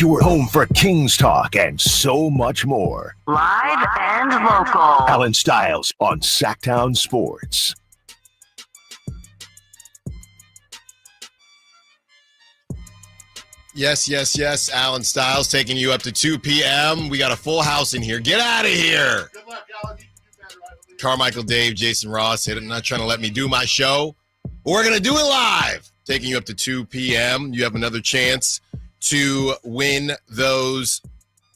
your home for Kings talk and so much more. Live and local. Allen Stiles on Sacktown Sports. Yes. Allen Stiles taking you up to 2 p.m. We got a full house in here. Get out of here. Good luck, Allen. You can do better, I believe. Carmichael, Dave, Jason Ross, not trying to let me do my show. But we're going to do it live. Taking you up to 2 p.m. You have another chance to win those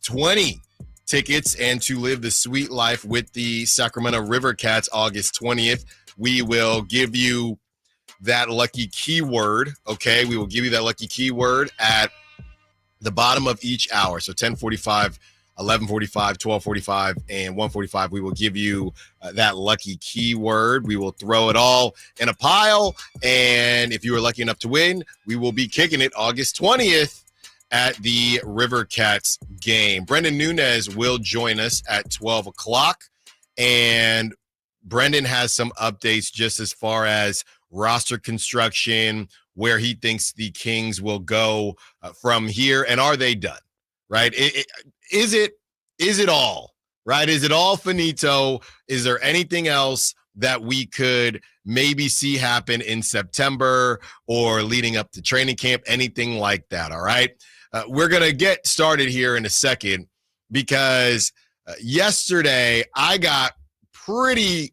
20 tickets and to live the sweet life with the Sacramento River Cats August 20th. We will give you that lucky keyword, okay? We will give you that lucky keyword at the bottom of each hour. So 10:45, 11:45, 12:45, and 1:45. We will give you that lucky keyword. We will throw it all in a pile. And if you are lucky enough to win, we will be kicking it August 20th at the River Cats game. Brendan Nunez will join us at 12 o'clock. And Brendan has some updates just as far as roster construction, where he thinks the Kings will go from here, and are they done, right? Is it all, right? Is it all finito? Is there anything else that we could maybe see happen in September or leading up to training camp, anything like that, all right? We're going to get started here in a second because yesterday I got pretty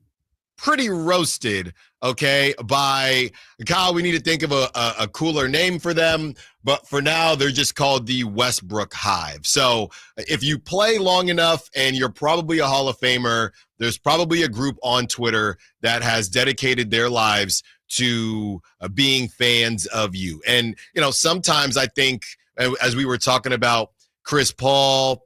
roasted, okay, by Kyle. We need to think of a cooler name for them, but for now they're just called the Westbrook Hive. So if you play long enough and you're probably a Hall of Famer, there's probably a group on Twitter that has dedicated their lives to being fans of you. And, you know, sometimes I think, as we were talking about Chris Paul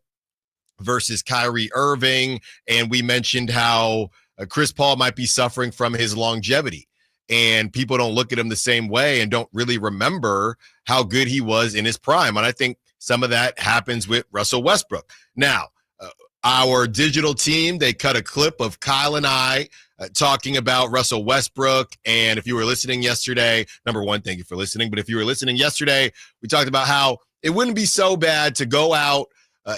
versus Kyrie Irving, and we mentioned how Chris Paul might be suffering from his longevity, and people don't look at him the same way and don't really remember how good he was in his prime. And I think some of that happens with Russell Westbrook. Now, our digital team, they cut a clip of Kyle and I talking about Russell Westbrook. And if you were listening yesterday, number one, thank you for listening. But if you were listening yesterday, we talked about how it wouldn't be so bad to go out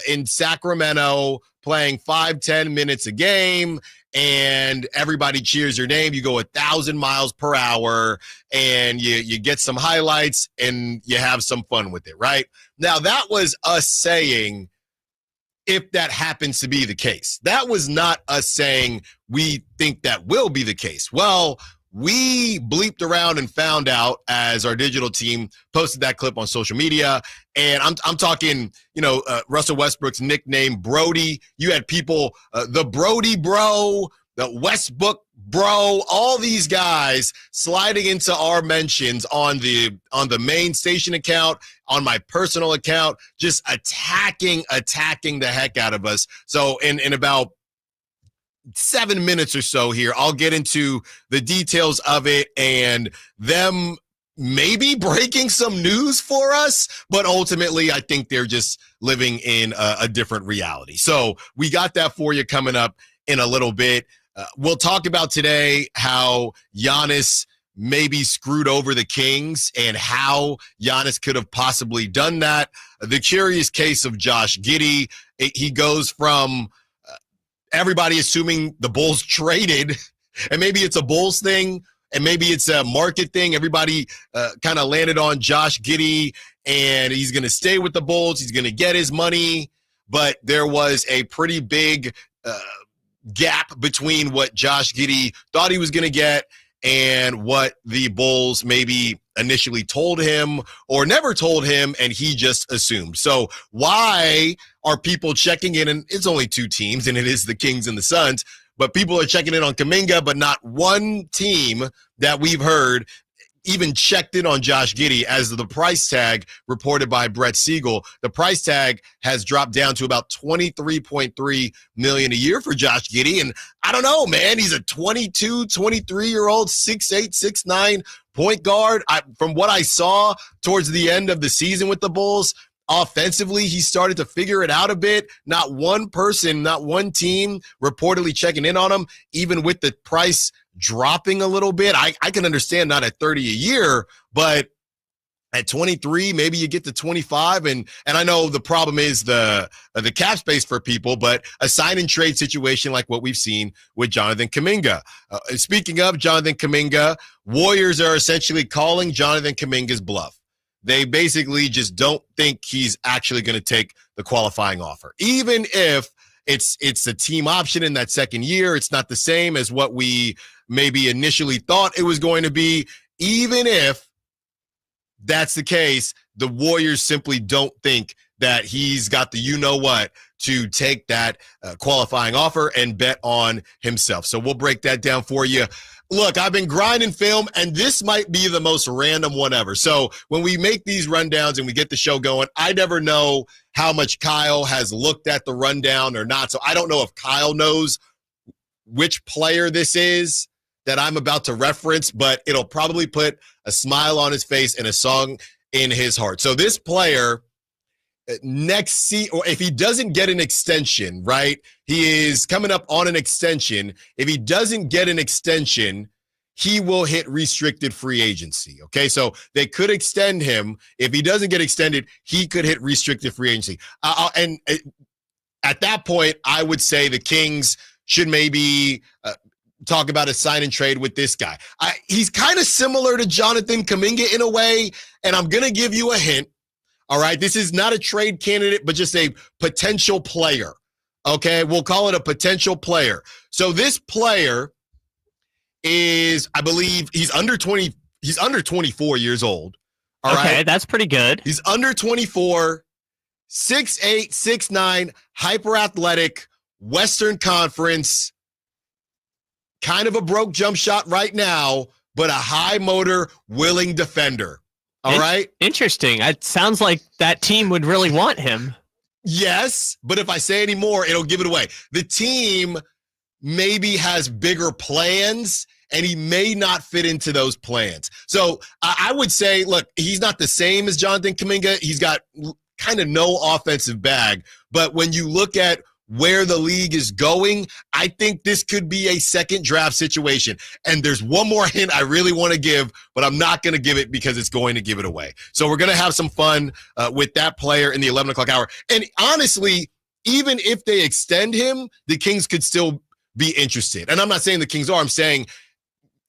in Sacramento playing 5-10 minutes a game, and everybody cheers your name. You go 1,000 miles per hour, and you get some highlights, and you have some fun with it, right? Now, that was us saying if that happens to be the case. That was not us saying we think that will be the case. Well, we bleeped around and found out as our digital team posted that clip on social media. And I'm talking, Russell Westbrook's nickname, Brody. You had people, the Brody bro, the Westbrook bro, all these guys sliding into our mentions on the main station account, on my personal account, just attacking the heck out of us. So in about 7 minutes or so here, I'll get into the details of it and them maybe breaking some news for us, but ultimately I think they're just living in a different reality. So we got that for you coming up in a little bit. We'll talk about today how Giannis maybe screwed over the Kings and how Giannis could have possibly done that. The curious case of Josh Giddy. He goes from everybody assuming the Bulls traded, and maybe it's a Bulls thing, and maybe it's a market thing. Everybody kind of landed on Josh Giddy, and he's going to stay with the Bulls. He's going to get his money, but there was a pretty big gap between what Josh Giddy thought he was going to get and what the Bulls maybe initially told him or never told him, and he just assumed. So why are people checking in? And it's only two teams, and it is the Kings and the Suns, but people are checking in on Kaminga, but not one team that we've heard even checked in on Josh Giddy. As the price tag reported by Brett Siegel, the price tag has dropped down to about $23.3 million a year for Josh Giddy. And I don't know, man, he's a 22, 23-year-old, 6'8", 6'9", point guard. From what I saw towards the end of the season with the Bulls, offensively, he started to figure it out a bit. Not one person, not one team reportedly checking in on him, even with the price dropping a little bit. I can understand not at 30 a year, but At 23, maybe you get to 25, and I know the problem is the cap space for people, but a sign and trade situation like what we've seen with Jonathan Kaminga. Speaking of Jonathan Kaminga, Warriors are essentially calling Jonathan Kaminga's bluff. They basically just don't think he's actually going to take the qualifying offer, even if it's a team option in that second year. It's not the same as what we maybe initially thought it was going to be. Even if that's the case, the Warriors simply don't think that he's got the you-know-what to take that qualifying offer and bet on himself. So we'll break that down for you. Look, I've been grinding film, and this might be the most random one ever. So when we make these rundowns and we get the show going, I never know how much Kyle has looked at the rundown or not. So I don't know if Kyle knows which player this is that I'm about to reference, but it'll probably put a smile on his face and a song in his heart. So this player, or if he doesn't get an extension, right? He is coming up on an extension. If he doesn't get an extension, he will hit restricted free agency. Okay, so they could extend him. If he doesn't get extended, he could hit restricted free agency. And at that point, I would say the Kings should maybe talk about a sign and trade with this guy. He's kind of similar to Jonathan Kaminga in a way, and I'm going to give you a hint. All right, this is not a trade candidate, but just a potential player. Okay, we'll call it a potential player. So this player is, I believe, he's under 20. He's under 24 years old. All right, okay, that's pretty good. He's under 24, 6'8", 6'9", hyper athletic, Western Conference. Kind of a broke jump shot right now, but a high motor, willing defender. All right? Interesting. It sounds like that team would really want him. Yes, but if I say any more, it'll give it away. The team maybe has bigger plans, and he may not fit into those plans. So I would say, look, he's not the same as Jonathan Kaminga. He's got kind of no offensive bag. But when you look at where the league is going, I think this could be a second draft situation. And there's one more hint I really want to give, but I'm not going to give it because it's going to give it away. So we're going to have some fun with that player in the 11 o'clock hour. And honestly, even if they extend him, the Kings could still be interested. And I'm not saying the Kings are. I'm saying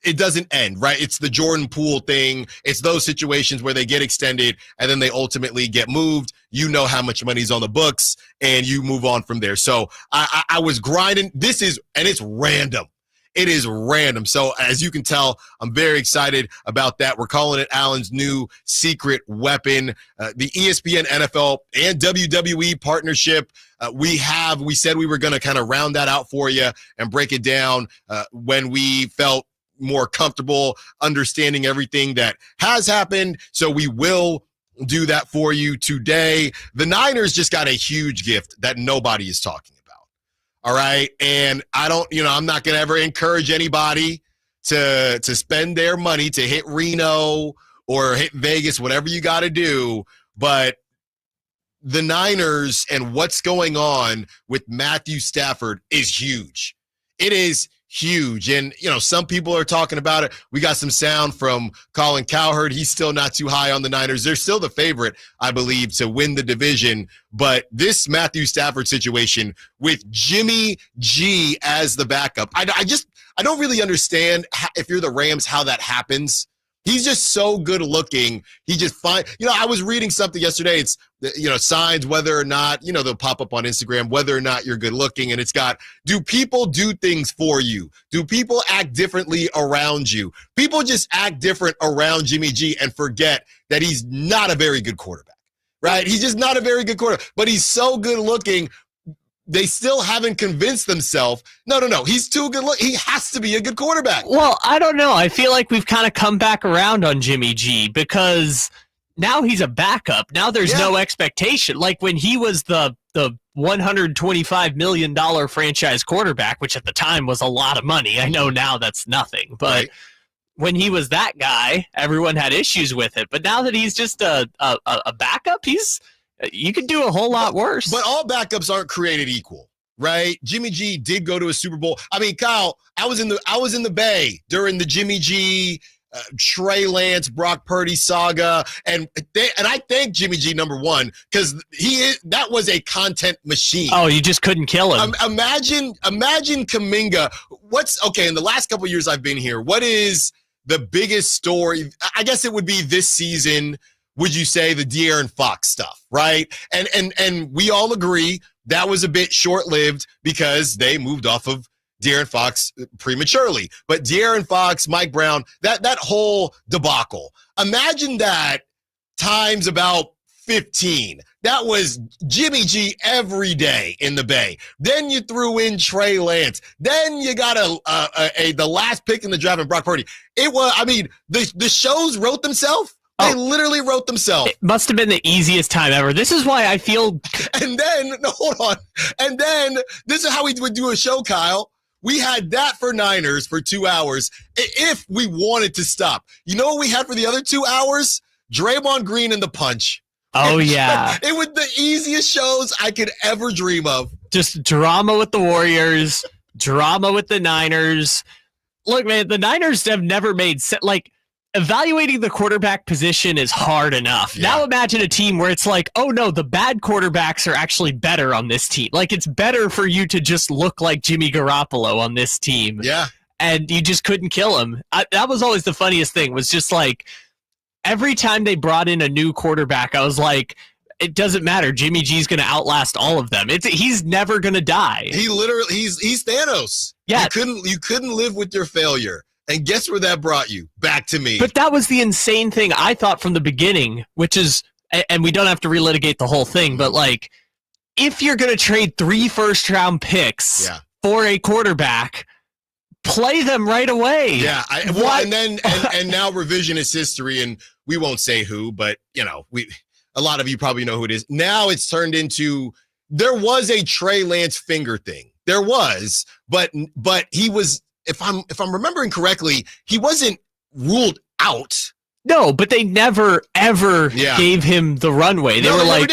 it doesn't end, right? It's the Jordan Poole thing. It's those situations where they get extended and then they ultimately get moved. You know how much money's on the books and you move on from there. So I was grinding. And it's random. It is random. So as you can tell, I'm very excited about that. We're calling it Allen's new secret weapon. The ESPN, NFL, and WWE partnership. We said we were going to kind of round that out for you and break it down when we felt more comfortable understanding everything that has happened. So we will do that for you today. The Niners just got a huge gift that nobody is talking about. All right. And I'm not going to ever encourage anybody to spend their money to hit Reno or hit Vegas, whatever you got to do. But the Niners and what's going on with Matthew Stafford is huge. It is huge. And, some people are talking about it. We got some sound from Colin Cowherd. He's still not too high on the Niners. They're still the favorite, I believe, to win the division. But this Matthew Stafford situation with Jimmy G as the backup, I don't really understand if you're the Rams, how that happens. He's just so good looking. He just I was reading something yesterday. It's, signs whether or not, they'll pop up on Instagram, whether or not you're good looking. And it's got, do people do things for you? Do people act differently around you? People just act different around Jimmy G and forget that he's not a very good quarterback, right? He's just not a very good quarterback, but he's so good looking. They still haven't convinced themselves. No. He's too good. He has to be a good quarterback. Well, I don't know. I feel like we've kind of come back around on Jimmy G because now he's a backup. Now there's no expectation. Like when he was the $125 million franchise quarterback, which at the time was a lot of money. I know now that's nothing. But when he was that guy, everyone had issues with it. But now that he's just a backup, you could do a whole lot worse. But all backups aren't created equal, right? Jimmy G did go to a Super Bowl. I mean, Kyle, I was in the Bay during the Jimmy G Trey Lance, Brock Purdy saga, and I thank Jimmy G number one because that was a content machine. Oh, you just couldn't kill him. Imagine Kaminga. In the last couple of years I've been here, what is the biggest story? I guess it would be this season. Would you say the De'Aaron Fox stuff, right? And we all agree that was a bit short-lived because they moved off of De'Aaron Fox prematurely. But De'Aaron Fox, Mike Brown, that whole debacle. Imagine that times about 15. That was Jimmy G every day in the Bay. Then you threw in Trey Lance. Then you got the last pick in the draft of Brock Purdy. The shows wrote themselves. They literally wrote themselves. It must have been the easiest time ever. This is why I feel. And then, hold on. And then, this is how we would do a show, Kyle. We had that for Niners for 2 hours if we wanted to stop. You know what we had for the other 2 hours? Draymond Green and the punch. Oh, yeah. It was the easiest shows I could ever dream of. Just drama with the Warriors, drama with the Niners. Look, man, the Niners have never made evaluating the quarterback position is hard enough. Yeah. Now imagine a team where it's like, oh no, the bad quarterbacks are actually better on this team. Like it's better for you to just look like Jimmy Garoppolo on this team. Yeah. And you just couldn't kill him. That was always the funniest thing, was just like every time they brought in a new quarterback, I was like, it doesn't matter. Jimmy G's going to outlast all of them. He's never going to die. He's Thanos. Yeah. You couldn't live with your failure. And guess where that brought you? Back to me. But that was the insane thing I thought from the beginning, which is, and we don't have to relitigate the whole thing, but like, if you're going to trade 3 first-round picks for a quarterback, play them right away. Yeah. And now revisionist history, and we won't say who, but a lot of you probably know who it is. Now it's turned into, there was a Trey Lance finger thing. There was, but he was, if I'm remembering correctly, he wasn't ruled out. No, but they never ever gave him the runway. They were like,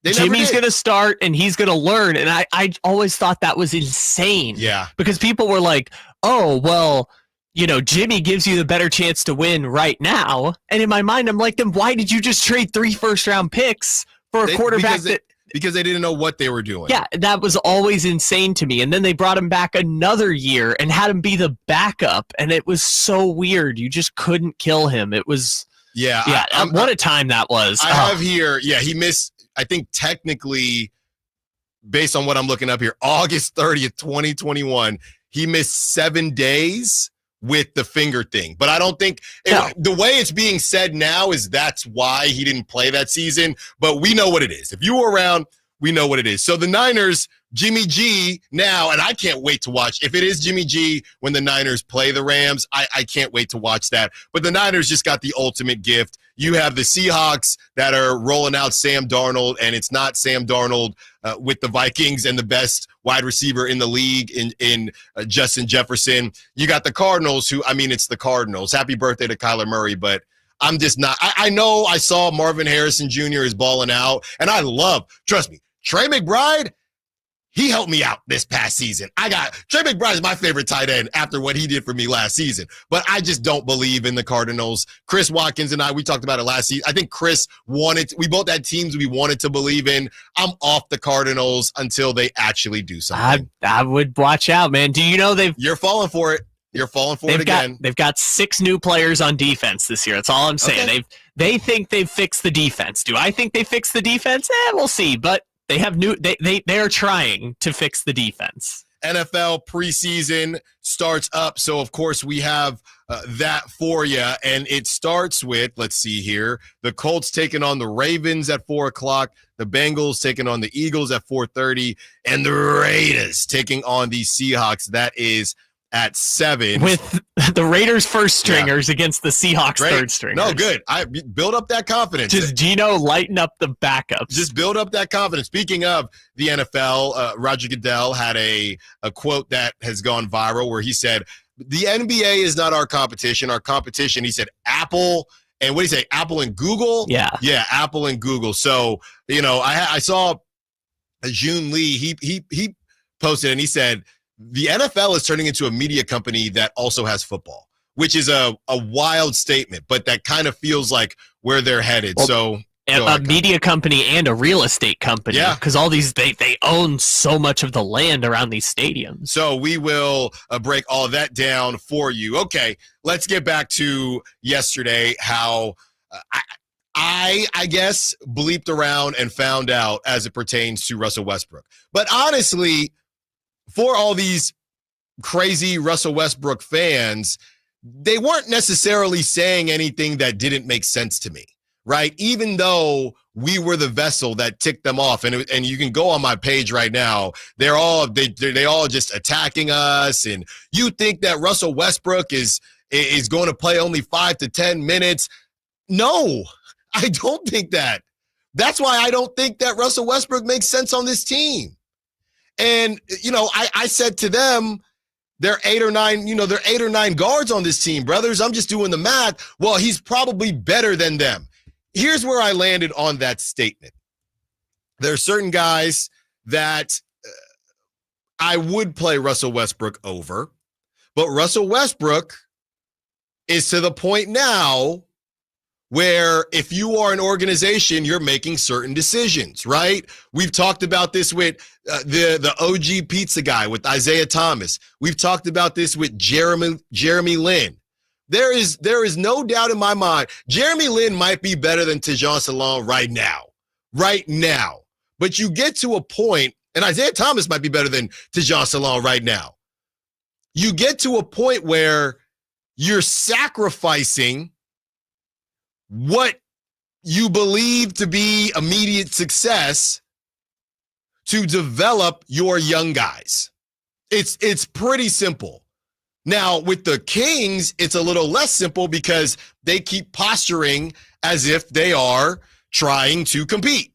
Jimmy's going to start and he's going to learn. And I always thought that was insane. Yeah. Because people were like, oh, well, Jimmy gives you the better chance to win right now. And in my mind, I'm like, then why did you just trade 3 first-round picks for a quarterback because they didn't know what they were doing. Yeah, that was always insane to me. And then they brought him back another year and had him be the backup. And it was so weird. You just couldn't kill him. It was, what a time that was. I have here, he missed, I think technically, based on what I'm looking up here, August 30th, 2021, he missed 7 days with the finger thing. But I don't think the way it's being said now is that's why he didn't play that season. But we know what it is. If you were around, we know what it is. So the Niners, Jimmy G now, and I can't wait to watch. If it is Jimmy G when the Niners play the Rams, I can't wait to watch that. But the Niners just got the ultimate gift. You have the Seahawks that are rolling out Sam Darnold, and it's not Sam Darnold with the Vikings and the best wide receiver in the league in Justin Jefferson. You got the Cardinals, it's the Cardinals. Happy birthday to Kyler Murray, but I'm just not. I know I saw Marvin Harrison Jr. is balling out, and trust me, Trey McBride, he helped me out this past season. Trey McBride is my favorite tight end after what he did for me last season. But I just don't believe in the Cardinals. Chris Watkins and we talked about it last season. I think Chris we both had teams we wanted to believe in. I'm off the Cardinals until they actually do something. I would watch out, man. Do you know You're falling for it. You're falling for it again. They've got 6 new players on defense this year. That's all I'm saying. Okay. They think they've fixed the defense. Do I think they fixed the defense? We'll see. But they have they are trying to fix the defense. NFL preseason starts up. So, of course, we have that for you. And it starts with, let's see here, the Colts taking on the Ravens at 4 o'clock, the Bengals taking on the Eagles at 4:30, and the Raiders taking on the Seahawks. That is at 7. With the Raiders first stringers against the Seahawks third stringers. No, good. I build up that confidence. Just Gino lighten up the backups. Just build up that confidence. Speaking of the NFL, Roger Goodell had a quote that has gone viral where he said, the NBA is not our competition. Our competition, he said, Apple. And what did he say? Apple and Google? Yeah. Yeah, Apple and Google. So, I saw June Lee, he posted and he said, the NFL is turning into a media company that also has football, which is a wild statement, but that kind of feels like where they're headed. Well, so a media company and a real estate company. Yeah. Because all these, they own so much of the land around these stadiums. So we will break all of that down for you. Okay, let's get back to yesterday, how I guess bleeped around and found out as it pertains to Russell Westbrook. But honestly, for all these crazy Russell Westbrook fans, they weren't necessarily saying anything that didn't make sense to me, right? Even though we were the vessel that ticked them off, and you can go on my page right now. They're all just attacking us, and you think that Russell Westbrook is going to play only 5 to 10 minutes? No, I don't think that. That's why I don't think that Russell Westbrook makes sense on this team. And I said to them, they're 8 or 9 guards on this team, brothers. I'm just doing the math. Well, he's probably better than them. Here's where I landed on that statement. There are certain guys that I would play Russell Westbrook over, but Russell Westbrook is to the point now where if you are an organization, you're making certain decisions, right? We've talked about this with the OG pizza guy, with Isaiah Thomas. We've talked about this with Jeremy Lin. There is no doubt in my mind, Jeremy Lin might be better than Tejan Salon right now. But you get to a point, and Isaiah Thomas might be better than Tejan Salon right now. You get to a point where you're sacrificing what you believe to be immediate success to develop your young guys. It's pretty simple. Now, with the Kings, it's a little less simple because they keep posturing as if they are trying to compete.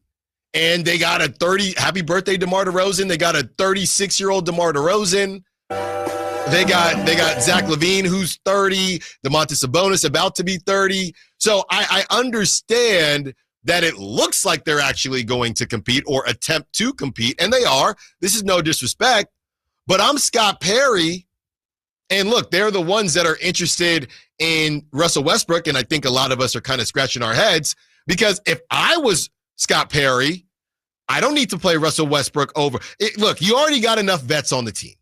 And they got happy birthday, DeMar DeRozan. They got a 36-year-old DeMar DeRozan. They got Zach LaVine, who's 30, Domantas Sabonis about to be 30. So I understand that it looks like they're actually going to compete or attempt to compete, and they are. This is no disrespect, but I'm Scott Perry, and look, they're the ones that are interested in Russell Westbrook, and I think a lot of us are kind of scratching our heads because if I was Scott Perry, I don't need to play Russell Westbrook over. Look, you already got enough vets on the team.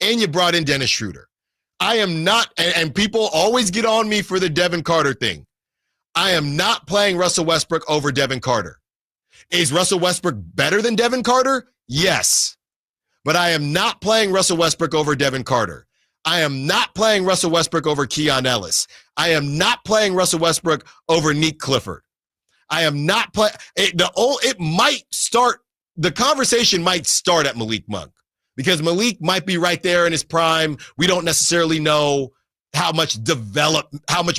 And you brought in Dennis Schroeder. I am not, and people always get on me for the Devin Carter thing. I am not playing Russell Westbrook over Devin Carter. Is Russell Westbrook better than Devin Carter? Yes. But I am not playing Russell Westbrook over Devin Carter. I am not playing Russell Westbrook over Keon Ellis. I am not playing Russell Westbrook over Nick Clifford. I am not playing. The conversation might start at Malik Monk. Because Malik might be right there in his prime. We don't necessarily know how much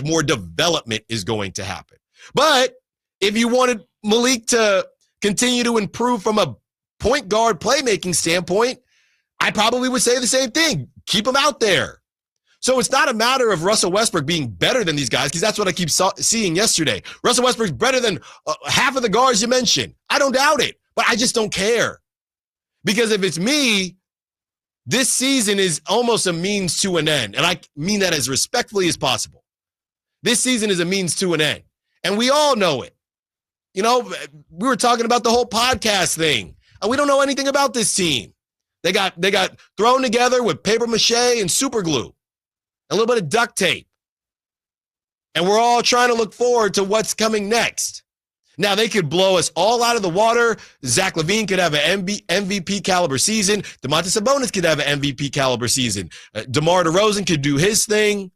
more development is going to happen. But if you wanted Malik to continue to improve from a point guard playmaking standpoint, I probably would say the same thing. Keep him out there. So it's not a matter of Russell Westbrook being better than these guys, because that's what I keep seeing yesterday. Russell Westbrook's better than half of the guards you mentioned. I don't doubt it, but I just don't care. Because if it's me, this season is almost a means to an end, and I mean that as respectfully as possible. This season is a means to an end, and we all know it. We were talking about the whole podcast thing, and we don't know anything about this team. They got thrown together with paper mache and super glue, a little bit of duct tape, and we're all trying to look forward to what's coming next. Now, they could blow us all out of the water. Zach LaVine could have an MVP caliber season. Domantas Sabonis could have an MVP caliber season. DeMar DeRozan could do his thing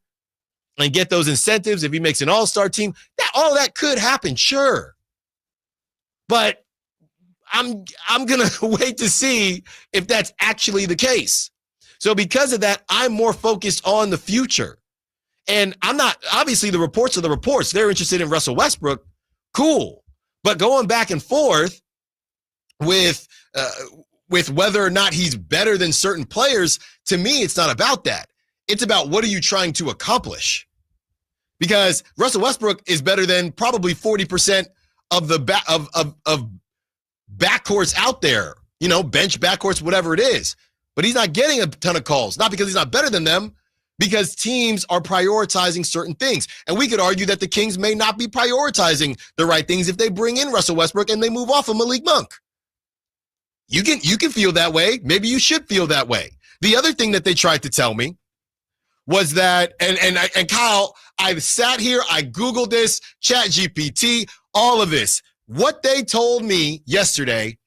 and get those incentives if he makes an all-star team. All that could happen, sure. But I'm going to wait to see if that's actually the case. So because of that, I'm more focused on the future. And I'm not, obviously the reports are the reports. They're interested in Russell Westbrook. Cool. But going back and forth with whether or not he's better than certain players, to me, it's not about that. It's about what are you trying to accomplish? Because Russell Westbrook is better than probably 40% of the backcourts out there, bench backcourts, whatever it is. But he's not getting a ton of calls, not because he's not better than them, because teams are prioritizing certain things. And we could argue that the Kings may not be prioritizing the right things if they bring in Russell Westbrook and they move off of Malik Monk. You can feel that way. Maybe you should feel that way. The other thing that they tried to tell me was that, and Kyle, I've sat here, I Googled this, ChatGPT, all of this. What they told me yesterday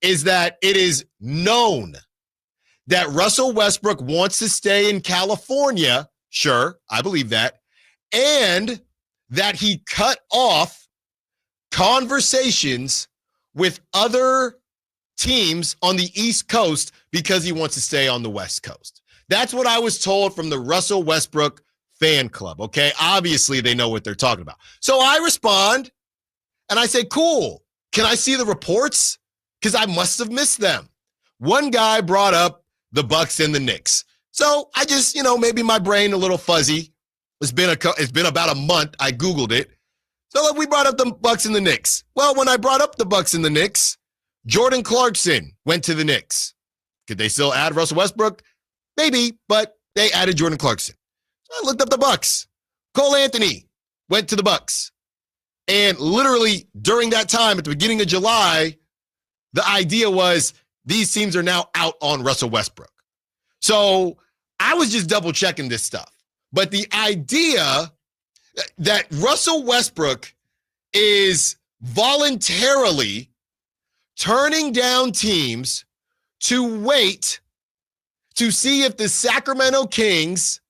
is that it is known that Russell Westbrook wants to stay in California. Sure, I believe that. And that he cut off conversations with other teams on the East Coast because he wants to stay on the West Coast. That's what I was told from the Russell Westbrook fan club, okay? Obviously, they know what they're talking about. So I respond, and I say, cool. Can I see the reports? Because I must have missed them. One guy brought up the Bucks and the Knicks. So I just, maybe my brain a little fuzzy. It's been about a month. I Googled it. So we brought up the Bucks and the Knicks. Well, when I brought up the Bucks and the Knicks, Jordan Clarkson went to the Knicks. Could they still add Russell Westbrook? Maybe, but they added Jordan Clarkson. So I looked up the Bucks. Cole Anthony went to the Bucks. And literally during that time, at the beginning of July, the idea was these teams are now out on Russell Westbrook. So I was just double checking this stuff. But the idea that Russell Westbrook is voluntarily turning down teams to wait to see if the Sacramento Kings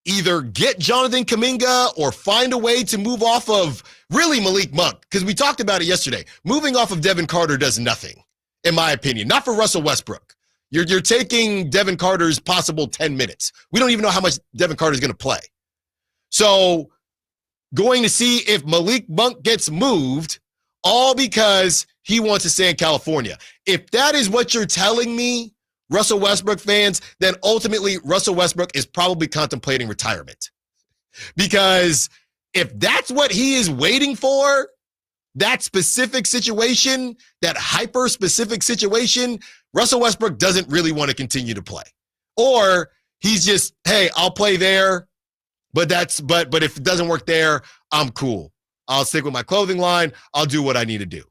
either get Jonathan Kaminga or find a way to move off of really Malik Monk, because we talked about it yesterday. Moving off of Devin Carter does nothing, in my opinion. Not for Russell Westbrook. You're taking Devin Carter's possible 10 minutes. We don't even know how much Devin Carter's going to play. So going to see if Malik Monk gets moved, all because he wants to stay in California. If that is what you're telling me, Russell Westbrook fans, then ultimately Russell Westbrook is probably contemplating retirement. Because if that's what he is waiting for, that specific situation, that hyper-specific situation, Russell Westbrook doesn't really want to continue to play. Or he's just, hey, I'll play there, but if it doesn't work there, I'm cool. I'll stick with my clothing line. I'll do what I need to do.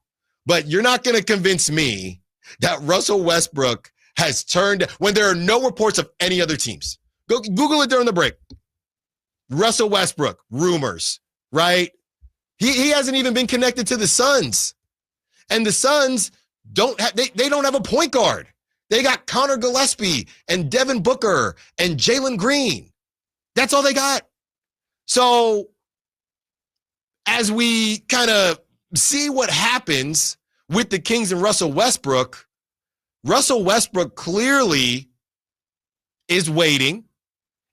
But you're not going to convince me that Russell Westbrook has turned, when there are no reports of any other teams. Go Google it during the break. Russell Westbrook, rumors, right? He hasn't even been connected to the Suns. And the Suns don't have a point guard. They got Connor Gillespie and Devin Booker and Jalen Green. That's all they got. So as we kind of see what happens with the Kings and Russell Westbrook clearly is waiting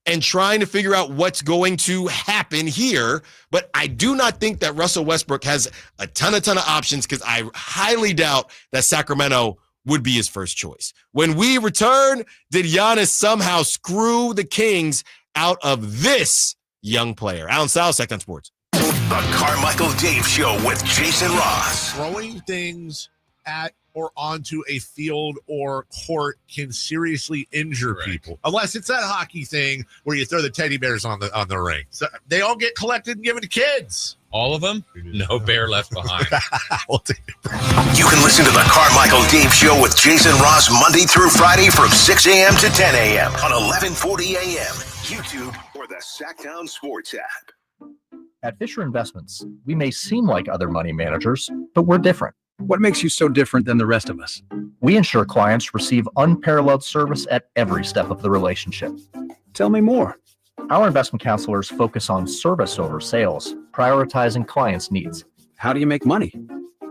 and trying to figure out what's going to happen here. But I do not think that Russell Westbrook has a ton of options, because I highly doubt that Sacramento would be his first choice. When we return, did Giannis somehow screw the Kings out of this young player? Allen Stiles, Second Sports. The Carmichael Dave Show with Jason Ross. Throwing things at or onto a field or court can seriously injure people, unless it's that hockey thing where you throw the teddy bears on the ring. So they all get collected and given to kids. All of them? No bear left behind. You can listen to the Carmichael Dave Show with Jason Ross Monday through Friday from 6 a.m. to 10 a.m. on 1140 a.m. YouTube or the Sacktown Sports app. At Fisher Investments, we may seem like other money managers, but we're different. What makes you so different than the rest of us? We ensure clients receive unparalleled service at every step of the relationship. Tell me more. Our investment counselors focus on service over sales, prioritizing clients' needs. How do you make money?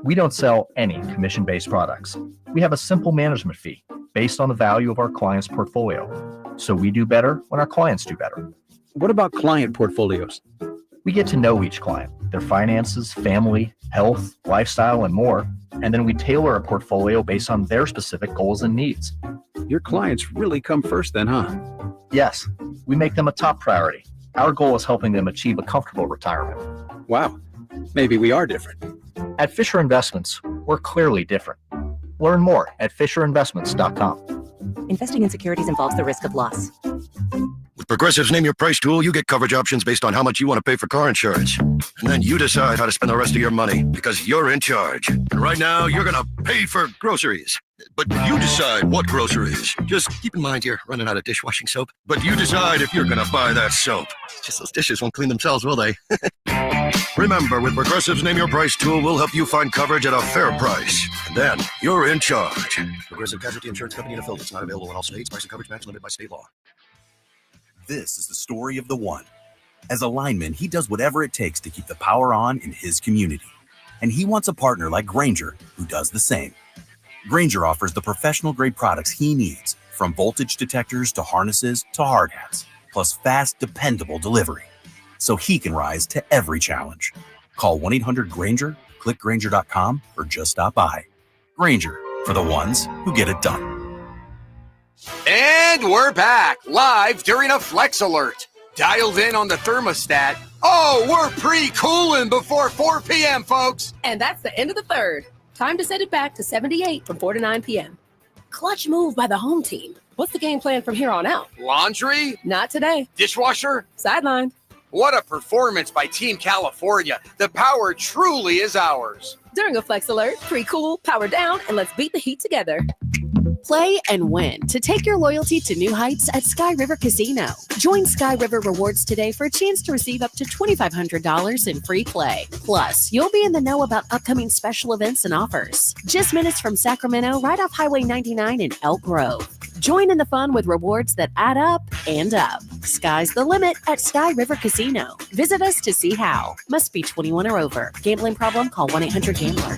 We don't sell any commission-based products. We have a simple management fee based on the value of our client's portfolio. So we do better when our clients do better. What about client portfolios? We get to know each client, their finances, family, health, lifestyle, and more. And then we tailor a portfolio based on their specific goals and needs. Your clients really come first then, huh? Yes, we make them a top priority. Our goal is helping them achieve a comfortable retirement. Wow, maybe we are different. At Fisher Investments, we're clearly different. Learn more at FisherInvestments.com. Investing in securities involves the risk of loss. With Progressive's Name Your Price tool, you get coverage options based on how much you want to pay for car insurance. And then you decide how to spend the rest of your money because you're in charge. And right now, you're going to pay for groceries. But you decide what groceries. Just keep in mind you're running out of dishwashing soap. But you decide if you're going to buy that soap. Just those dishes won't clean themselves, will they? Remember, with Progressive's Name Your Price tool, we'll help you find coverage at a fair price. And then you're in charge. Progressive Casualty Insurance Company and affiliates, not available in all states. Price and coverage match limited by state law. This is the story of the one. As a lineman, he does whatever it takes to keep the power on in his community. And he wants a partner like Grainger who does the same. Grainger offers the professional-grade products he needs, from voltage detectors to harnesses to hard hats, plus fast, dependable delivery, so he can rise to every challenge. Call 1-800-GRAINGER, click Grainger.com, or just stop by. Grainger, for the ones who get it done. And we're back, live during a Flex Alert. Dialed in on the thermostat. Oh, we're pre-cooling before 4 p.m., folks. And that's the end of the third. Time to set it back to 78 from 4 to 9 p.m. Clutch move by the home team. What's the game plan from here on out? Laundry? Not today. Dishwasher? Sidelined. What a performance by Team California. The power truly is ours. During a Flex Alert, pre-cool, power down, and let's beat the heat together. Play and win to take your loyalty to new heights at Sky River Casino. Join Sky River Rewards today for a chance to receive up to $2,500 in free play. Plus, you'll be in the know about upcoming special events and offers. Just minutes from Sacramento, right off Highway 99 in Elk Grove. Join in the fun with rewards that add up and up. Sky's the limit at Sky River Casino. Visit us to see how. Must be 21 or over. Gambling problem? Call 1-800-GAMBLER.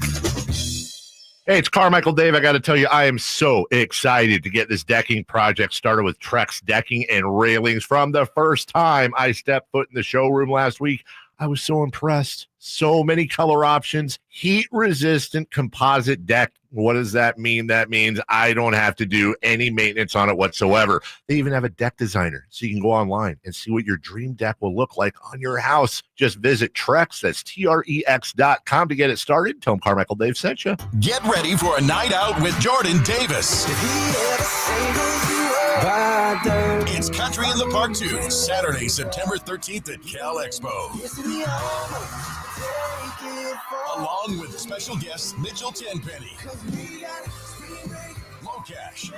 Hey, it's Carmichael Dave. I got to tell you, I am so excited to get this decking project started with Trex Decking and Railings. From the first time I stepped foot in the showroom last week, I was so impressed. So many color options, heat-resistant composite deck. What does that mean? That means I don't have to do any maintenance on it whatsoever. They even have a deck designer, so you can go online and see what your dream deck will look like on your house. Just visit Trex, that's TREX.com to get it started. Tell them Carmichael Dave sent you. Get ready for a night out with Jordan Davis. It's Country in the Park 2, Saturday, September 13th at Cal Expo. Along with special guests Mitchell Tenpenny, Locash,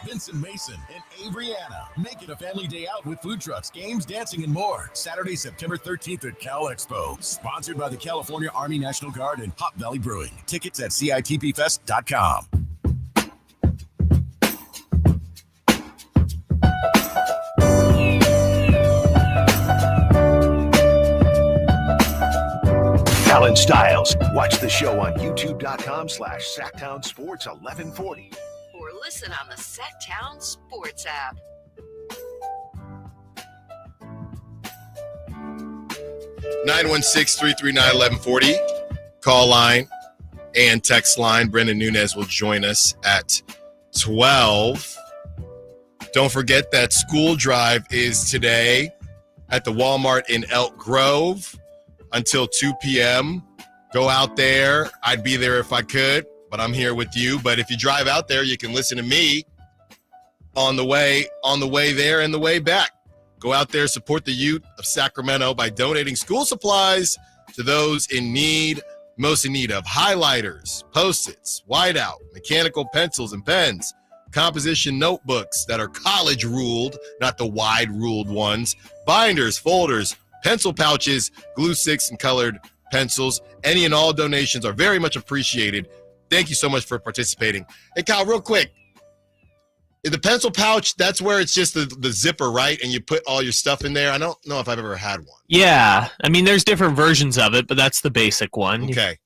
Vincent Mason, and Avriana. Make it a family day out with food trucks, games, dancing, and more. Saturday, September 13th at Cal Expo. Sponsored by the California Army National Guard and Hop Valley Brewing. Tickets at CITPFest.com. Allen Stiles. Watch the show on youtube.com/Sacktown Sports 1140. Or listen on the Sacktown Sports app. Nine 916-339-1140. Call line and text line. Brendan Nunez will join us at 12. Don't forget that school drive is today at the Walmart in Elk Grove until 2 p.m. Go out there. I'd be there if I could, but I'm here with you. But if you drive out there, you can listen to me on the way there and the way back. Go out there, support the youth of Sacramento by donating school supplies to those in need, most in need of highlighters, Post-its, whiteout, mechanical pencils and pens, composition notebooks that are college ruled, not the wide ruled ones, binders, folders, pencil pouches, glue sticks, and colored pencils. Any and all donations are very much appreciated. Thank you so much for participating. Hey, Kyle, real quick. The pencil pouch, that's where it's just the zipper, right? And you put all your stuff in there. I don't know if I've ever had one. Yeah. I mean, there's different versions of it, but that's the basic one. Okay.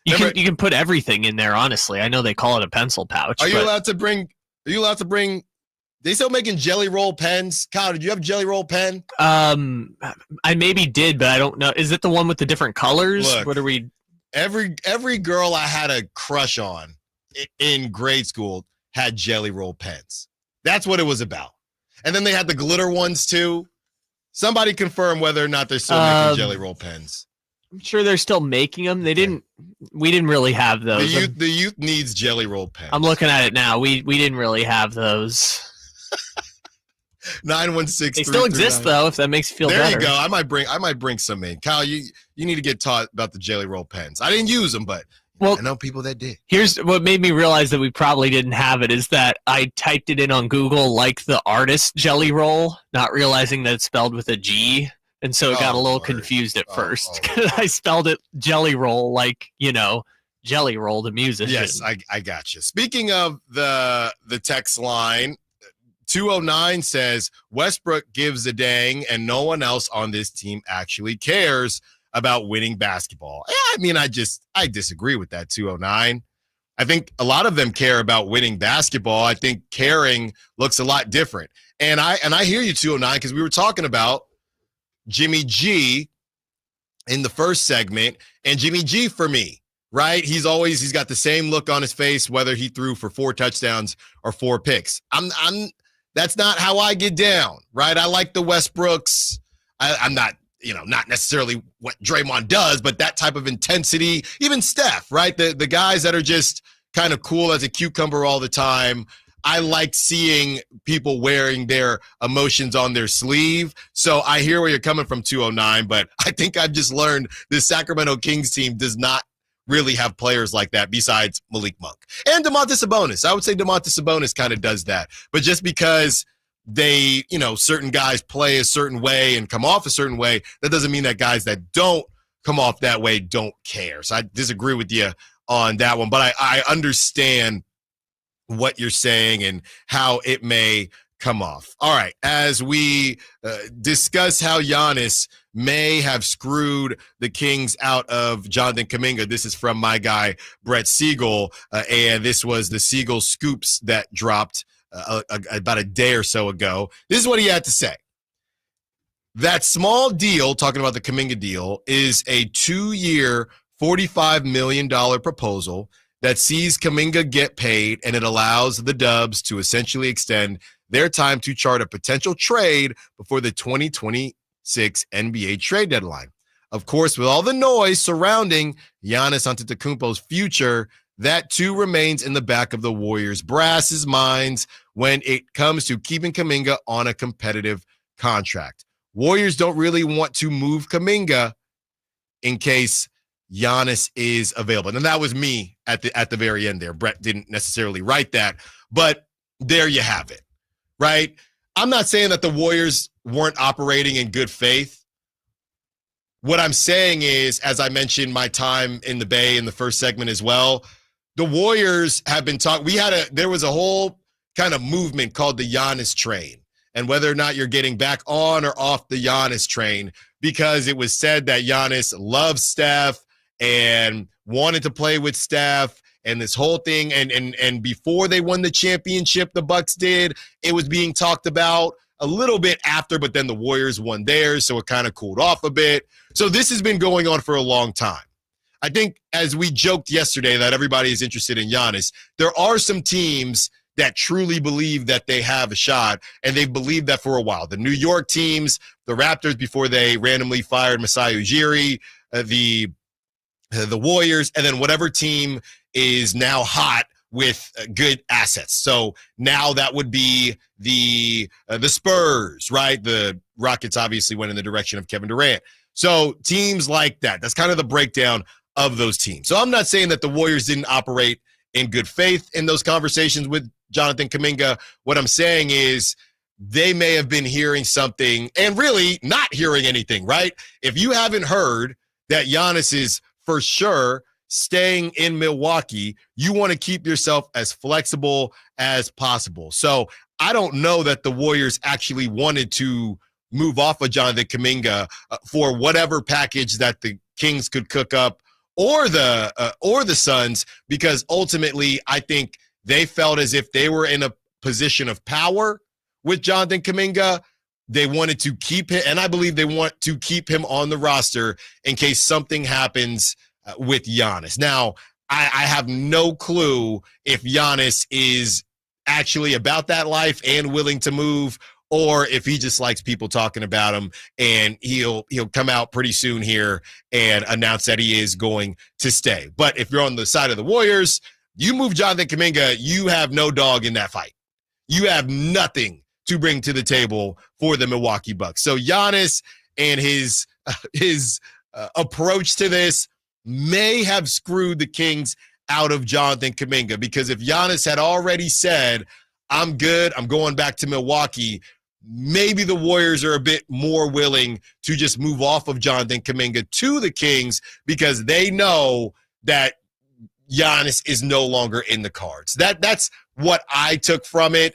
You can put everything in there, honestly. I know they call it a pencil pouch. Are you allowed to bring they still making jelly roll pens? Kyle, did you have a jelly roll pen? I maybe did, but I don't know. Is it the one with the different colors? Look, what are we? Every girl I had a crush on in grade school had jelly roll pens. That's what it was about. And then they had the glitter ones too. Somebody confirm whether or not they're still making jelly roll pens. I'm sure they're still making them. We didn't really have those. The youth needs jelly roll pens. I'm looking at it now. We didn't really have those. 916. They still exist though, if that makes you feel there better. You go. I might bring some in. Kyle, you need to get taught about the Jelly Roll pens. I didn't use them, but I know people that did. Here's what made me realize that we probably didn't have it is that I typed it in on Google like the artist Jelly Roll, not realizing that it's spelled with a G. And so it got a little confused at first. I spelled it Jelly Roll like, Jelly Roll, the musician. Yes, I got you. Speaking of the text line, 209 says, Westbrook gives a dang and no one else on this team actually cares about winning basketball. Yeah, I mean, I disagree with that, 209. I think a lot of them care about winning basketball. I think caring looks a lot different. And I hear you, 209, because we were talking about Jimmy G in the first segment, and Jimmy G for me, right? He's got the same look on his face, whether he threw for 4 touchdowns or 4 picks. That's not how I get down, right? I like the Westbrooks. I'm not, not necessarily what Draymond does, but that type of intensity, even Steph, right? The guys that are just kind of cool as a cucumber all the time. I like seeing people wearing their emotions on their sleeve. So I hear where you're coming from, 209, but I think I've just learned this Sacramento Kings team does not really have players like that besides Malik Monk and Domantas Sabonis. I would say Domantas Sabonis kind of does that, but just because they, certain guys play a certain way and come off a certain way, that doesn't mean that guys that don't come off that way don't care. So I disagree with you on that one, but I understand what you're saying and how it may come off. All right, as we discuss how Giannis may have screwed the Kings out of Jonathan Kaminga, this is from my guy, Brett Siegel, and this was the Siegel Scoops that dropped about a day or so ago. This is what he had to say. That small deal, talking about the Kaminga deal, is a 2-year, $45 million proposal that sees Kaminga get paid, and it allows the Dubs to essentially extend their time to chart a potential trade before the 2026 NBA trade deadline. Of course, with all the noise surrounding Giannis Antetokounmpo's future, that too remains in the back of the Warriors' brass's minds when it comes to keeping Kaminga on a competitive contract. Warriors don't really want to move Kaminga in case Giannis is available. And that was me at the very end there. Brett didn't necessarily write that, but there you have it, right? I'm not saying that the Warriors weren't operating in good faith. What I'm saying is, as I mentioned my time in the Bay in the first segment as well, the Warriors have been talking. There was a whole kind of movement called the Giannis train, and whether or not you're getting back on or off the Giannis train, because it was said that Giannis loves Steph and wanted to play with Steph, and this whole thing, and before they won the championship, the Bucks did, it was being talked about a little bit after, but then the Warriors won theirs, so it kind of cooled off a bit. So this has been going on for a long time. I think, as we joked yesterday, that everybody is interested in Giannis. There are some teams that truly believe that they have a shot, and they've believed that for a while. The New York teams, the Raptors before they randomly fired Masai Ujiri, the Warriors, and then whatever team is now hot with good assets. So now that would be the Spurs, right? The Rockets obviously went in the direction of Kevin Durant. So teams like that, that's kind of the breakdown of those teams. So I'm not saying that the Warriors didn't operate in good faith in those conversations with Jonathan Kaminga. What I'm saying is they may have been hearing something and really not hearing anything, right? If you haven't heard that Giannis is for sure staying in Milwaukee, you want to keep yourself as flexible as possible. So I don't know that the Warriors actually wanted to move off of Jonathan Kaminga for whatever package that the Kings could cook up, or the Suns, because ultimately I think they felt as if they were in a position of power with Jonathan Kaminga. They wanted to keep him, and I believe they want to keep him on the roster in case something happens with Giannis. Now, I have no clue if Giannis is actually about that life and willing to move, or if he just likes people talking about him, and he'll come out pretty soon here and announce that he is going to stay. But if you're on the side of the Warriors, you move Jonathan Kaminga, you have no dog in that fight. You have nothing to bring to the table for the Milwaukee Bucks. So Giannis and his approach to this may have screwed the Kings out of Jonathan Kaminga, because if Giannis had already said, I'm good, I'm going back to Milwaukee, maybe the Warriors are a bit more willing to just move off of Jonathan Kaminga to the Kings because they know that Giannis is no longer in the cards. That's what I took from it,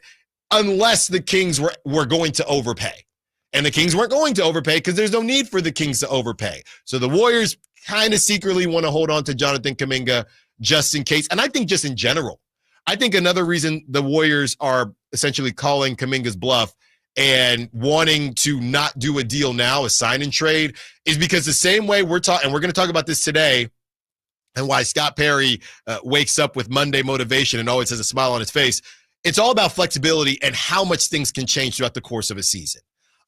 unless the Kings were going to overpay. And the Kings weren't going to overpay because there's no need for the Kings to overpay. So the Warriors kind of secretly want to hold on to Jonathan Kaminga just in case. And I think just in general, I think another reason the Warriors are essentially calling Kaminga's bluff and wanting to not do a deal now, a sign and trade, is because the same way we're talking, and we're going to talk about this today, and why Scott Perry wakes up with Monday motivation and always has a smile on his face. It's all about flexibility and how much things can change throughout the course of a season.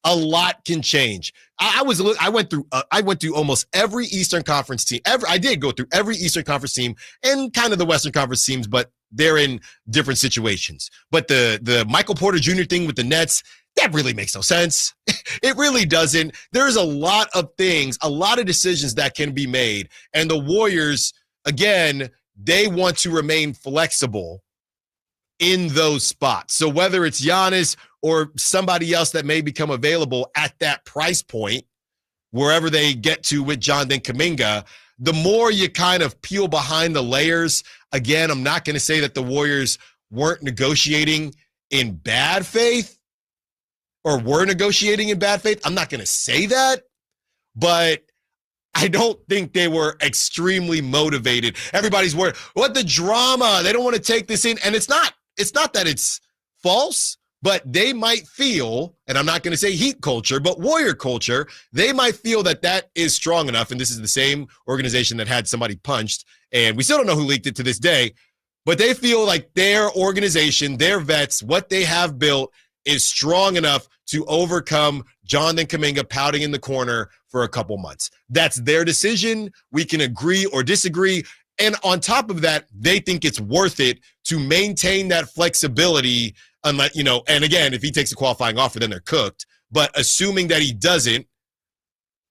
A lot can change. I went through almost every Eastern Conference team. I did go through every Eastern Conference team and kind of the Western Conference teams, but they're in different situations. But the Michael Porter Jr. thing with the Nets, that really makes no sense. It really doesn't. There's a lot of things, a lot of decisions that can be made. And the Warriors, again, they want to remain flexible in those spots. So whether it's Giannis or somebody else that may become available at that price point, wherever they get to with Jonathan Kaminga, the more you kind of peel behind the layers. Again, I'm not going to say that the Warriors weren't negotiating in bad faith or were negotiating in bad faith. I'm not going to say that, but I don't think they were extremely motivated. Everybody's worried, what the drama? They don't want to take this in. And it's not that it's false, but they might feel, and I'm not going to say Heat culture, but Warrior culture, they might feel that that is strong enough. And this is the same organization that had somebody punched, and we still don't know who leaked it to this day, but they feel like their organization, their vets, what they have built is strong enough to overcome Jonathan Kaminga pouting in the corner for a couple months. That's their decision. We can agree or disagree. And on top of that, they think it's worth it to maintain that flexibility, unless, and again, if he takes a qualifying offer, then they're cooked. But assuming that he doesn't,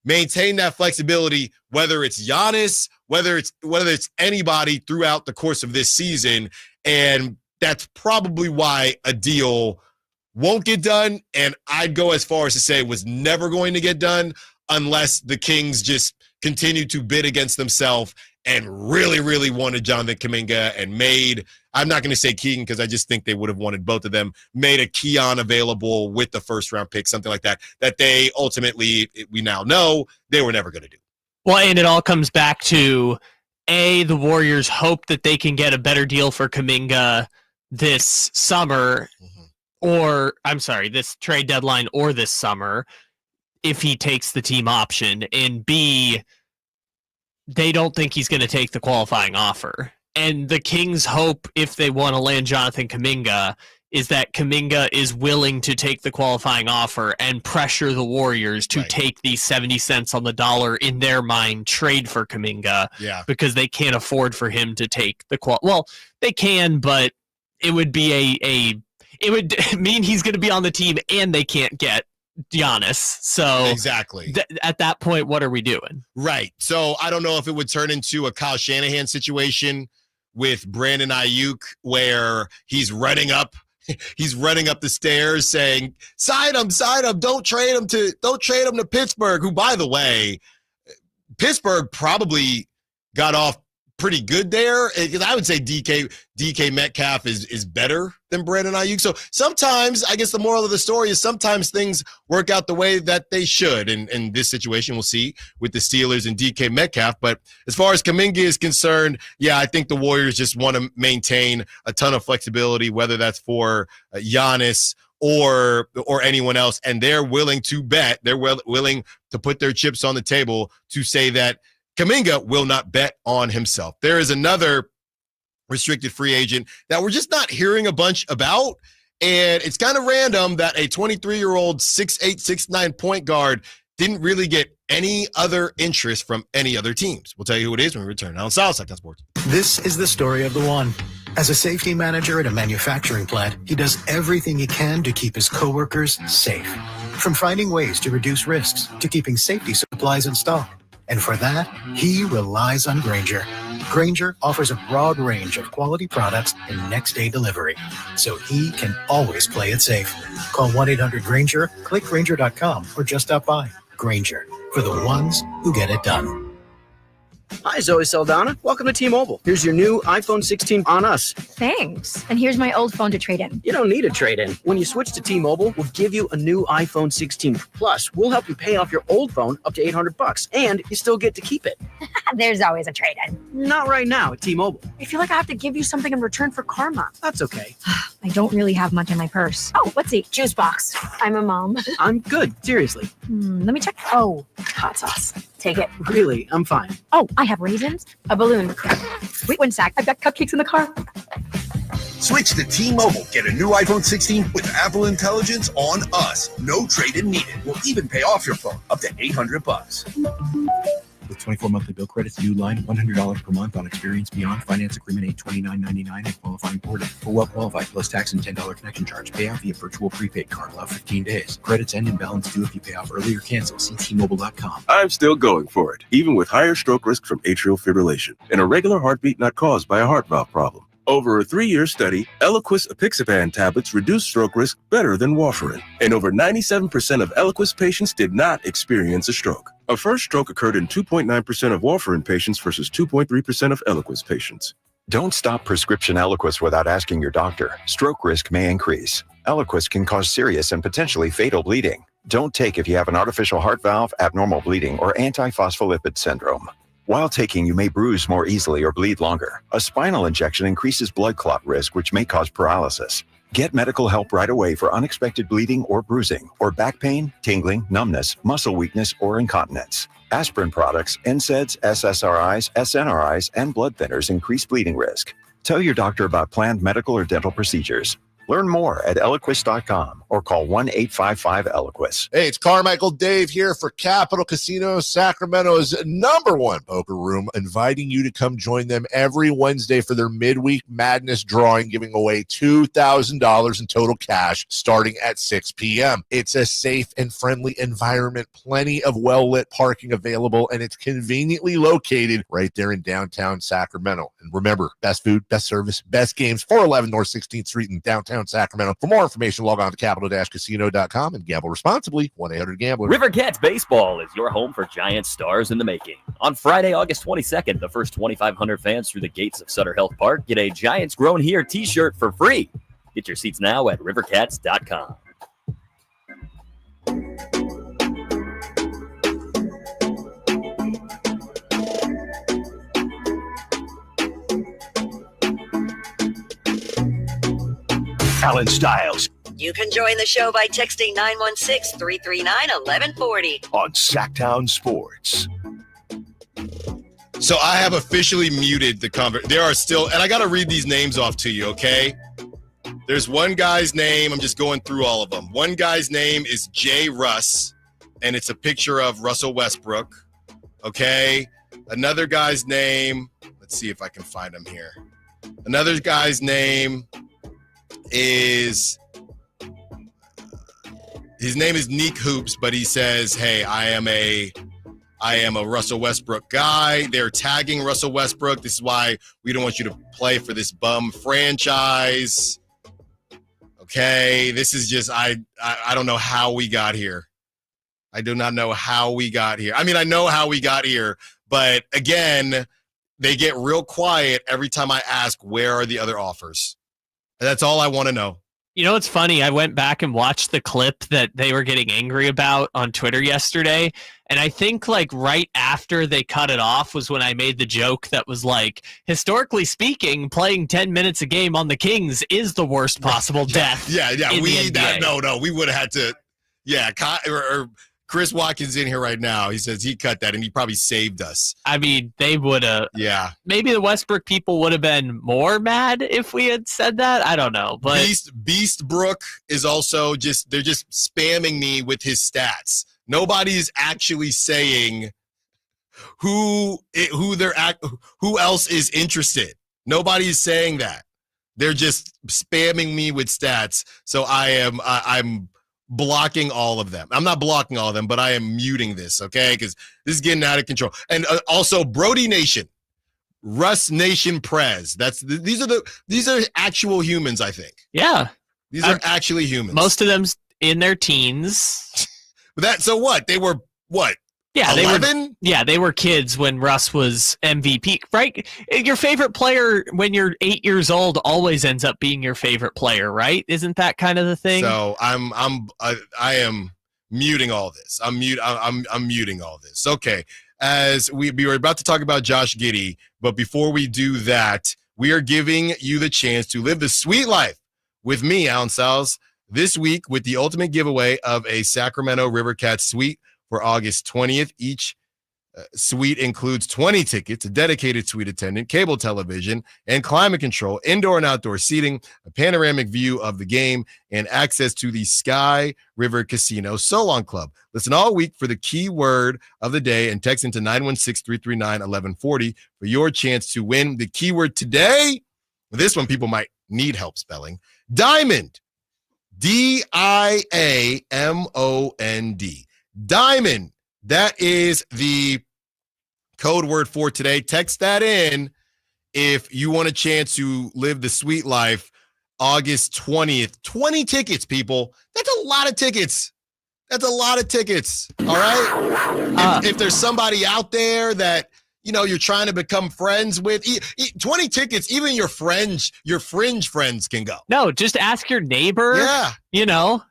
maintain that flexibility, whether it's Giannis, whether it's anybody throughout the course of this season. And that's probably why a deal won't get done. And I'd go as far as to say was never going to get done unless the Kings just continue to bid against themselves and really, really wanted Jonathan Kaminga and made, I'm not going to say Keegan because I just think they would have wanted both of them, made a Keon available with the first-round pick, something like that they ultimately, we now know, they were never going to do. Well, and it all comes back to, the Warriors hope that they can get a better deal for Kaminga this summer, this trade deadline or this summer, if he takes the team option, and B, they don't think he's going to take the qualifying offer. And the Kings' hope, if they want to land Jonathan Kaminga, is that Kaminga is willing to take the qualifying offer and pressure the Warriors to take these 70 cents on the dollar, in their mind, trade for Kaminga, because they can't afford for him to take the Well, they can, but it would be it would mean he's going to be on the team and they can't get Giannis. So exactly at that point, what are we doing? Right. So I don't know if it would turn into a Kyle Shanahan situation with Brandon Ayuk, where he's running up the stairs saying, sign him, don't trade him to Pittsburgh, who, by the way, Pittsburgh probably got off pretty good there. I would say DK Metcalf is better than Brandon Ayuk. So sometimes, I guess the moral of the story is sometimes things work out the way that they should. And in this situation, we'll see with the Steelers and DK Metcalf. But as far as Kaminga is concerned, I think the Warriors just want to maintain a ton of flexibility, whether that's for Giannis or anyone else. And they're willing to bet. They're willing to put their chips on the table to say that Kaminga will not bet on himself. There is another restricted free agent that we're just not hearing a bunch about, and it's kind of random that a 23-year-old 6'8", 6'9" point guard didn't really get any other interest from any other teams. We'll tell you who it is when we return. Allen Stiles, Show Sports. This is the story of the one. As a safety manager at a manufacturing plant, he does everything he can to keep his coworkers safe. From finding ways to reduce risks to keeping safety supplies in stock. And for that, he relies on Grainger. Grainger offers a broad range of quality products and next-day delivery, so he can always play it safe. Call 1-800-GRAINGER, click Grainger.com, or just stop by. Grainger, for the ones who get it done. Hi, Zoe Saldana. Welcome to T-Mobile. Here's your new iPhone 16 on us. Thanks. And here's my old phone to trade in. You don't need a trade-in. When you switch to T-Mobile, we'll give you a new iPhone 16. Plus, we'll help you pay off your old phone up to $800, and you still get to keep it. There's always a trade-in. Not right now at T-Mobile. I feel like I have to give you something in return for karma. That's okay. I don't really have much in my purse. Oh, let's see. Juice box. I'm a mom. I'm good. Seriously. Let me check. Oh, hot sauce. Take it. Really, I'm fine. Oh, I have raisins, a balloon. Wait one sec. I've got cupcakes in the car. Switch to T-Mobile. Get a new iPhone 16 with Apple Intelligence on us. No trade-in needed. We'll even pay off your phone up to $800. With 24 monthly bill credits, new line, $100 per month on experience beyond. Finance agreement $829.99 and qualifying order. For well qualified, plus tax and $10 connection charge. Pay out via virtual prepaid card. Allow 15 days. Credits end and balance due if you pay off early or cancel. See T-Mobile.com. I'm still going for it, even with higher stroke risk from atrial fibrillation, an irregular heartbeat not caused by a heart valve problem. Over a 3-year study, Eliquis apixaban tablets reduced stroke risk better than warfarin, and over 97% of Eliquis patients did not experience a stroke. A first stroke occurred in 2.9% of warfarin patients versus 2.3% of Eliquis patients. Don't stop prescription Eliquis without asking your doctor. Stroke risk may increase. Eliquis can cause serious and potentially fatal bleeding. Don't take if you have an artificial heart valve, abnormal bleeding, or antiphospholipid syndrome. While taking, you may bruise more easily or bleed longer. A spinal injection increases blood clot risk, which may cause paralysis. Get medical help right away for unexpected bleeding or bruising, or back pain, tingling, numbness, muscle weakness, or incontinence. Aspirin products, NSAIDs, SSRIs, SNRIs, and blood thinners increase bleeding risk. Tell your doctor about planned medical or dental procedures. Learn more at Eliquis.com or call 1-855-ELIQUIS. Hey, it's Carmichael Dave here for Capital Casino, Sacramento's #1 poker room, inviting you to come join them every Wednesday for their midweek madness drawing, giving away $2,000 in total cash starting at 6 p.m. It's a safe and friendly environment, plenty of well-lit parking available, and it's conveniently located right there in downtown Sacramento. And remember, best food, best service, best games, 411 North 16th Street in downtown Sacramento. For more information, log on to capital-casino.com and gamble responsibly. 1-800-GAMBLER. River Cats Baseball is your home for Giant stars in the making. On Friday, August 22nd, the first 2,500 fans through the gates of Sutter Health Park get a Giants Grown Here t-shirt for free. Get your seats now at rivercats.com. Allen Stiles You can join the show by texting 916-339-1140 on Sacktown Sports. So I have officially muted the conversation. There are still, and I got to read these names off to you, okay? There's one guy's name. I'm just going through all of them. One guy's name is J. Russ, and it's a picture of Russell Westbrook, okay? Another guy's name, let's see if I can find him here. Another guy's name is, his name is Neek Hoops, but he says, hey, I am a Russell Westbrook guy. They're tagging Russell Westbrook. This is why we don't want you to play for this bum franchise. Okay, this is just, I don't know how we got here. I do not know how we got here. I mean, I know how we got here, but again, they get real quiet every time I ask, where are the other offers? That's all I want to know. You know, it's funny. I went back and watched the clip that they were getting angry about on Twitter yesterday. And I think like right after they cut it off was when I made the joke that was like, historically speaking, playing 10 minutes a game on the Kings is the worst possible death. Yeah. We would have had to. Yeah. Or Chris Watkins in here right now. He says he cut that and he probably saved us. I mean, they would have. Yeah. Maybe the Westbrook people would have been more mad if we had said that. I don't know. But Beast Brook is also they're just spamming me with his stats. Nobody's actually saying who else is interested. Nobody's saying that. They're just spamming me with stats. So I'm blocking all of them. I'm not blocking all of them, but I am muting this, okay? Because this is getting out of control. And also Brody Nation, Russ Nation Prez. These are actual humans, I think. Yeah. These are actually humans. Most of them's in their teens. So what? They were what? Yeah, 11? They were kids when Russ was MVP, right? Your favorite player when you're 8 years old always ends up being your favorite player, right? Isn't that kind of the thing? So I am muting all this. I'm muting all this. Okay. As we were about to talk about Josh Giddy, but before we do that, we are giving you the chance to live the sweet life with me, Allen Stiles, this week with the ultimate giveaway of a Sacramento River Cats suite for August 20th. Each suite includes 20 tickets, a dedicated suite attendant, cable television, and climate control, indoor and outdoor seating, a panoramic view of the game, and access to the Sky River Casino Solon Club. Listen all week for the key word of the day and text into 916-339-1140 for your chance to win. The keyword today, this one people might need help spelling, Diamond. D-I-A-M-O-N-D. Diamond. That is the code word for today. Text that in if you want a chance to live the sweet life August 20th. 20 tickets, people. That's a lot of tickets. That's a lot of tickets. All right? If there's somebody out there that, you're trying to become friends with, 20 tickets, even your fringe friends can go. No, just ask your neighbor. Yeah.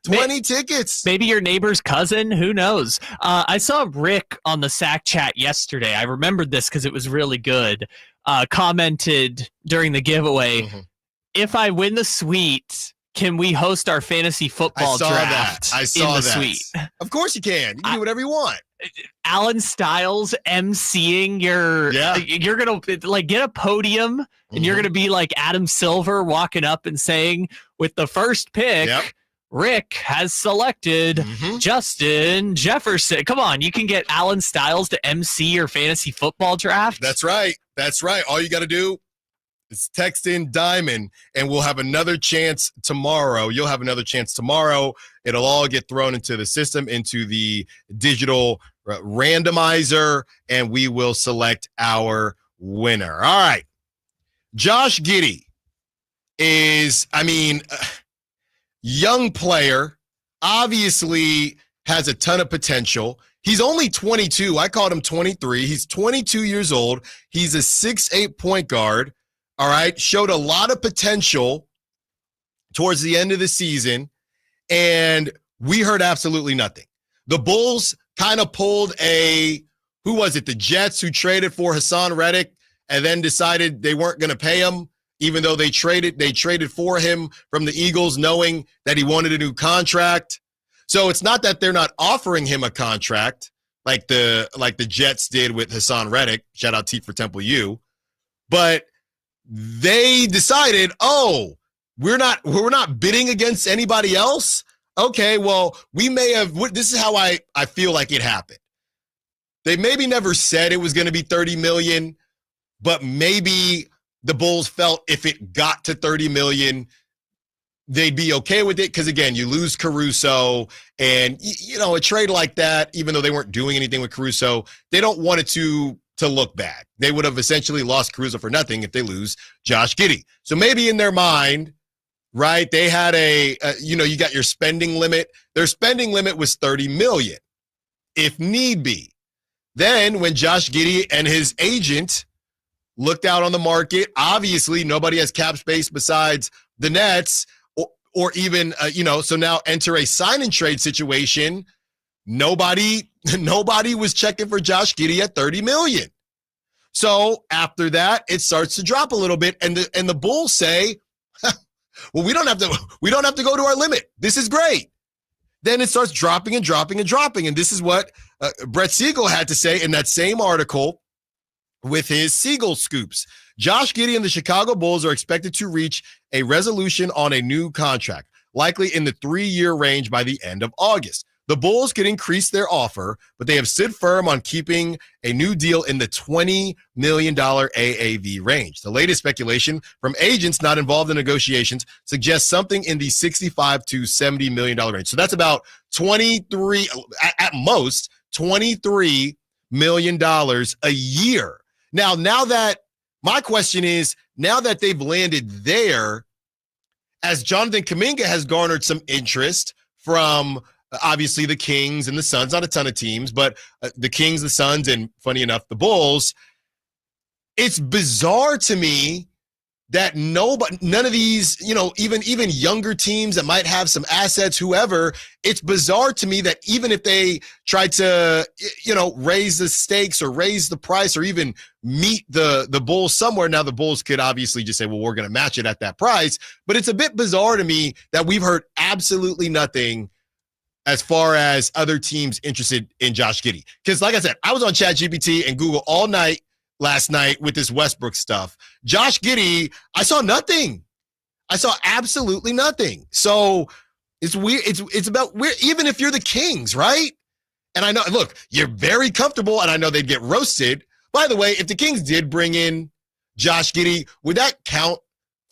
20 tickets. Maybe your neighbor's cousin. Who knows? I saw Rick on the Sack Chat yesterday. I remembered this because it was really good. Commented during the giveaway, if I win the suite, can we host our fantasy football draft I saw in the that. suite? Of course you can. You can do whatever you want. Allen Stiles emceeing you're gonna get a podium and you're gonna be like Adam Silver walking up and saying, with the first pick, Rick has selected Justin Jefferson. Come on, you can get Allen Stiles to MC your fantasy football draft. That's right. All you got to do is text in Diamond, and we'll have another chance tomorrow. You'll have another chance tomorrow. It'll all get thrown into the system, into the digital randomizer, and we will select our winner. All right. Josh Giddy is, young player, obviously has a ton of potential. He's only 22. I called him 23. He's 22 years old. He's a 6'8" point guard. All right. Showed a lot of potential towards the end of the season, and we heard absolutely nothing. The Bulls kind of pulled who was it? The Jets, who traded for Hassan Reddick and then decided they weren't going to pay him, even though they traded for him from the Eagles, knowing that he wanted a new contract. So it's not that they're not offering him a contract like the Jets did with Hassan Reddick. Shout out T for Temple U. But they decided, we're not bidding against anybody else. Okay, well, we may have. This is how I feel like it happened. They maybe never said it was going to be $30 million, but maybe the Bulls felt if it got to $30 million, they'd be okay with it. Because again, you lose Caruso, and a trade like that, even though they weren't doing anything with Caruso, they don't want it to look bad. They would have essentially lost Caruso for nothing if they lose Josh Giddy. So maybe in their mind, right, they had you got your spending limit. Their spending limit was $30 million, if need be. Then when Josh Giddy and his agent looked out on the market, obviously nobody has cap space besides the Nets, or even, so now enter a sign and trade situation. Nobody was checking for Josh Giddy at $30 million. So after that, it starts to drop a little bit, and the Bulls say, well, we don't have to go to our limit. This is great. Then it starts dropping and dropping and dropping. And this is what Brett Siegel had to say in that same article with his Siegel scoops. Josh Giddy and the Chicago Bulls are expected to reach a resolution on a new contract, likely in the 3-year range by the end of August. The Bulls could increase their offer, but they have stood firm on keeping a new deal in the $20 million AAV range. The latest speculation from agents not involved in negotiations suggests something in the $65 to $70 million range. So that's about at most $23 million a year. Now that my question is, now that they've landed there, as Jonathan Kaminga has garnered some interest from obviously the Kings and the Suns, not a ton of teams, but the Kings, the Suns, and funny enough, the Bulls. It's bizarre to me that none of these, even younger teams that might have some assets, whoever, it's bizarre to me that even if they try to, raise the stakes or raise the price or even meet the Bulls somewhere. Now the Bulls could obviously just say, well, we're going to match it at that price. But it's a bit bizarre to me that we've heard absolutely nothing as far as other teams interested in Josh Giddy. Because like I said, I was on ChatGPT and Google all night last night with this Westbrook stuff. Josh Giddy, I saw nothing. I saw absolutely nothing. So it's weird. It's about weird, even if you're the Kings, right? And I know, look, you're very comfortable, and I know they'd get roasted. By the way, if the Kings did bring in Josh Giddy, would that count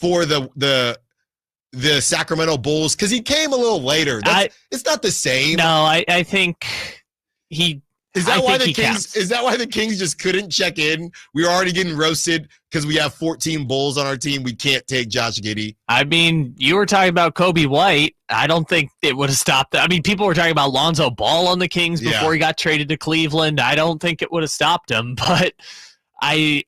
for the Sacramento Bulls? Because he came a little later. It's not the same. No, I think he. Is that why the Kings just couldn't check in? We were already getting roasted because we have 14 Bulls on our team. We can't take Josh Giddy. I mean, you were talking about Kobe White. I don't think it would have stopped that. I mean, people were talking about Lonzo Ball on the Kings before he got traded to Cleveland. I don't think it would have stopped him. But I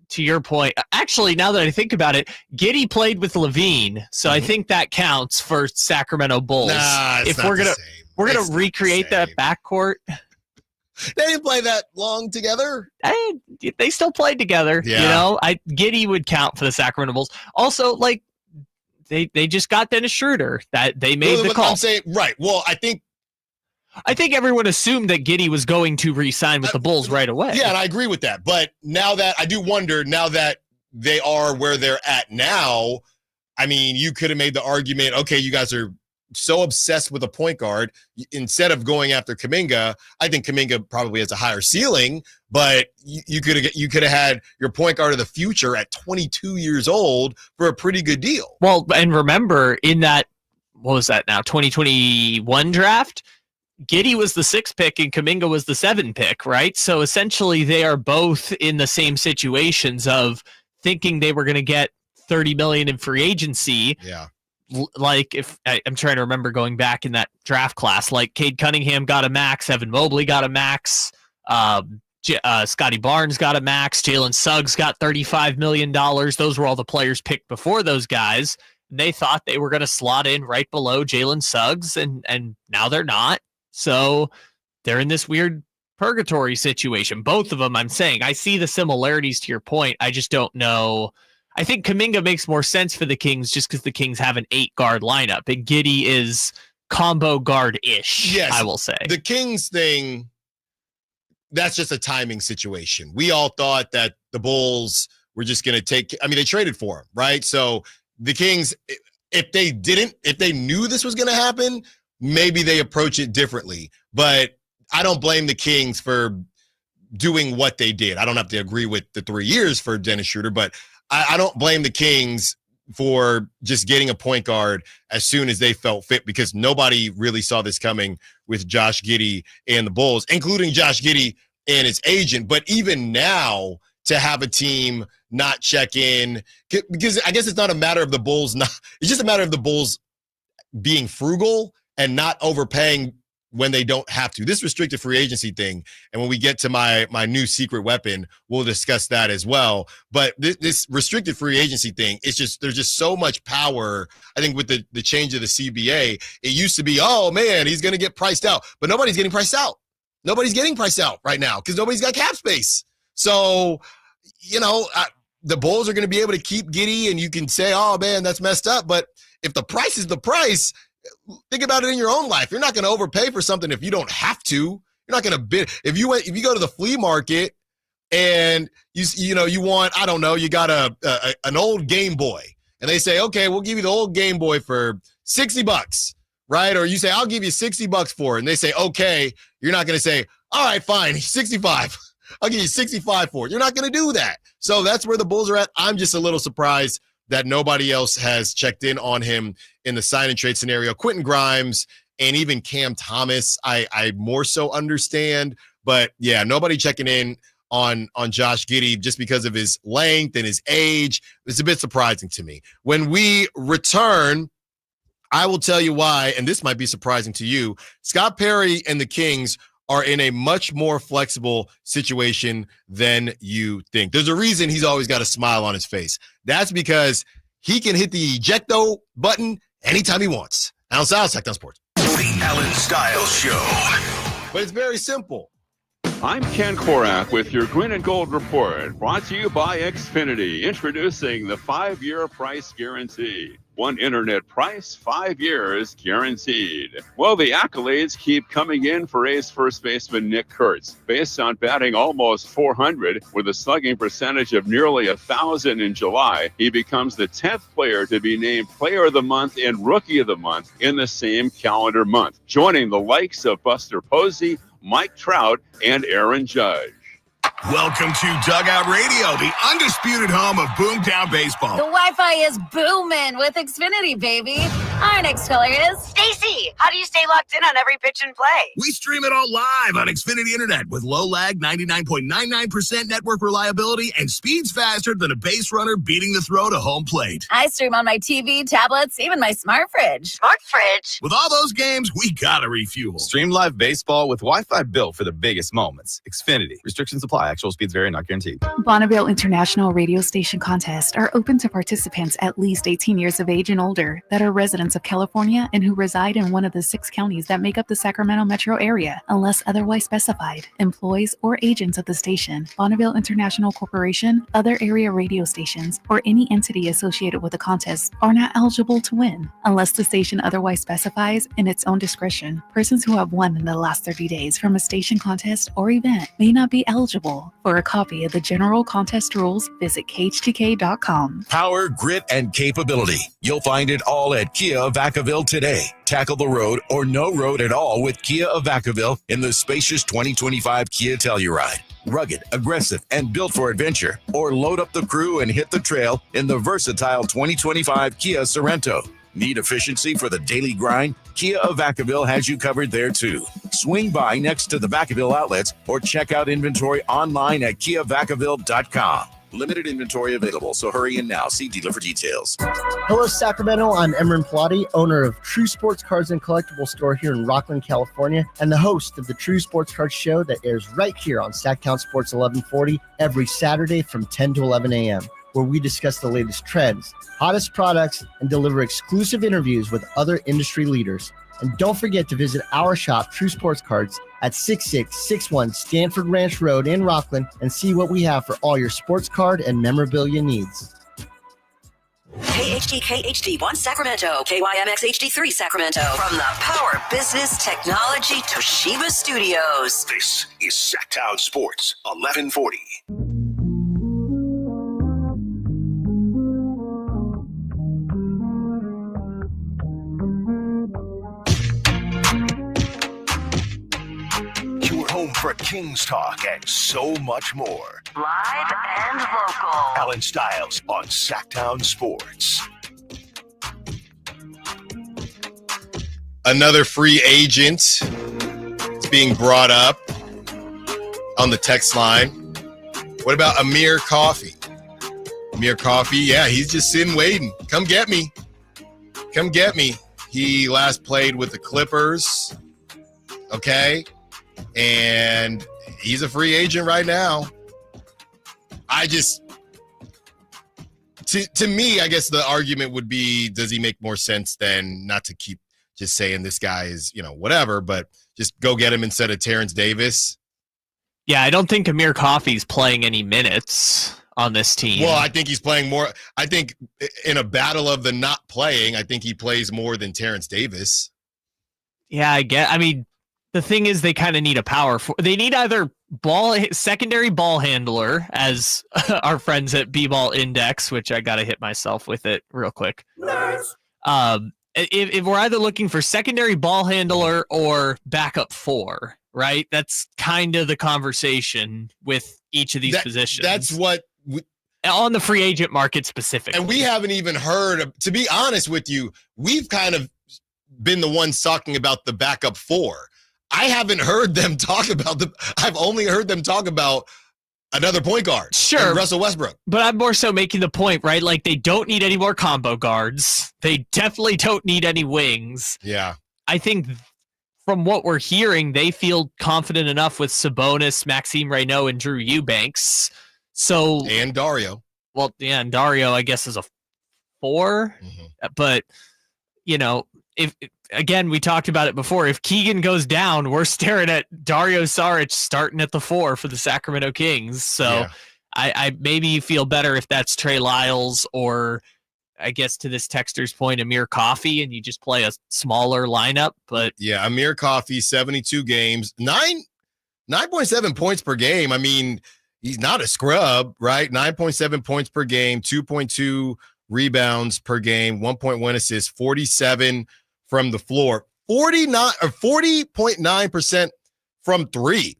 to your point, actually, now that I think about it, Giddy played with Levine, so I think that counts for Sacramento Bulls. Nah, if we're gonna recreate that backcourt. They didn't play that long together. They still played together. Yeah. Giddy would count for the Sacramento Bulls. Also, like they just got Dennis Schroeder. That they made the call. I'm saying, right. Well, I think everyone assumed that Giddy was going to re-sign with the Bulls right away. Yeah, and I agree with that. But now that I do wonder, now that they are where they're at now, I mean, you could have made the argument, okay, you guys are so obsessed with a point guard, instead of going after Kaminga. I think Kaminga probably has a higher ceiling, but you could have had your point guard of the future at 22 years old for a pretty good deal. Well, and remember in that, what was that now, 2021 draft, Giddy was the 6th pick and Kaminga was the 7th pick, right? So essentially they are both in the same situations of thinking they were going to get $30 million in free agency. Yeah. Like if I'm trying to remember going back in that draft class, like Cade Cunningham got a max, Evan Mobley got a max, Scotty Barnes got a max, Jalen Suggs got $35 million. Those were all the players picked before those guys. And they thought they were going to slot in right below Jalen Suggs, and now they're not. So they're in this weird purgatory situation. Both of them, I'm saying, I see the similarities to your point. I just don't know. I think Kaminga makes more sense for the Kings just because the Kings have an 8-guard lineup, and Giddy is combo guard-ish, yes, I will say. The Kings thing, that's just a timing situation. We all thought that the Bulls were just going to take – I mean, they traded for him, right? So the Kings, if they knew this was going to happen, maybe they approach it differently. But I don't blame the Kings for doing what they did. I don't have to agree with the 3 years for Dennis Schroeder, but – I don't blame the Kings for just getting a point guard as soon as they felt fit, because nobody really saw this coming with Josh Giddy and the Bulls, including Josh Giddy and his agent. But even now, to have a team not check in, because I guess it's not a matter of the Bulls it's just a matter of the Bulls being frugal and not overpaying when they don't have to. This restricted free agency thing, and when we get to my new secret weapon, we'll discuss that as well. But this restricted free agency thing, it's just, there's just so much power. I think with the change of the CBA, it used to be, oh man, he's going to get priced out, but nobody's getting priced out. Nobody's getting priced out right now because nobody's got cap space. So, the Bulls are going to be able to keep Giddy, and you can say, oh man, that's messed up. But if the price is the price, think about it in your own life. You're not going to overpay for something if you don't have to. You're not going to bid. If you go to the flea market and you want, I don't know, you got an old Game Boy, and they say, okay, we'll give you the old Game Boy for $60. right? Or you say, I'll give you $60 for it. And they say, okay, you're not going to say, all right, fine, 65. I'll give you 65 for it. You're not going to do that. So that's where the Bulls are at. I'm just a little surprised that nobody else has checked in on him in the sign and trade scenario. Quentin Grimes and even Cam Thomas, I more so understand. But yeah, nobody checking in on Josh Giddy just because of his length and his age. It's a bit surprising to me. When we return, I will tell you why, and this might be surprising to you. Scott Perry and the Kings are in a much more flexible situation than you think. There's a reason he's always got a smile on his face. That's because he can hit the ejecto button anytime he wants. Allen Stiles, Sacktown Sports. The Allen Stiles Show. But it's very simple. I'm Ken Korak with your Green and Gold Report, brought to you by Xfinity, introducing the 5-year price guarantee. One internet price, 5 years guaranteed. Well, the accolades keep coming in for A's first baseman Nick Kurtz. Based on batting almost 400 with a slugging percentage of nearly 1,000 in July, he becomes the 10th player to be named Player of the Month and Rookie of the Month in the same calendar month, joining the likes of Buster Posey, Mike Trout, and Aaron Judge. Welcome to Dugout Radio, the undisputed home of Boomtown Baseball. The Wi-Fi is booming with Xfinity, baby. Our next caller is Stacy. How do you stay locked in on every pitch and play? We stream it all live on Xfinity Internet with low lag, 99.99% network reliability, and speeds faster than a base runner beating the throw to home plate. I stream on my TV, tablets, even my smart fridge. Smart fridge. With all those games, we gotta refuel. Stream live baseball with Wi-Fi built for the biggest moments. Xfinity. Restrictions apply. Actual speeds vary, not guaranteed. Bonneville International Radio Station contests are open to participants at least 18 years of age and older that are residents of California and who reside in one of the 6 counties that make up the Sacramento metro area, unless otherwise specified. Employees or agents of the station, Bonneville International Corporation, other area radio stations, or any entity associated with the contest are not eligible to win, unless the station otherwise specifies in its own discretion. Persons who have won in the last 30 days from a station contest or event may not be eligible. For a copy of the general contest rules, visit KHTK.com. Power, grit, and capability. You'll find it all at Kia of Vacaville today. Tackle the road or no road at all with Kia of Vacaville in the spacious 2025 Kia Telluride. Rugged, aggressive, and built for adventure. Or load up the crew and hit the trail in the versatile 2025 Kia Sorento. Need efficiency for the daily grind? Kia of Vacaville has you covered there too. Swing by next to the Vacaville outlets or check out inventory online at KiaVacaville.com. Limited inventory available, so hurry in now. See dealer for details. Hello, Sacramento. I'm Emran Plati, owner of True Sports Cards and Collectible Store here in Rockland, California, and the host of the True Sports Cards Show that airs right here on Sacktown Sports 1140 every Saturday from 10 to 11 a.m., where we discuss the latest trends, hottest products, and deliver exclusive interviews with other industry leaders. And don't forget to visit our shop, True Sports Cards, at 6661 Stanford Ranch Road in Rockland and see what we have for all your sports card and memorabilia needs. KHD KHD1 Sacramento, KYMX HD3 Sacramento. From the Power Business Technology Toshiba Studios. This is Sacktown Sports 1140. For Kings talk and so much more. Live and local. Allen Stiles on Sacktown Sports. Another free agent is being brought up on the text line. What about Amir Coffey? Amir Coffey, yeah, he's just sitting waiting. Come get me. Come get me. He last played with the Clippers. Okay. And he's a free agent right now. To me, I guess the argument would be, does he make more sense than not to keep just saying this guy is, whatever, but just go get him instead of Terrence Davis? Yeah, I don't think Amir Coffey's playing any minutes on this team. Well, I think he's playing more. I think in a battle of the not playing, I think he plays more than Terrence Davis. Yeah, the thing is, they kind of need a power. They need either secondary ball handler, as our friends at B-Ball Index, which I got to hit myself with it real quick. Nice. if we're either looking for secondary ball handler or backup 4, right? That's kind of the conversation with each of these positions. That's what on the free agent market specifically. And we haven't even heard, to be honest with you, we've kind of been the ones talking about the backup 4. I haven't heard them talk about I've only heard them talk about another point guard. Sure. Russell Westbrook. But I'm more so making the point, right? Like, they don't need any more combo guards. They definitely don't need any wings. Yeah. I think from what we're hearing, they feel confident enough with Sabonis, Maxime Reynaud, and Drew Eubanks. And Dario. Well, yeah, and Dario, I guess, is a 4. But, if again, we talked about it before. If Keegan goes down, we're staring at Dario Saric starting at the 4 for the Sacramento Kings. So I maybe you feel better if that's Trey Lyles or, I guess, to this texter's point, Amir Coffey, and you just play a smaller lineup. But yeah, Amir Coffey, 72 games, 9.7 points per game. I mean, he's not a scrub, right? 9.7 points per game, 2.2 rebounds per game, 1.1 assists, 47 from the floor, 40.9% from 3,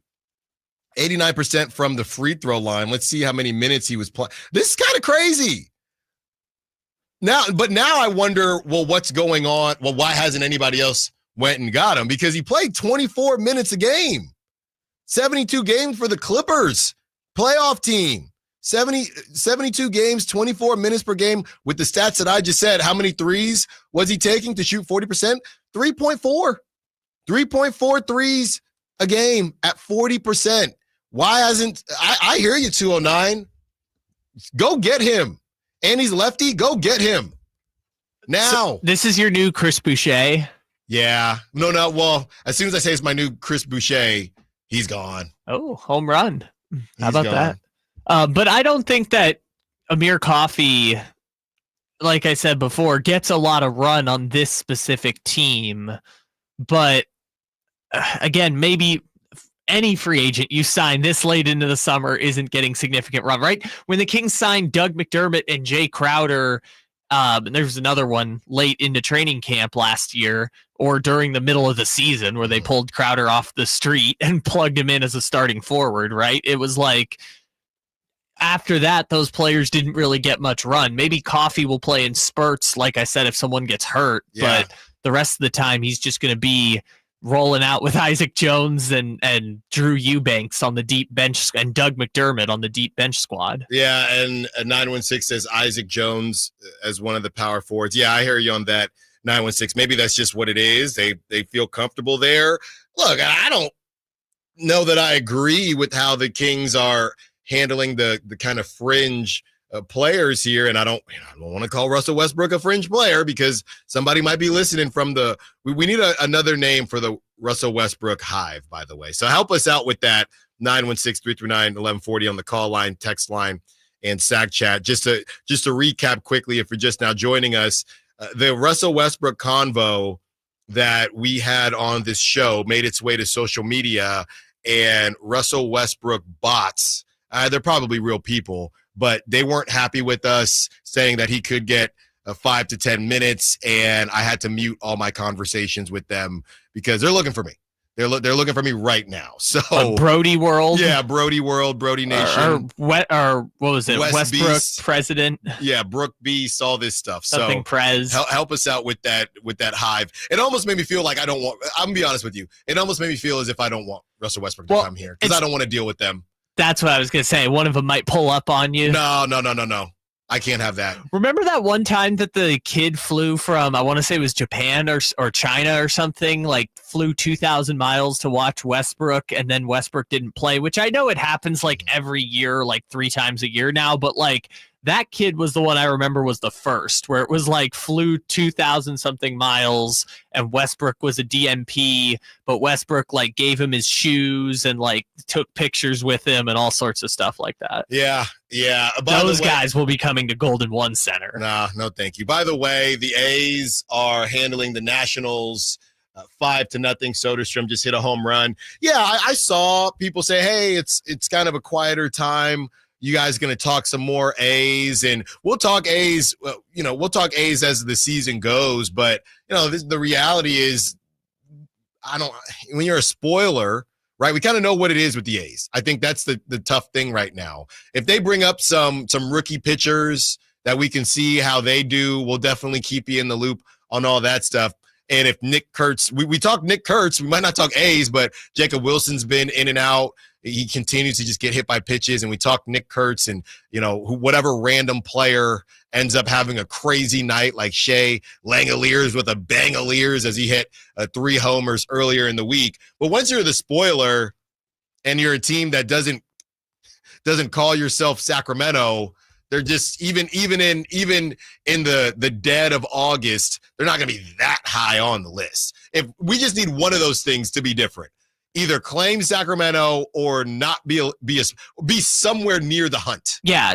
89% from the free throw line. Let's see how many minutes he was playing. This is kind of crazy. Now I wonder, well, what's going on? Well, why hasn't anybody else went and got him? Because he played 24 minutes a game, 72 games for the Clippers. Playoff team, 72 games, 24 minutes per game. With the stats that I just said, how many threes was he taking to shoot 40%? 3.4 threes a game at 40%. Why hasn't I hear you, 209? Go get him. And he's lefty. Go get him now. So this is your new Chris Boucher. Yeah. No. Well, as soon as I say it's my new Chris Boucher, he's gone. Oh, home run. How about that? But I don't think that Amir Coffey, like I said before, gets a lot of run on this specific team. But again, maybe any free agent you sign this late into the summer isn't getting significant run, right? When the Kings signed Doug McDermott and Jay Crowder, and there was another one late into training camp last year or during the middle of the season where they pulled Crowder off the street and plugged him in as a starting forward, right? It was like after that, those players didn't really get much run. Maybe Coffey will play in spurts, like I said, if someone gets hurt, but the rest of the time he's just going to be rolling out with Isaac Jones and Drew Eubanks on the deep bench and Doug McDermott on the deep bench squad. Yeah, and 916 says Isaac Jones as one of the power forwards. Yeah, I hear you on that, 916. Maybe that's just what it is. They feel comfortable there. Look, I don't know that I agree with how the Kings are handling the kind of fringe players here, and I don't want to call Russell Westbrook a fringe player because somebody might be listening from the. We need another name for the Russell Westbrook hive, by the way. So help us out with that. 916-339-1140 on the call line, text line, and SAC chat. Just to recap quickly, if you're just now joining us, the Russell Westbrook convo that we had on this show made its way to social media, and Russell Westbrook bots. They're probably real people, but they weren't happy with us saying that he could get 5 to 10 minutes, and I had to mute all my conversations with them because they're looking for me. They're looking for me right now. So Brody World, yeah, Brody World, Brody Nation, or what was it? Westbrook Beast. President, yeah, Brooke Beast, all this stuff. Something so Prez, help us out with that hive. It almost made me feel like I don't want. I'm gonna be honest with you. It almost made me feel as if I don't want Russell Westbrook to come here because I don't want to deal with them. That's what I was going to say. One of them might pull up on you. No. I can't have that. Remember that one time that the kid flew from, I want to say it was Japan or China or something, like flew 2,000 miles to watch Westbrook, and then Westbrook didn't play, which I know it happens like every year, like 3 times a year now, but like that kid was the one I remember was the first, where it was like flew 2,000 something miles and Westbrook was a DMP, but Westbrook like gave him his shoes and like took pictures with him and all sorts of stuff like that. Yeah. Those guys will be coming to Golden One Center. Nah, no thank you. By the way, the A's are handling the Nationals 5-0. Soderstrom just hit a home run. Yeah, I saw people say, hey, it's kind of a quieter time you guys going to talk some more A's, and we'll talk A's. We'll talk A's as the season goes. But the reality is, when you're a spoiler, right? We kind of know what it is with the A's. I think that's the tough thing right now. If they bring up some rookie pitchers that we can see how they do, we'll definitely keep you in the loop on all that stuff. And if Nick Kurtz, we talk Nick Kurtz, we might not talk A's, but Jacob Wilson's been in and out. He continues to just get hit by pitches, and we talk Nick Kurtz, and whatever random player ends up having a crazy night like Shea Langoliers with a Bangoliers as he hit 3 homers earlier in the week. But once you're the spoiler and you're a team that doesn't call yourself Sacramento, they're just even in the dead of August, they're not going to be that high on the list. If we just need one of those things to be different. Either claim Sacramento or not be somewhere near the hunt. Yeah,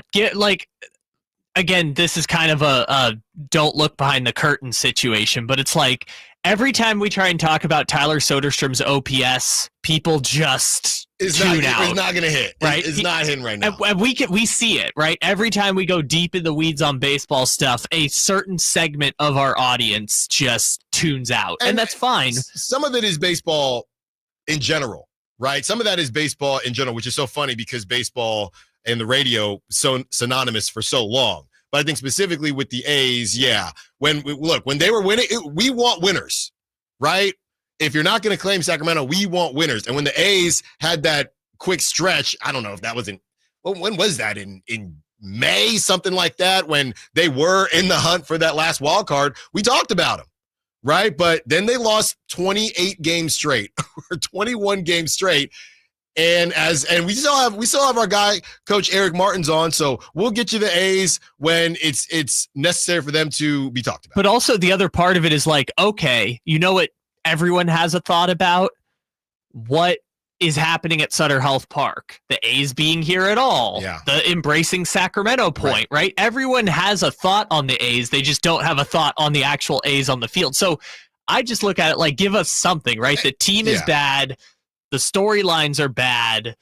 again, this is kind of a don't look behind the curtain situation, but it's like every time we try and talk about Tyler Soderstrom's OPS, people just tune out. It's not going to hit. Right? It's not hitting right now. And we see it, right? Every time we go deep in the weeds on baseball stuff, a certain segment of our audience just tunes out, and that's fine. Some of it is baseball in general, right? Some of that is baseball in general, which is so funny because baseball and the radio so synonymous for so long. But I think specifically with the A's, yeah. When they were winning, we want winners, right? If you're not going to claim Sacramento, we want winners. And when the A's had that quick stretch, I don't know if that was when was that? In May, something like that, when they were in the hunt for that last wild card, we talked about them. Right, but then they lost 28 games straight, or 21 games straight, and we still have our guy Coach Eric Martins on, so we'll get you the A's when it's necessary for them to be talked about. But also the other part of it is like, okay, you know what everyone has a thought about? What is happening at Sutter Health Park? The A's being here at all. Yeah. The embracing Sacramento point, right? Everyone has a thought on the A's. They just don't have a thought on the actual A's on the field. So I just look at it like, give us something, right? The team is bad. The storylines are bad.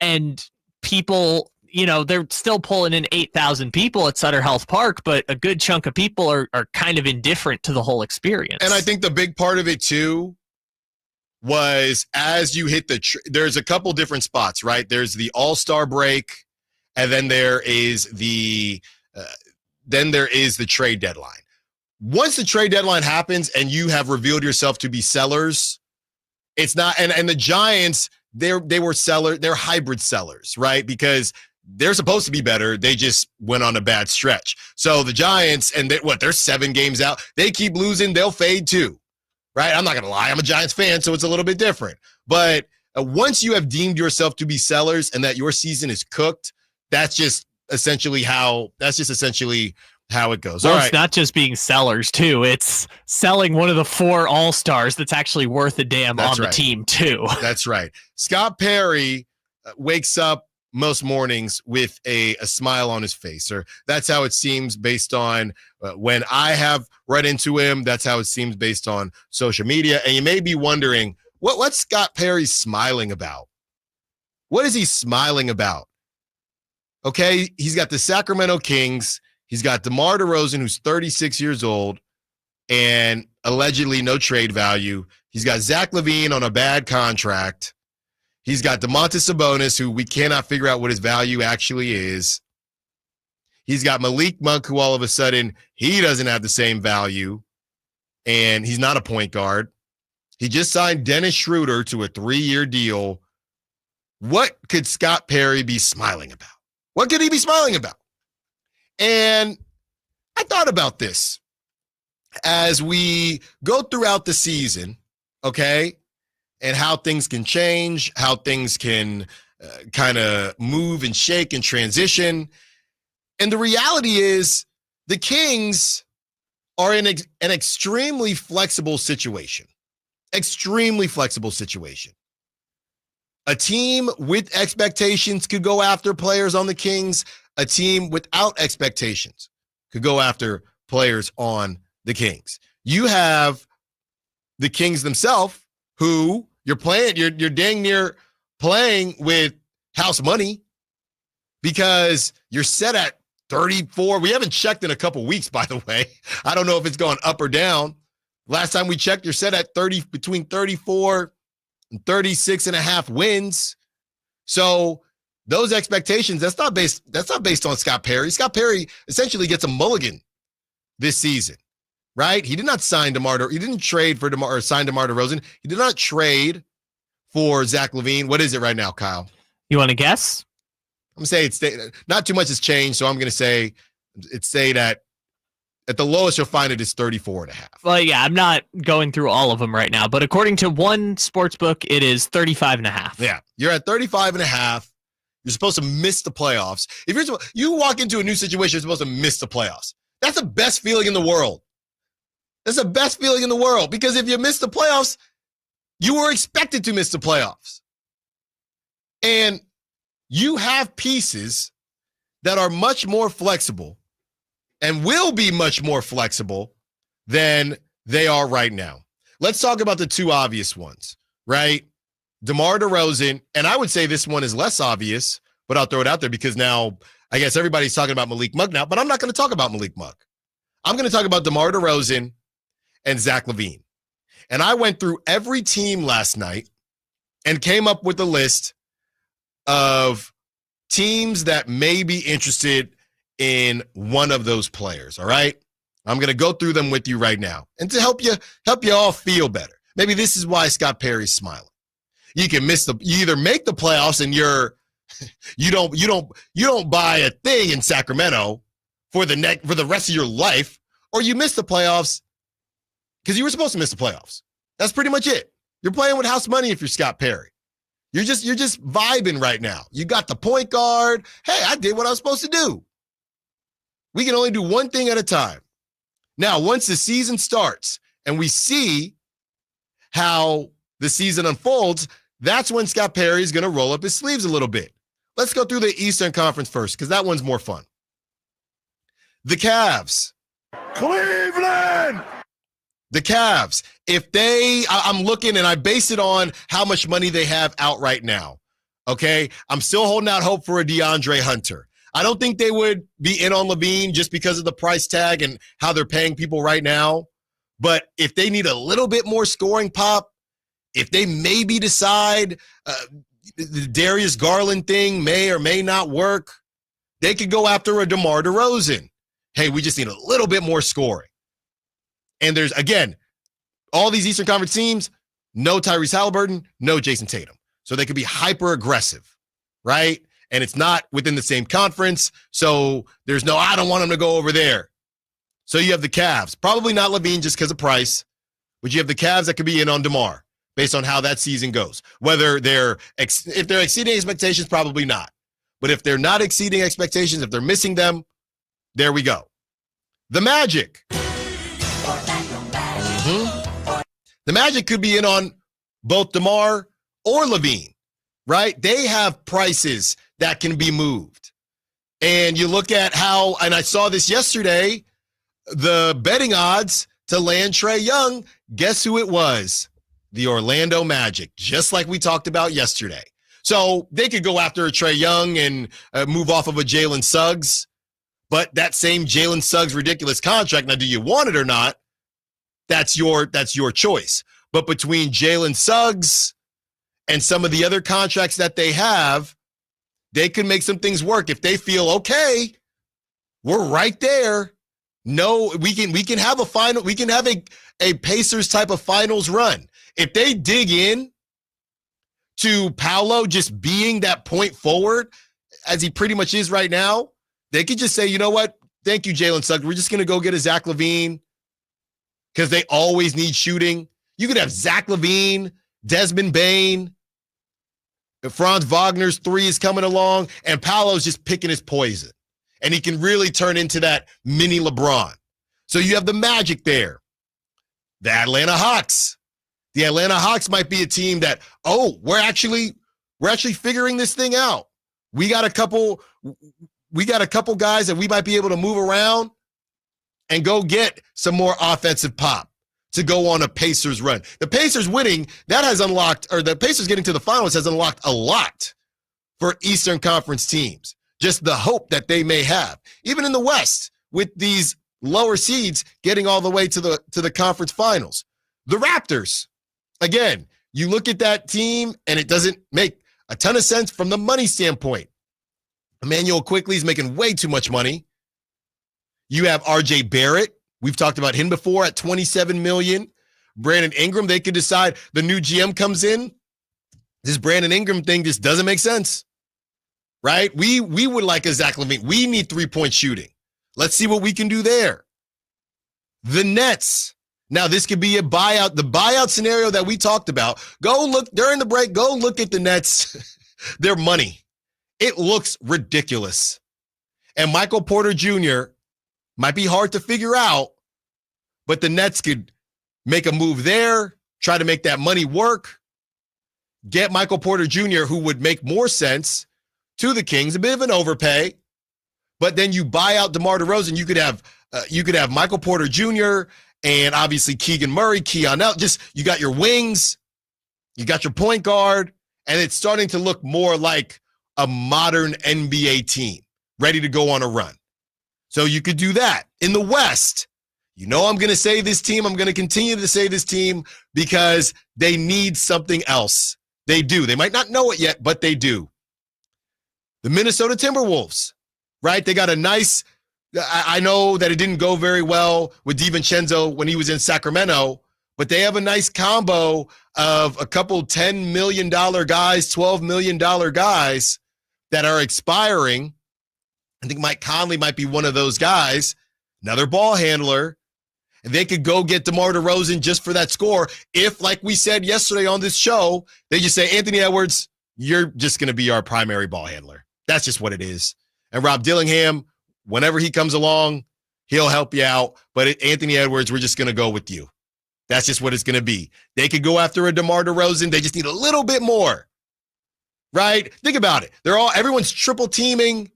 And people, they're still pulling in 8,000 people at Sutter Health Park, but a good chunk of people are kind of indifferent to the whole experience. And I think the big part of it too was as you hit there's a couple different spots, right? There's the All-Star break, and then there is the trade deadline. Once the trade deadline happens and you have revealed yourself to be sellers, it's not, and the Giants, they were sellers, they're hybrid sellers, right? Because they're supposed to be better. They just went on a bad stretch. So the Giants, and they're 7 games out. They keep losing, they'll fade too. Right? I'm not going to lie. I'm a Giants fan, so it's a little bit different. But once you have deemed yourself to be sellers and that your season is cooked, that's just essentially how it goes. Well, all it's right. not just being sellers, too. It's selling one of the 4 All-Stars that's actually worth a damn on the team, too. That's right. Scott Perry wakes up most mornings with a smile on his face, or that's how it seems based on when I have read into him. That's how it seems based on social media. And you may be wondering, what's Scott Perry smiling about? What is he smiling about? Okay, he's got the Sacramento Kings. He's got DeMar DeRozan, who's 36 years old and allegedly no trade value. He's got Zach LaVine on a bad contract. He's got Domantas Sabonis, who we cannot figure out what his value actually is. He's got Malik Monk, who all of a sudden, he doesn't have the same value, and he's not a point guard. He just signed Dennis Schroeder to a 3-year deal. What could Scott Perry be smiling about? What could he be smiling about? And I thought about this as we go throughout the season, okay? And how things can change, how things can kind of move and shake and transition. And the reality is the Kings are in an extremely flexible situation. Extremely flexible situation. A team with expectations could go after players on the Kings. A team without expectations could go after players on the Kings. You have the Kings themselves, who you're dang near playing with house money because you're set at 34. We haven't checked in a couple weeks, by the way. I don't know if it's gone up or down. Last time we checked, you're set at between 34 and 36 and a half wins. So those expectations, that's not based on Scott Perry. Scott Perry essentially gets a mulligan this season, right? He did not sign he didn't trade for DeMar or sign DeMar DeRozan. He did not trade for Zach LaVine. What is it right now, Kyle? You want to guess? I'm going to say not too much has changed, so I'm going to say that at the lowest you'll find it is 34 and a half. Well, yeah, I'm not going through all of them right now, but according to one sports book, it is 35 and a half. Yeah, you're at 35 and a half. You're supposed to miss the playoffs. If you walk into a new situation, you're supposed to miss the playoffs. That's the best feeling in the world. That's the best feeling in the world, because if you miss the playoffs, you were expected to miss the playoffs. And you have pieces that are much more flexible and will be much more flexible than they are right now. Let's talk about the two obvious ones, right? DeMar DeRozan, and I would say this one is less obvious, but I'll throw it out there because now I guess everybody's talking about Malik Monk now, but I'm not going to talk about Malik Monk. I'm going to talk about DeMar DeRozan and Zach LaVine. And I went through every team last night and came up with a list of teams that may be interested in one of those players, all right? I'm going to go through them with you right now. And to help you all feel better. Maybe this is why Scott Perry's smiling. You either make the playoffs and you don't buy a thing in Sacramento for the rest of your life, or you miss the playoffs because you were supposed to miss the playoffs. That's pretty much it. You're playing with house money if you're Scott Perry. You're just vibing right now. You got the point guard. Hey, I did what I was supposed to do. We can only do one thing at a time. Now, once the season starts and we see how the season unfolds, that's when Scott Perry is going to roll up his sleeves a little bit. Let's go through the Eastern Conference first, because that one's more fun. The Cavs. Cleveland! The Cavs. I'm looking and I base it on how much money they have out right now. Okay? I'm still holding out hope for a DeAndre Hunter. I don't think they would be in on LaVine just because of the price tag and how they're paying people right now. But if they need a little bit more scoring pop, if they maybe decide the Darius Garland thing may or may not work, they could go after a DeMar DeRozan. Hey, we just need a little bit more scoring. And there's, again, all these Eastern Conference teams, no Tyrese Halliburton, no Jason Tatum. So they could be hyper aggressive, right? And it's not within the same conference. So there's no, I don't want them to go over there. So you have the Cavs, probably not LaVine just because of price, but you have the Cavs that could be in on DeMar based on how that season goes. Whether if they're exceeding expectations, probably not. But if they're not exceeding expectations, if they're missing them, there we go. The Magic. The Magic could be in on both DeMar or LaVine, right? They have prices that can be moved. And you look at how, and I saw this yesterday, the betting odds to land Trae Young, guess who it was? The Orlando Magic, just like we talked about yesterday. So they could go after a Trae Young and move off of a Jalen Suggs, but that same Jalen Suggs ridiculous contract, now do you want it or not? That's your choice. But between Jalen Suggs and some of the other contracts that they have, they can make some things work. If they feel, okay, we're right there. No, we can have a final, we can have a Pacers type of finals run. If they dig in to Paolo just being that point forward, as he pretty much is right now, they could just say, you know what? Thank you, Jalen Suggs. We're just going to go get a Zach LaVine because they always need shooting. You could have Zach LaVine, Desmond Bane, Franz Wagner's three is coming along, and Paolo's just picking his poison. And he can really turn into that mini LeBron. So you have the Magic there. The Atlanta Hawks. The Atlanta Hawks might be a team that, we're actually figuring this thing out. We got a couple guys that we might be able to move around and go get some more offensive pop to go on a Pacers run. The Pacers winning, that has unlocked, or the Pacers getting to the finals has unlocked a lot for Eastern Conference teams. just the hope that they may have. Even in the West, with these lower seeds getting all the way to the conference finals. The Raptors, again, you look at that team and it doesn't make a ton of sense from the money standpoint. Emmanuel Quickley is making way too much money. You have RJ Barrett. We've talked about him before at $27 million. Brandon Ingram, they could decide the new GM comes in. This Brandon Ingram thing just doesn't make sense, right? We would like a Zach LaVine. We need three-point shooting. Let's see what we can do there. The Nets. Now, this could be a buyout. The buyout scenario that we talked about. Go look during the break. Go look at the Nets, their money. It looks ridiculous. And Michael Porter Jr. might be hard to figure out, but the Nets could make a move there, try to make that money work, get Michael Porter Jr., who would make more sense to the Kings, a bit of an overpay, but then you buy out DeMar DeRozan. You could have Michael Porter Jr. and obviously Keegan Murray, Keon out. Just you got your wings, you got your point guard, and it's starting to look more like a modern NBA team ready to go on a run. So you could do that. In the West, I'm going to say this team. I'm going to continue to say this team because they need something else. They do. They might not know it yet, but they do. The Minnesota Timberwolves, right? They got a nice, I know that it didn't go very well with DiVincenzo when he was in Sacramento, but they have a nice combo of a couple $10 million guys, $12 million guys that are expiring. I think Mike Conley might be one of those guys, another ball handler. And they could go get DeMar DeRozan just for that score. If, like we said yesterday on this show, they just say, Anthony Edwards, you're just going to be our primary ball handler. That's just what it is. And Rob Dillingham, whenever he comes along, he'll help you out. But Anthony Edwards, we're just going to go with you. That's just what it's going to be. They could go after a DeMar DeRozan. They just need a little bit more, right? Think about it. Everyone's triple teaming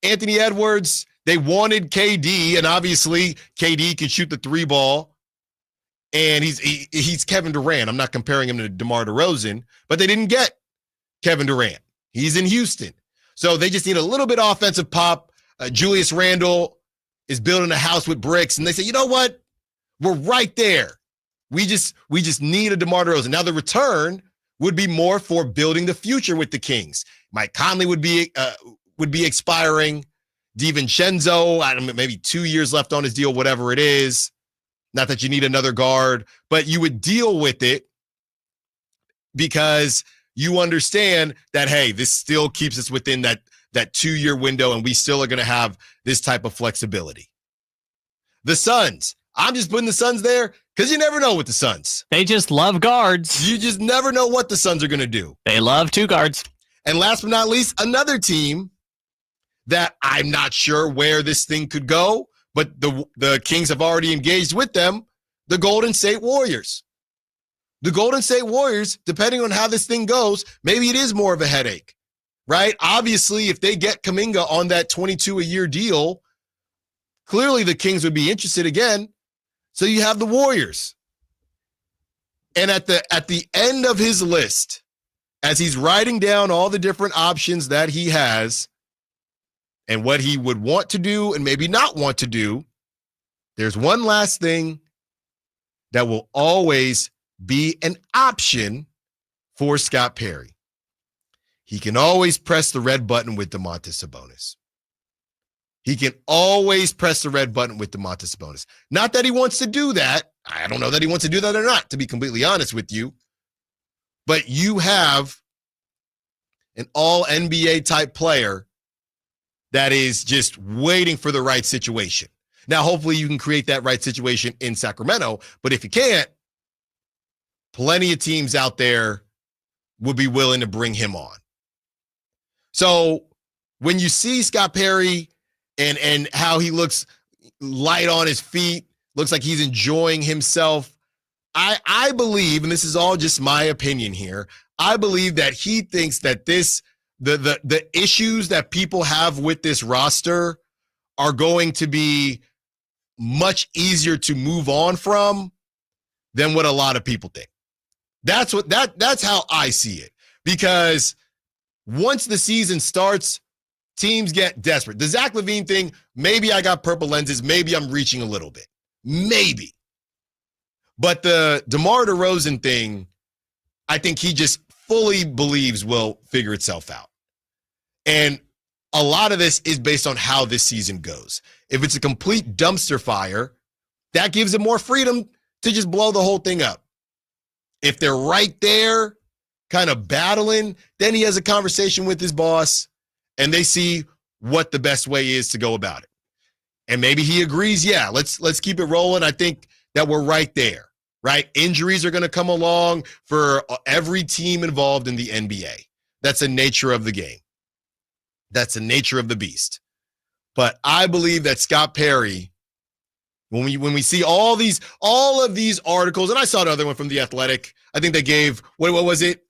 Anthony Edwards. They wanted KD, and obviously KD can shoot the three ball, and he's Kevin Durant. I'm not comparing him to DeMar DeRozan, but they didn't get Kevin Durant. He's in Houston. So they just need a little bit of offensive pop. Julius Randle is building a house with bricks, and they say, you know what? We're right there. We just need a DeMar DeRozan. Now the return would be more for building the future with the Kings. Mike Conley would be expiring. DiVincenzo, I don't know, maybe 2 years left on his deal, whatever it is. Not that you need another guard, but you would deal with it because you understand that, hey, this still keeps us within that 2-year window, and we still are going to have this type of flexibility. The Suns. I'm just putting the Suns there because you never know with the Suns. They just love guards. You just never know what the Suns are going to do. They love two guards. And last but not least, another team that I'm not sure where this thing could go, but the Kings have already engaged with them, the Golden State Warriors. The Golden State Warriors, depending on how this thing goes, maybe it is more of a headache, right? Obviously, if they get Kaminga on that $22-a-year deal, clearly the Kings would be interested again. So you have the Warriors. And at the end of his list, as he's writing down all the different options that he has, and what he would want to do and maybe not want to do, there's one last thing that will always be an option for Scott Perry. He can always press the red button with Domantas Sabonis. He can always press the red button with Domantas Sabonis. Not that he wants to do that. I don't know that he wants to do that or not, to be completely honest with you. But you have an all-NBA type player that is just waiting for the right situation. Now, hopefully you can create that right situation in Sacramento, but if you can't, plenty of teams out there would be willing to bring him on. So when you see Scott Perry and how he looks light on his feet, looks like he's enjoying himself, I believe, and this is all just my opinion here, I believe that he thinks that the issues that people have with this roster are going to be much easier to move on from than what a lot of people think. That's how I see it. Because once the season starts, teams get desperate. The Zach LaVine thing, maybe I got purple lenses. Maybe I'm reaching a little bit. Maybe. But the DeMar DeRozan thing, I think he just fully believes will figure itself out. And a lot of this is based on how this season goes. If it's a complete dumpster fire, that gives him more freedom to just blow the whole thing up. If they're right there, kind of battling, then he has a conversation with his boss, and they see what the best way is to go about it. And maybe he agrees, yeah, let's keep it rolling. I think that we're right there, right? Injuries are going to come along for every team involved in the NBA. That's the nature of the game. That's the nature of the beast. But I believe that Scott Perry, when we see all of these articles, and I saw another one from The Athletic. I think they gave, what was it?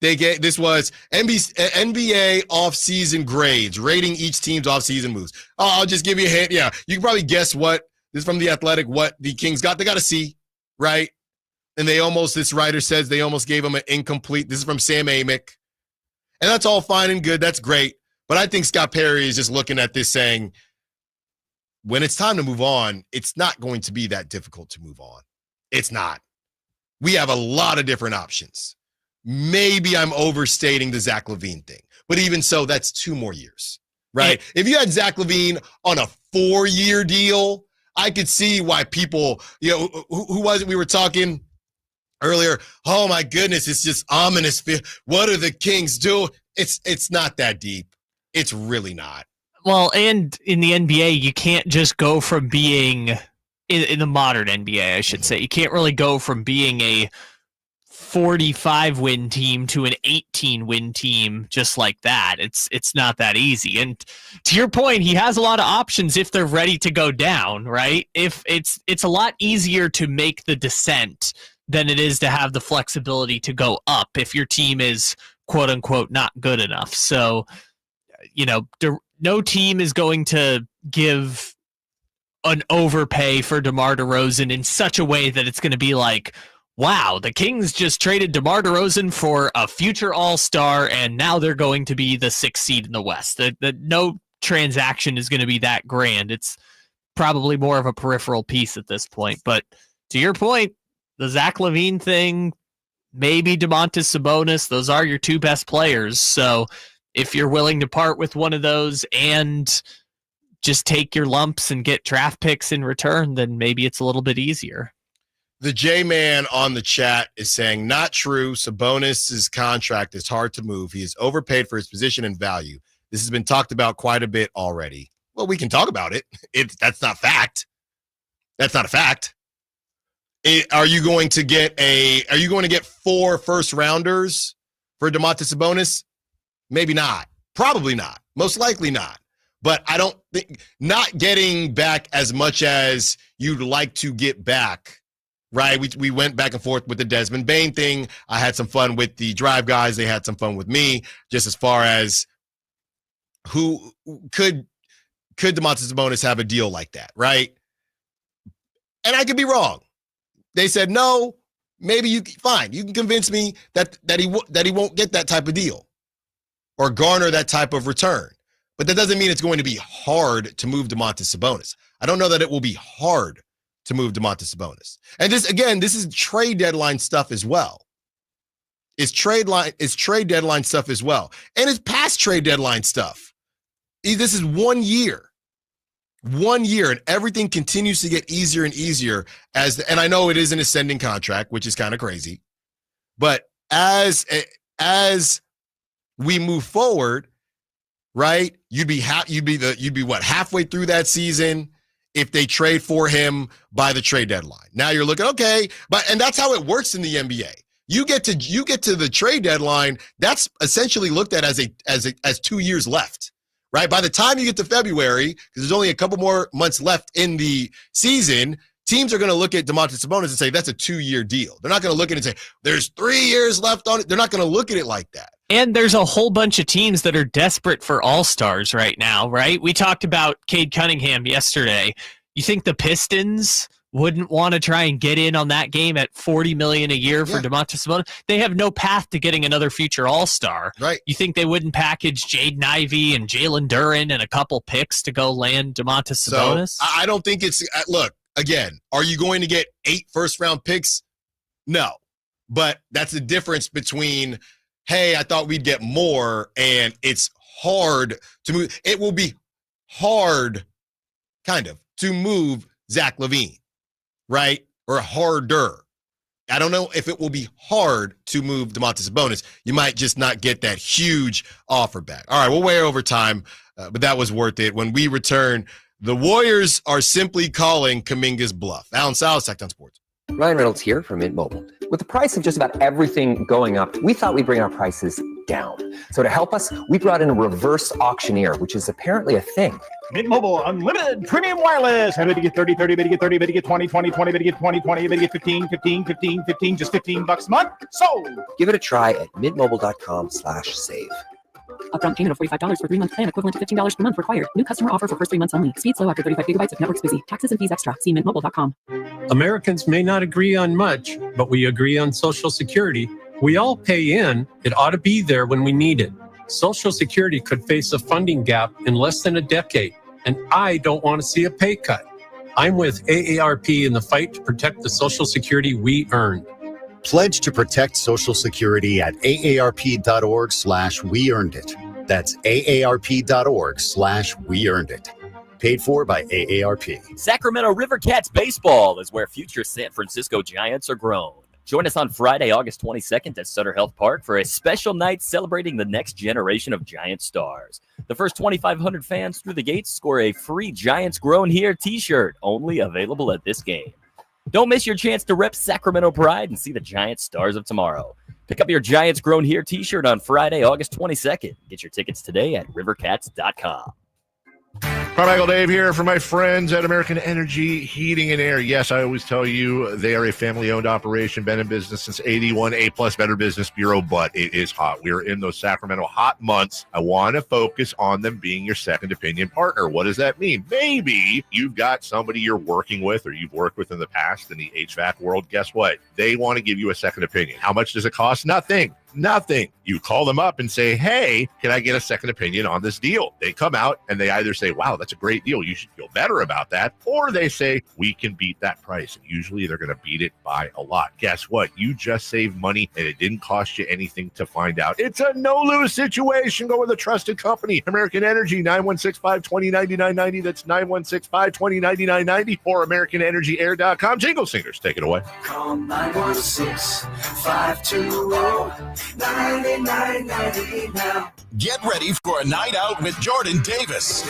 This was NBA offseason grades, rating each team's offseason moves. I'll just give you a hint. Yeah, you can probably guess what, this is from The Athletic, what the Kings got. They got a C, right? And this writer says they almost gave him an incomplete. This is from Sam Amick. And that's all fine and good. That's great. But I think Scott Perry is just looking at this saying, when it's time to move on, it's not going to be that difficult to move on. It's not. We have a lot of different options. Maybe I'm overstating the Zach LaVine thing. But even so, that's 2 more years, right? If you had Zach LaVine on a 4-year deal, I could see why people, who was it we were talking earlier? Oh, my goodness, it's just ominous. What are the Kings doing? It's not that deep. It's really not. Well, and in the NBA, you can't just go from being, in the modern NBA, I should say, you can't really go from being a 45-win team to an 18-win team just like that. It's not that easy. And to your point, he has a lot of options if they're ready to go down, right? If it's a lot easier to make the descent than it is to have the flexibility to go up if your team is, quote-unquote, not good enough. So, no team is going to give an overpay for DeMar DeRozan in such a way that it's going to be like, wow, the Kings just traded DeMar DeRozan for a future all-star, and now they're going to be the 6th seed in the West. No transaction is going to be that grand. It's probably more of a peripheral piece at this point. But to your point, the Zach LaVine thing, maybe Domantas Sabonis, those are your 2 best players. So if you're willing to part with one of those and just take your lumps and get draft picks in return, then maybe it's a little bit easier. The J-Man on the chat is saying, not true. Sabonis' contract is hard to move. He is overpaid for his position and value. This has been talked about quite a bit already. Well, we can talk about it. That's not fact. That's not a fact. Are you going to get 4 first-rounders for Domantas Sabonis? Maybe not. Probably not. Most likely not. But I don't think not getting back as much as you'd like to get back, right? We went back and forth with the Desmond Bane thing. I had some fun with the Drive guys. They had some fun with me, just as far as who could Domantas Sabonis have a deal like that, right? And I could be wrong. They said no. Maybe fine. You can convince me that he won't get that type of deal or garner that type of return. But that doesn't mean it's going to be hard to move Domantas Sabonis. I don't know that it will be hard to move Domantas Sabonis. And this is trade deadline stuff as well. It's trade deadline stuff as well. And it's past trade deadline stuff. This is 1 year. 1 year, and everything continues to get easier and easier and I know it is an ascending contract, which is kind of crazy. But as we move forward, right? You'd be halfway through that season if they trade for him by the trade deadline. Now you're looking, okay, and that's how it works in the NBA. You get to the trade deadline, that's essentially looked at as 2 years left. Right? By the time you get to February, because there's only a couple more months left in the season, teams are going to look at Domantas Sabonis and say, that's a 2-year deal. They're not going to look at it and say, there's 3 years left on it. They're not going to look at it like that. And there's a whole bunch of teams that are desperate for all-stars right now, right? We talked about Cade Cunningham yesterday. You think the Pistons wouldn't want to try and get in on that game at $40 million a year for Domantas Sabonis. They have no path to getting another future All-Star. Right. You think they wouldn't package Jaden Ivey and Jalen Duren and a couple picks to go land Domantas Sabonis? So I don't think it's look, again, are you going to get 8 first-round picks? No. But that's the difference between, hey, I thought we'd get more, and it's hard to move. It will be hard, kind of, to move Zach LaVine. Right? Or harder. I don't know if it will be hard to move Domantas Sabonis. You might just not get that huge offer back. All right, we'll way over time, but that was worth it. When we return, the Warriors are simply calling Kaminga's bluff. Allen Stiles, Sacktown Sports. Ryan Reynolds here from Mint Mobile. With the price of just about everything going up, we thought we'd bring our prices down. So to help us, we brought in a reverse auctioneer, which is apparently a thing. Mint Mobile Unlimited Premium Wireless. How do you get 30, 30, bit to get 30, bit to get 20, 20, 20, bit to get 20, 20, bit to get 15, 15, 15, 15, just $15 a month? Sold! Give it a try at mintmobile.com/save. Upfront payment of $45 for 3-month plan equivalent to $15 per month required. New customer offer for first 3 months only. Speed slow after 35 gigabytes if network's busy. Taxes and fees extra. See mintmobile.com. Americans may not agree on much, but we agree on Social Security. We all pay in. It ought to be there when we need it. Social Security could face a funding gap in less than a decade, and I don't want to see a pay cut. I'm with AARP in the fight to protect the Social Security we earned. Pledge to protect Social Security at aarp.org/weearnedit. That's aarp.org/weearnedit. Paid for by AARP. Sacramento River Cats baseball is where future San Francisco Giants are grown. Join us on Friday, August 22nd at Sutter Health Park for a special night celebrating the next generation of Giant stars. The first 2,500 fans through the gates score a free Giants Grown Here t-shirt, only available at this game. Don't miss your chance to rep Sacramento pride and see the Giant stars of tomorrow. Pick up your Giants Grown Here t-shirt on Friday, August 22nd. Get your tickets today at rivercats.com. Carmichael Dave here for my friends at American Energy Heating and Air. Yes, I always tell you they are a family-owned operation, been in business since 81, A-plus Better Business Bureau, but it is hot. We are in those Sacramento hot months. I want to focus on them being your second opinion partner. What does that mean? Maybe you've got somebody you're working with or you've worked with in the past in the HVAC world. Guess what? They want to give you a second opinion. How much does it cost? Nothing. You call them up and say, hey, can I get a second opinion on this deal? They come out and they either say, wow, that's a great deal. You should feel better about that. Or they say, we can beat that price. And usually they're going to beat it by a lot. Guess what? You just saved money and it didn't cost you anything to find out. It's a no-lose situation. Go with a trusted company. American Energy, 916-520-9990. That's 916-520-9990 or AmericanEnergyAir.com. Jingle Singers, take it away. Call 916-520-9990 now. Get ready for a night out with Jordan Davis.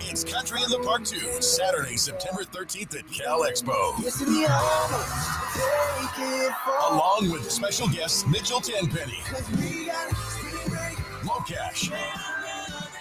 It's Country in the Park 2, Saturday, September 13th at Cal Expo. Along with special guests Mitchell Tenpenny, Locash,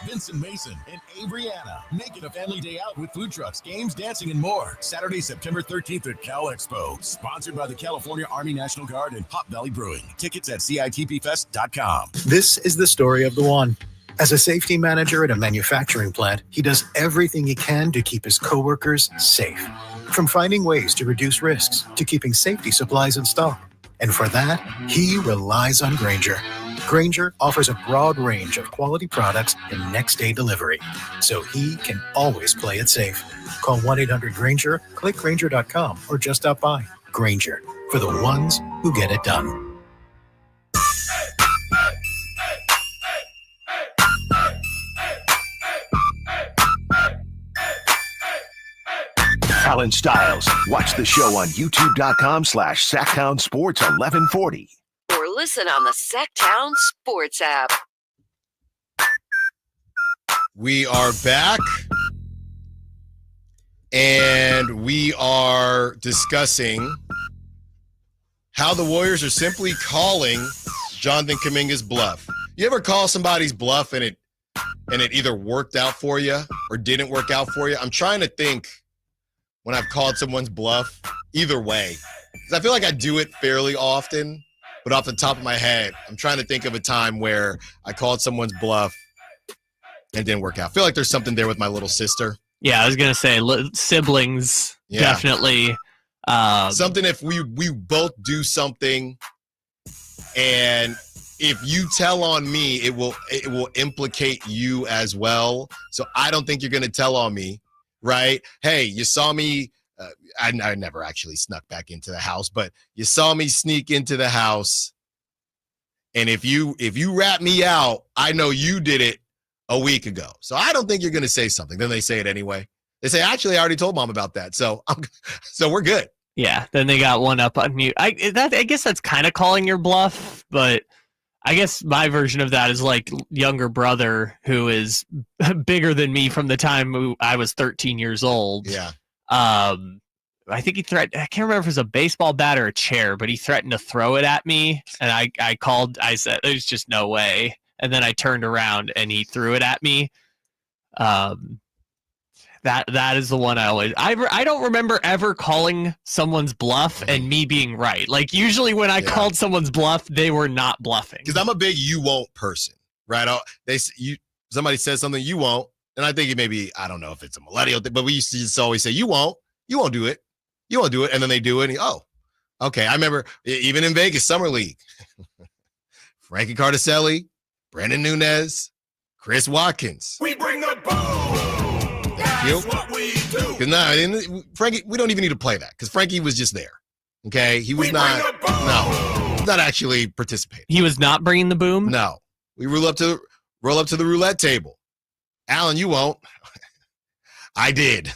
Vincent Mason, and Avery-Anna. Make it a family day out with food trucks, games, dancing, and more. Saturday, September 13th at Cal Expo. Sponsored by the California Army National Guard and Hop Valley Brewing. Tickets at CITPFest.com. This is the story of the one. As a safety manager at a manufacturing plant, he does everything he can to keep his coworkers safe. From finding ways to reduce risks to keeping safety supplies in stock. And for that, he relies on Grainger. Grainger offers a broad range of quality products and next-day delivery, so he can always play it safe. Call 1-800-GRAINGER, click Grainger.com, or just stop by. Grainger, for the ones who get it done. Allen Stiles. Watch the show on youtube.com/Sacktown Sports 1140. Or listen on the Sacktown Sports app. We are back, and we are discussing how the Warriors are simply calling Jonathan Kaminga's bluff. You ever call somebody's bluff and it either worked out for you or didn't work out for you? I'm trying to think when I've called someone's bluff either way, because I feel like I do it fairly often. But off the top of my head, I'm trying to think of a time where I called someone's bluff and it didn't work out. I feel like there's something there with my little sister. Yeah, I was gonna say siblings definitely. Something if we both do something, and if you tell on me, it will implicate you as well. So I don't think you're gonna tell on me, right? Hey, you saw me. I never actually snuck back into the house, but you saw me sneak into the house. And if you rat me out, I know you did it a week ago. So I don't think you're going to say something. Then they say it anyway. They say, actually, I already told mom about that. So we're good. Yeah. Then they got one up on mute. I guess that's kind of calling your bluff, but I guess my version of that is like younger brother who is bigger than me from the time I was 13 years old. Yeah. I think he threatened, I can't remember if it was a baseball bat or a chair, but he threatened to throw it at me. And I said, there's just no way. And then I turned around and he threw it at me. That is the one I don't remember ever calling someone's bluff and me being right. Like usually when I called someone's bluff, they were not bluffing. Because I'm a big you won't person, right? Somebody says something you won't, and I think it maybe, I don't know if it's a millennial thing, but we used to just always say you won't do it. You won't do it. And then they do it. And okay. I remember even in Vegas Summer League, Frankie Cardicelli, Brendan Nunez, Chris Watkins. We bring the boom. That's what we do. Frankie, we don't even need to play that because Frankie was just there. Okay. He was not actually participating. He was not bringing the boom? No. We roll up to the roulette table. Allen, you won't. I did.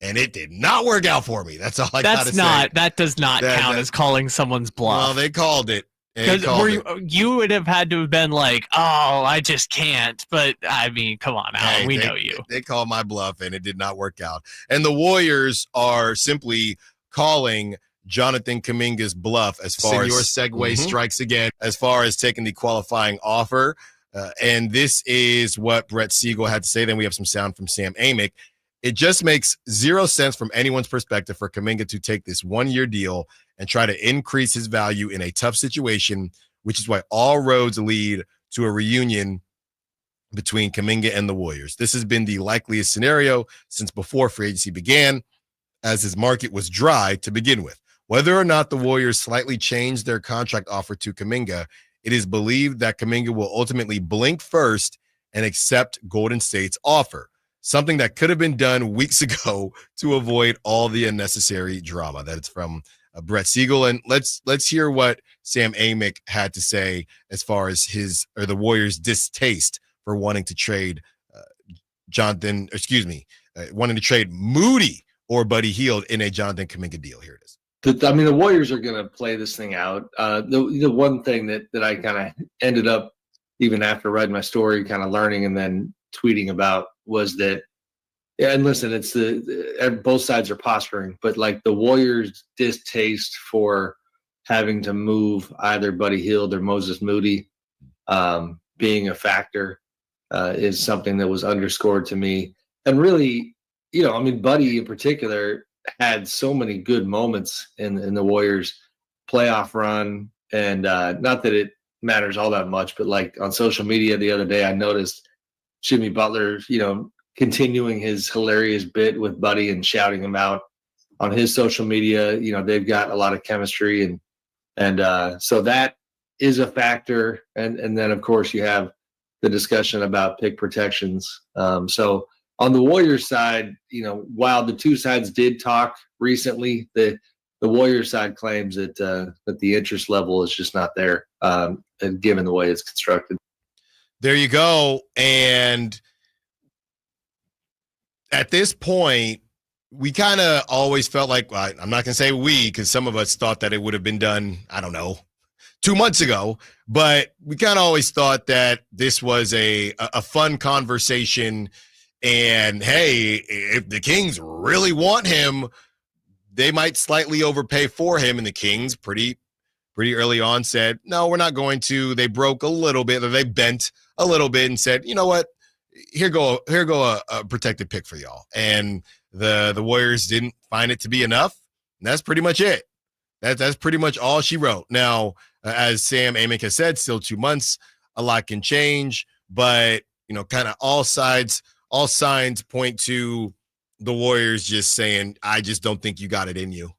And it did not work out for me. That's all I got to say. That does not count as calling someone's bluff. Well, they called it. You would have had to have been like, oh, I just can't. But, I mean, come on, Alan. We know you. They called my bluff, and it did not work out. And the Warriors are simply calling Jonathan Kaminga's bluff as far as your segue strikes again, as far as taking the qualifying offer. And this is what Brett Siegel had to say. Then we have some sound from Sam Amick. It just makes zero sense from anyone's perspective for Kaminga to take this one-year deal and try to increase his value in a tough situation, which is why all roads lead to a reunion between Kaminga and the Warriors. This has been the likeliest scenario since before free agency began, as his market was dry to begin with. Whether or not the Warriors slightly changed their contract offer to Kaminga, it is believed that Kaminga will ultimately blink first and accept Golden State's offer. Something that could have been done weeks ago to avoid all the unnecessary drama. That's from Brett Siegel. And let's hear what Sam Amick had to say as far as the Warriors' distaste for wanting to trade wanting to trade Moody or Buddy Hield in a Jonathan Kaminga deal. Here it is. The Warriors are going to play this thing out. The one thing that I kind of ended up, even after writing my story, kind of learning and then tweeting about was that, and listen, it's both sides are posturing, but like the Warriors' distaste for having to move either Buddy Hield or Moses Moody being a factor is something that was underscored to me. And really, Buddy in particular had so many good moments in the Warriors playoff run. And not that it matters all that much, but like on social media the other day, I noticed Jimmy Butler, continuing his hilarious bit with Buddy and shouting him out on his social media. They've got a lot of chemistry and so that is a factor. And then of course you have the discussion about pick protections. So on the Warriors side, while the two sides did talk recently, the Warriors side claims that the interest level is just not there, given the way it's constructed. There you go. And at this point, we kind of always felt like, well, I'm not going to say we, because some of us thought that it would have been done, 2 months ago. But we kind of always thought that this was a fun conversation. And, hey, if the Kings really want him, they might slightly overpay for him. And the Kings pretty early on said, no, we're not going to. They broke a little bit, or they bent a little bit and said, you know what, here go a protected pick for y'all. And the Warriors didn't find it to be enough. And that's pretty much it. That's pretty much all she wrote. Now, as Sam Amick has said, still 2 months, a lot can change, but kind of all signs point to the Warriors just saying, I just don't think you got it in you.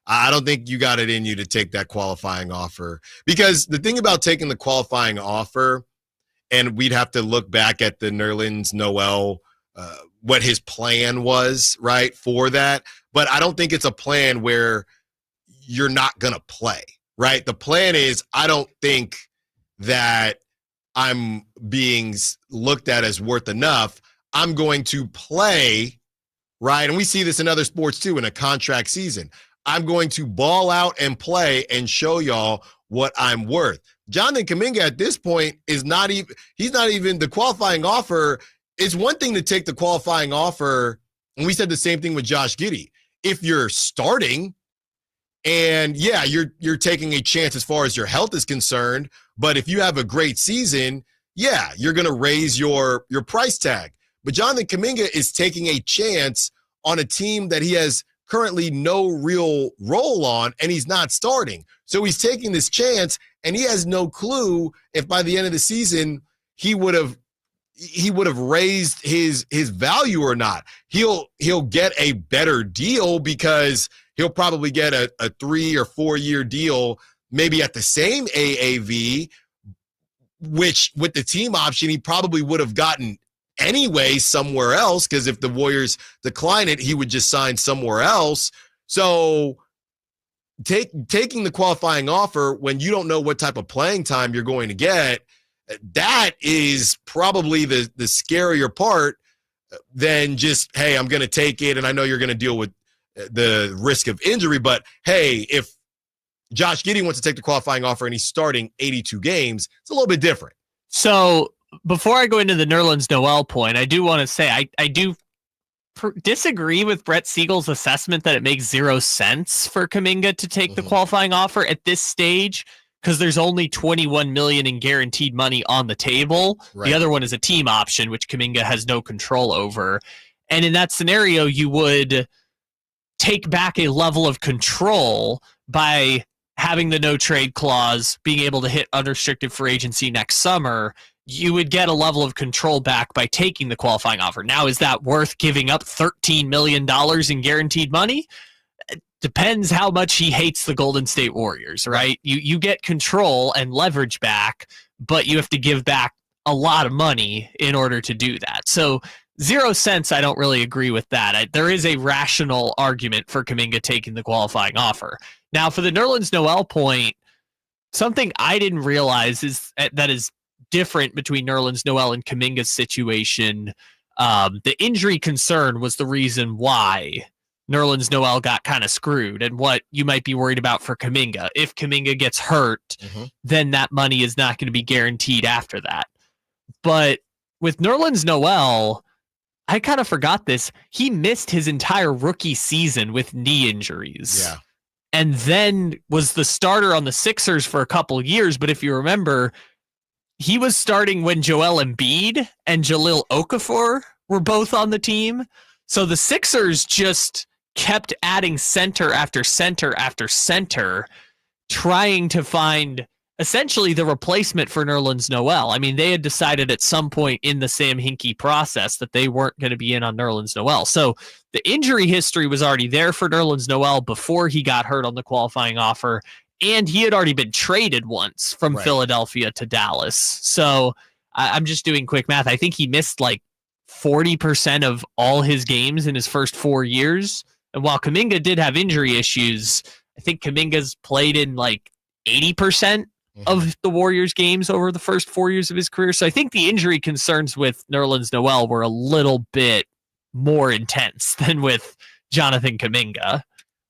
I don't think you got it in you to take that qualifying offer. Because the thing about taking the qualifying offer, and we'd have to look back at the Nerlens Noel, what his plan was, right, for that. But I don't think it's a plan where you're not going to play, right? The plan is, I don't think that I'm being looked at as worth enough. I'm going to play, right? And we see this in other sports too, in a contract season. I'm going to ball out and play and show y'all what I'm worth. Jonathan Kaminga at this point is not even, he's not even the qualifying offer. It's one thing to take the qualifying offer, and we said the same thing with Josh Giddy. If you're starting, and yeah, you're taking a chance as far as your health is concerned, but if you have a great season, yeah, you're going to raise your price tag. But Jonathan Kaminga is taking a chance on a team that he has currently no real role on, and he's not starting. So he's taking this chance, and he has no clue if by the end of the season he would have raised his value or not. He'll get a better deal because he'll probably get a 3 or 4 year deal, maybe at the same AAV, which with the team option he probably would have gotten anyway somewhere else, because if the Warriors decline it, he would just sign somewhere else. So taking the qualifying offer when you don't know what type of playing time you're going to get, that is probably the scarier part than just, hey, I'm going to take it, and I know you're going to deal with the risk of injury, but hey, if Josh Giddey wants to take the qualifying offer and he's starting 82 games, it's a little bit different. So before I go into the Nerlens Noel point, I do want to say I do disagree with Brett Siegel's assessment that it makes zero sense for Kaminga to take the qualifying offer at this stage, because there's only $21 million in guaranteed money on the table. Right. The other one is a team option, which Kaminga has no control over. And in that scenario, you would take back a level of control by having the no trade clause, being able to hit unrestricted free agency next summer. You would get a level of control back by taking the qualifying offer. Now, is that worth giving up $13 million in guaranteed money? Depends how much he hates the Golden State Warriors, right? You get control and leverage back, but you have to give back a lot of money in order to do that. So 0 cents, I don't really agree with that. There is a rational argument for Kaminga taking the qualifying offer. Now, for the Nerlens Noel point, something I didn't realize is that is different between Nerlens Noel and Kaminga's situation. The injury concern was the reason why Nerlens Noel got kind of screwed, and what you might be worried about for Kaminga. If Kaminga gets hurt, then that money is not going to be guaranteed after that. But with Nerlens Noel, I kind of forgot this. He missed his entire rookie season with knee injuries. Yeah. And then was the starter on the Sixers for a couple years. But if you remember, he was starting when Joel Embiid and Jahlil Okafor were both on the team. So the Sixers just kept adding center after center after center, trying to find essentially the replacement for Nerlens Noel. I mean, they had decided at some point in the Sam Hinkie process that they weren't going to be in on Nerlens Noel. So the injury history was already there for Nerlens Noel before he got hurt on the qualifying offer, and he had already been traded once from Philadelphia to Dallas. So I'm just doing quick math. I think he missed like 40% of all his games in his first 4 years. And while Kaminga did have injury issues, I think Kaminga's played in like 80% of the Warriors games over the first 4 years of his career. So I think the injury concerns with Nerlens Noel were a little bit more intense than with Jonathan Kaminga.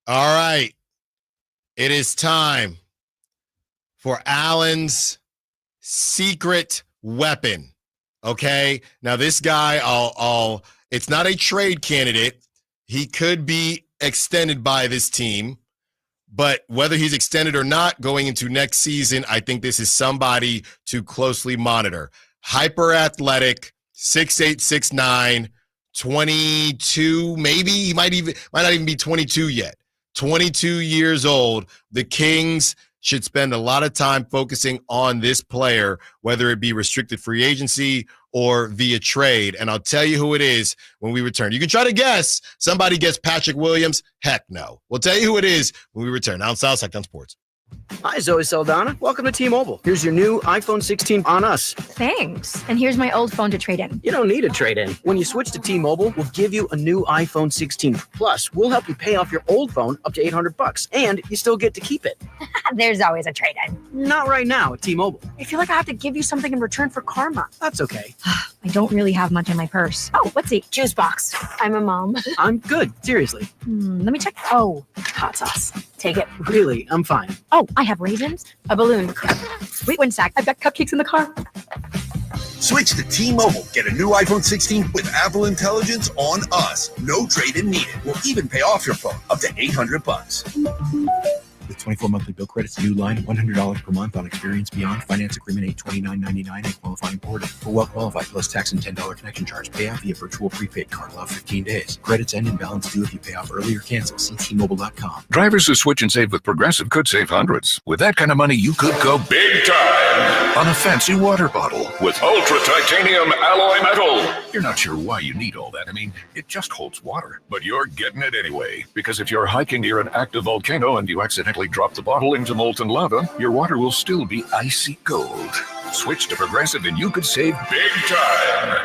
All right. It is time for Allen's secret weapon. Okay. Now this guy, it's not a trade candidate. He could be extended by this team, but whether he's extended or not going into next season, I think this is somebody to closely monitor. Hyper athletic, 6'8", 6'9", 22, maybe he might not even be 22 yet. 22 years old. The Kings should spend a lot of time focusing on this player, whether it be restricted free agency or via trade. And I'll tell you who it is when we return. You can try to guess. Somebody gets Patrick Williams. Heck no. We'll tell you who it is when we return. Allen Stiles, Sacktown Sports. Hi, Zoe Saldana. Welcome to T-Mobile. Here's your new iPhone 16 on us. Thanks. And here's my old phone to trade in. You don't need a trade-in. When you switch to T-Mobile, we'll give you a new iPhone 16. Plus, we'll help you pay off your old phone up to $800, and you still get to keep it. There's always a trade-in. Not right now at T-Mobile. I feel like I have to give you something in return for karma. That's okay. I don't really have much in my purse. Oh, let's see. Juice box. I'm a mom. I'm good. Seriously. Let me check. Oh, hot sauce. Take it. Really, I'm fine. Oh, I have raisins, a balloon. Wait one sec. I've got cupcakes in the car. Switch to T-Mobile. Get a new iPhone 16 with Apple Intelligence on us. No trade-in needed. We'll even pay off your phone up to $800. With 24 monthly bill credits, new line, $100 per month on experience beyond. Finance agreement $829.99 and qualifying board. For well qualified plus tax and $10 connection charge. Pay off via virtual prepaid card. Allow 15 days. Credits end and balance due if you pay off early or cancel. See T-Mobile.com. Drivers who switch and save with Progressive could save hundreds. With that kind of money, you could go big time on a fancy water bottle with ultra titanium alloy metal. You're not sure why you need all that. I mean, it just holds water, but you're getting it anyway. Because if you're hiking near an active volcano and you accidentally drop the bottle into molten lava, your water will still be icy cold. Switch to Progressive and you could save big time.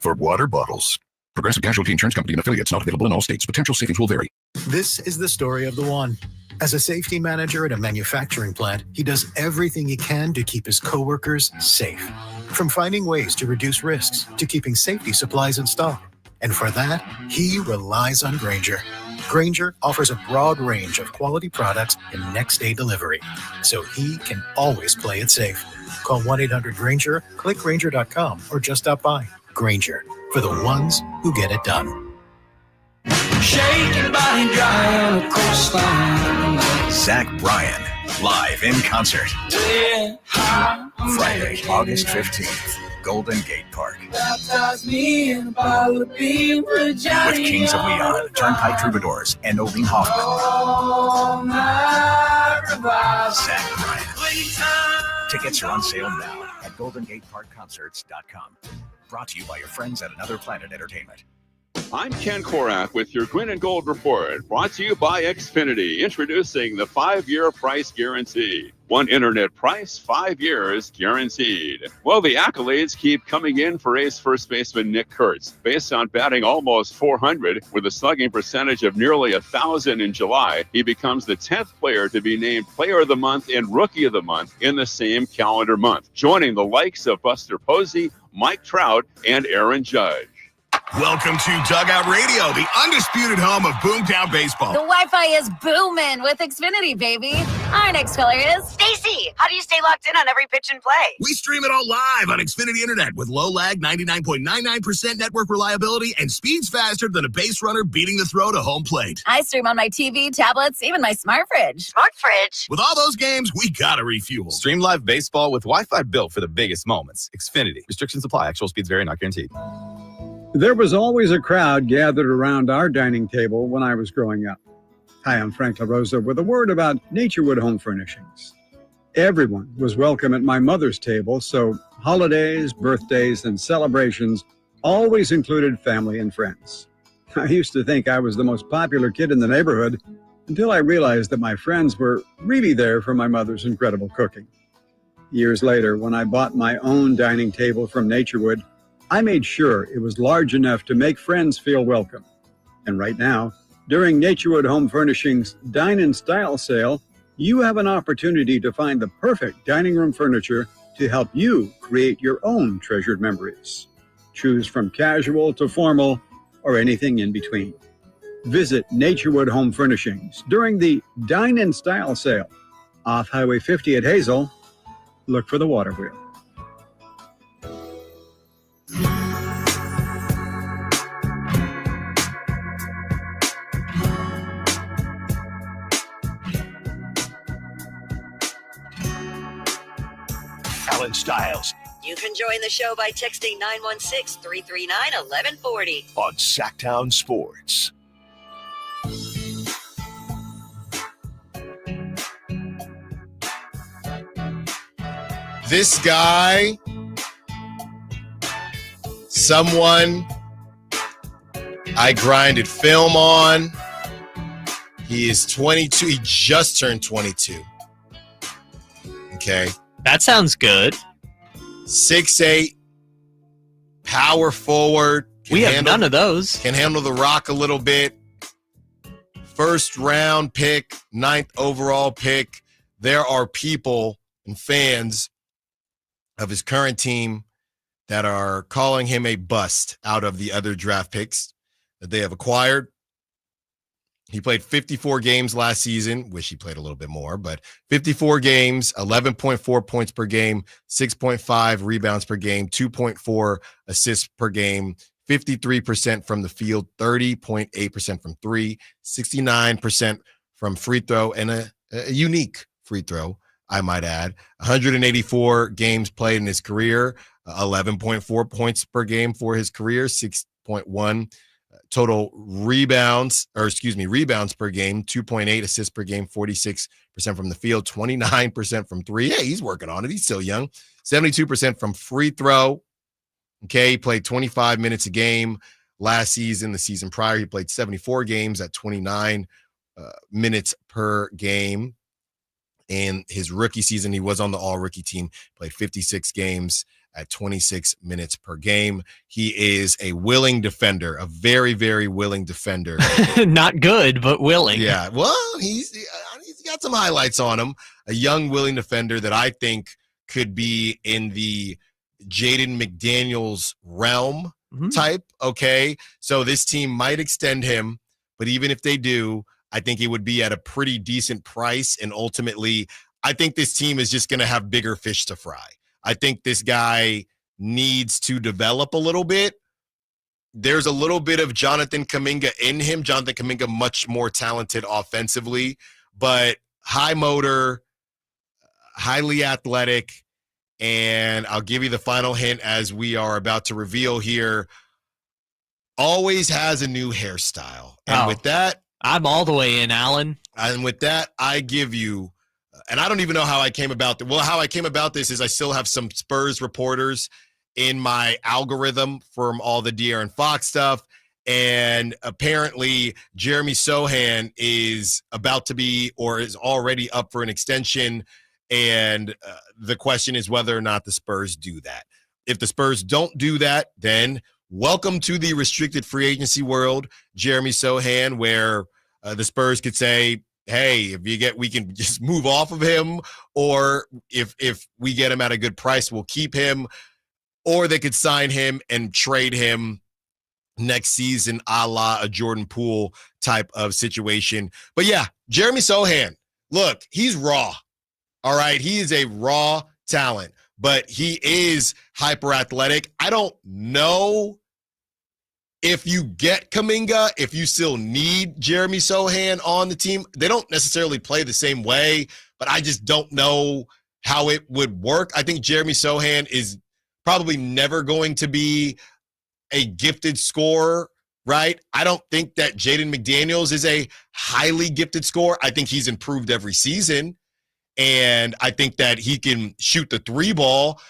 For water bottles. Progressive Casualty Insurance Company and affiliates, not available in all states. Potential savings will vary. This is the story of the one. As a safety manager at a manufacturing plant, he does everything he can to keep his coworkers safe. From finding ways to reduce risks to keeping safety supplies in stock. And for that, he relies on Grainger. Grainger offers a broad range of quality products and next-day delivery, so he can always play it safe. Call 1-800-GRAINGER, click Grainger.com, or just stop by. Grainger, for the ones who get it done. Shake your body dry on a coastline. Zach Bryan, live in concert. Friday, August 15th, Golden Gate Park. Baptize me in a bottle of beer with Johnny. With Kings of Leon, Turnpike Troubadours, and Oving Hoffman. Oh, my revival. Zach Bryan. Tickets are on sale now at GoldenGateParkConcerts.com. Brought to you by your friends at Another Planet Entertainment. I'm Ken Korath with your Green and Gold Report, brought to you by Xfinity, introducing the 5-year price guarantee. One internet price, 5 years guaranteed. Well, the accolades keep coming in for A's first baseman Nick Kurtz. Based on batting almost 400 with a slugging percentage of nearly 1,000 in July, he becomes the 10th player to be named Player of the Month and Rookie of the Month in the same calendar month, joining the likes of Buster Posey, Mike Trout, and Aaron Judge. Welcome to Dugout Radio, the undisputed home of Boomtown Baseball. The Wi-Fi is booming with Xfinity, baby. Our next caller is Stacy. How do you stay locked in on every pitch and play? We stream it all live on Xfinity Internet with low lag, 99.99% network reliability, and speeds faster than a base runner beating the throw to home plate. I stream on my TV, tablets, even my smart fridge. Smart fridge. With all those games, we gotta refuel. Stream live baseball with Wi-Fi built for the biggest moments. Xfinity. Restrictions apply. Actual speeds vary, not guaranteed. There was always a crowd gathered around our dining table when I was growing up. Hi, I'm Frank LaRosa with a word about Naturewood Home Furnishings. Everyone was welcome at my mother's table, so holidays, birthdays, and celebrations always included family and friends. I used to think I was the most popular kid in the neighborhood until I realized that my friends were really there for my mother's incredible cooking. Years later, when I bought my own dining table from Naturewood, I made sure it was large enough to make friends feel welcome. And right now, during Naturewood Home Furnishings Dine in Style sale, you have an opportunity to find the perfect dining room furniture to help you create your own treasured memories. Choose from casual to formal or anything in between. Visit Naturewood Home Furnishings during the Dine in Style sale off Highway 50 at Hazel. Look for the water wheel. Allen Stiles You can join the show by texting 916-339-1140 on Sacktown Sports. This guy someone I grinded film on. He is 22. He just turned 22. Okay. That sounds good. 6'8", power forward. We have none of those. Can handle the rock a little bit. First round pick, 9th overall pick. There are people and fans of his current team that are calling him a bust out of the other draft picks that they have acquired. He played 54 games last season. Wish he played a little bit more, but 54 games, 11.4 points per game, 6.5 rebounds per game, 2.4 assists per game, 53% from the field, 30.8% from three, 69% from free throw, and a unique free throw, I might add. 184 games played in his career, 11.4 points per game for his career, 6.1 total rebounds per game, 2.8 assists per game, 46% from the field, 29% from three. Hey, he's working on it. He's still young. 72% from free throw. Okay, he played 25 minutes a game last season. The season prior, he played 74 games at 29 minutes per game. In his rookie season, he was on the all-rookie team, played 56 games at 26 minutes per game. He is a willing defender, a very, very willing defender. Not good, but willing. Yeah, well, he's got some highlights on him. A young, willing defender that I think could be in the Jaden McDaniels realm type, okay? So this team might extend him, but even if they do, I think it would be at a pretty decent price, and ultimately, I think this team is just going to have bigger fish to fry. I think this guy needs to develop a little bit. There's a little bit of Jonathan Kaminga in him. Jonathan Kaminga, much more talented offensively, but high motor, highly athletic, and I'll give you the final hint as we are about to reveal here. Always has a new hairstyle. And with that, I'm all the way in, Allen. And with that, I give you, and I don't even know how I came about this. Well, how I came about this is I still have some Spurs reporters in my algorithm from all the De'Aaron Fox stuff. And apparently Jeremy Sohan is about to be, or is already up for an extension. And the question is whether or not the Spurs do that. If the Spurs don't do that, then welcome to the restricted free agency world, Jeremy Sohan, where the Spurs could say, hey, we can just move off of him, or if we get him at a good price, we'll keep him, or they could sign him and trade him next season, a la a Jordan Poole type of situation. But yeah, Jeremy Sohan, look, he's raw. All right, he is a raw talent, but he is hyper athletic. I don't know if you get Kaminga, if you still need Jeremy Sohan on the team. They don't necessarily play the same way, but I just don't know how it would work. I think Jeremy Sohan is probably never going to be a gifted scorer, right? I don't think that Jaden McDaniels is a highly gifted scorer. I think he's improved every season, and I think that he can shoot the three ball.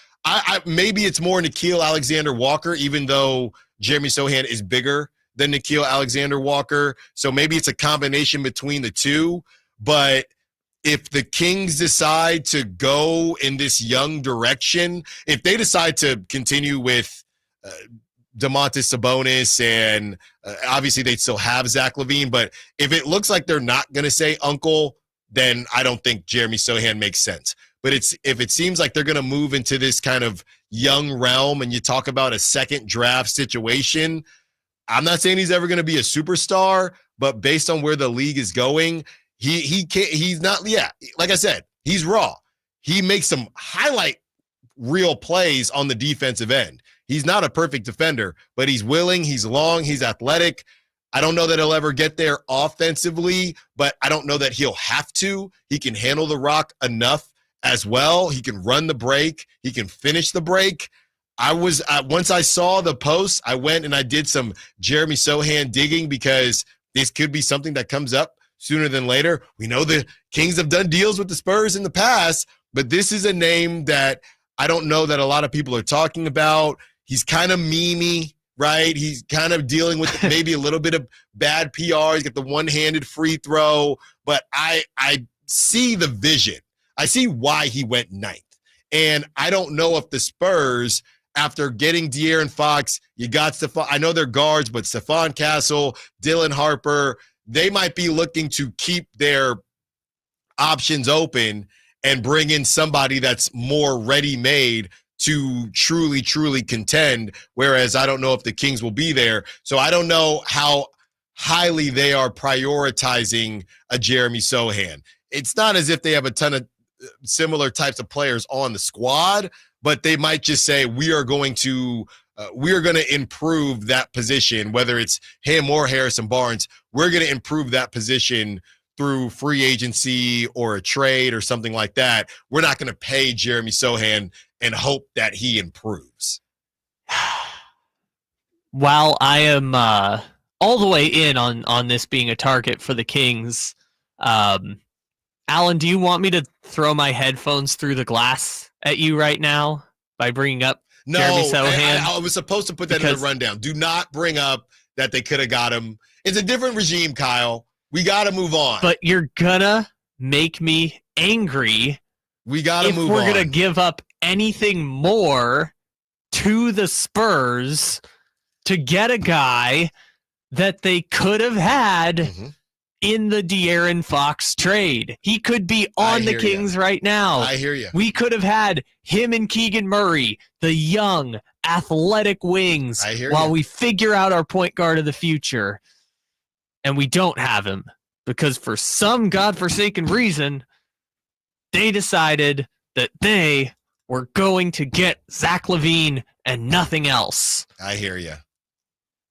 Maybe it's more Nickeil Alexander-Walker, even though Jeremy Sohan is bigger than Nickeil Alexander-Walker. So maybe it's a combination between the two. But if the Kings decide to go in this young direction, if they decide to continue with Domantas Sabonis, and obviously they'd still have Zach LaVine, but if it looks like they're not going to say uncle, then I don't think Jeremy Sohan makes sense. But if it seems like they're going to move into this kind of young realm, and you talk about a second draft situation, I'm not saying he's ever going to be a superstar, but based on where the league is going, he's not. Yeah, like I said, he's raw. He makes some highlight reel plays on the defensive end. He's not a perfect defender, but he's willing, he's long, he's athletic. I don't know that he'll ever get there offensively, but I don't know that he'll have to. He can handle the rock enough as well. He can run the break. He can finish the break. Once I saw the post, I went and I did some Jeremy Sohan digging, because this could be something that comes up sooner than later. We know the Kings have done deals with the Spurs in the past, but this is a name that I don't know that a lot of people are talking about. He's kind of memey, right? He's kind of dealing with maybe a little bit of bad PR. He's got the one-handed free throw, but I see the vision. I see why he went 9th. And I don't know if the Spurs, after getting De'Aaron Fox, you got Stephon. I know they're guards, but Stephon Castle, Dylan Harper, they might be looking to keep their options open and bring in somebody that's more ready-made to truly, truly contend, whereas I don't know if the Kings will be there. So I don't know how highly they are prioritizing a Jeremy Sohan. It's not as if they have a ton of similar types of players on the squad, but they might just say, we are going to improve that position, whether it's him or Harrison Barnes. We're going to improve that position through free agency or a trade or something like that. We're not going to pay Jeremy Sohan and hope that he improves. While I am all the way in on this being a target for the Kings, Allen, do you want me to throw my headphones through the glass at you right now by bringing up Jeremy Sohan? I was supposed to put that in the rundown. Do not bring up that they could have got him. It's a different regime, Kyle. We got to move on. But you're gonna make me angry. We got to move on. If we're gonna give up anything more to the Spurs to get a guy that they could have had in the De'Aaron Fox trade. He could be on the Kings right now. I hear you. We could have had him and Keegan Murray, the young, athletic wings, while we figure out our point guard of the future. And we don't have him because for some godforsaken reason, they decided that they were going to get Zach LaVine and nothing else. I hear you.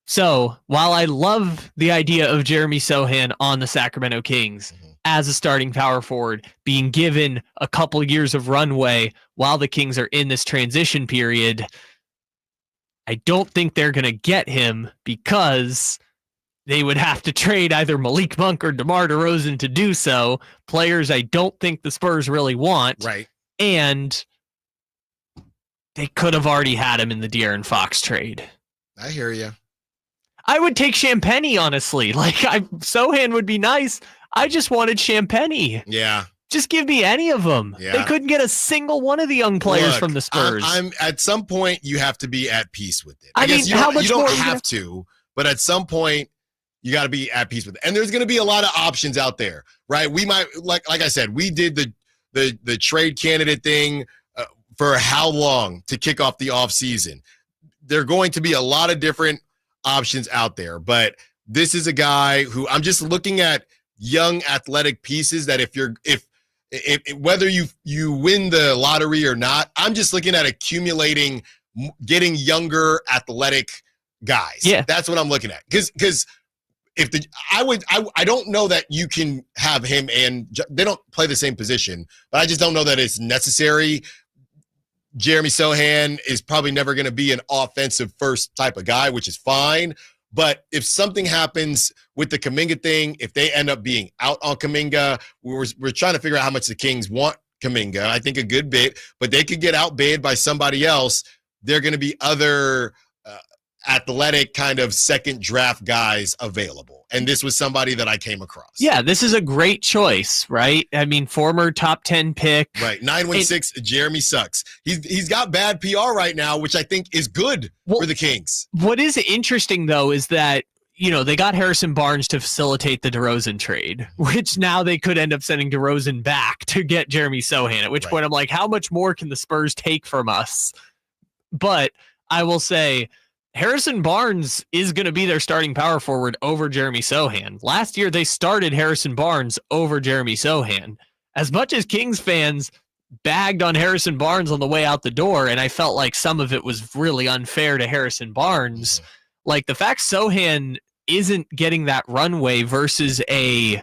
So while I love the idea of Jeremy Sohan on the Sacramento Kings as a starting power forward, being given a couple years of runway while the Kings are in this transition period, I don't think they're going to get him because they would have to trade either Malik Monk or DeMar DeRozan to do so. Players I don't think the Spurs really want. Right. And they could have already had him in the De'Aaron Fox trade. I hear you. I would take Champagny, honestly. Sohan would be nice. I just wanted Champagny. Yeah. Just give me any of them. Yeah. They couldn't get a single one of the young players from the Spurs. I'm at some point you have to be at peace with it. I mean, how much you don't more have to, but at some point you got to be at peace with it. And there's going to be a lot of options out there, right? We might, like I said, we did the trade candidate thing for how long to kick off the offseason. There are going to be a lot of different options out there, but this is a guy who I'm just looking at young athletic pieces that if whether you win the lottery or not, I'm just looking at accumulating, getting younger athletic guys. Yeah, that's what I'm looking at. Because I don't know that you can have him and they don't play the same position, but I just don't know that it's necessary. Jeremy Sohan is probably never going to be an offensive first type of guy, which is fine. But if something happens with the Kaminga thing, if they end up being out on Kaminga, we're trying to figure out how much the Kings want Kaminga. I think a good bit, but they could get outbid by somebody else. There are going to be other athletic kind of second draft guys available. And this was somebody that I came across. Yeah, this is a great choice, right? I mean, former top 10 pick. Right, 916, Jeremy sucks. He's got bad PR right now, which I think is good for the Kings. What is interesting, though, is that, they got Harrison Barnes to facilitate the DeRozan trade, which now they could end up sending DeRozan back to get Jeremy Sohan, at which point I'm like, how much more can the Spurs take from us? But I will say, Harrison Barnes is going to be their starting power forward over Jeremy Sohan. Last year, they started Harrison Barnes over Jeremy Sohan. As much as Kings fans bagged on Harrison Barnes on the way out the door, and I felt like some of it was really unfair to Harrison Barnes, like the fact Sohan isn't getting that runway versus a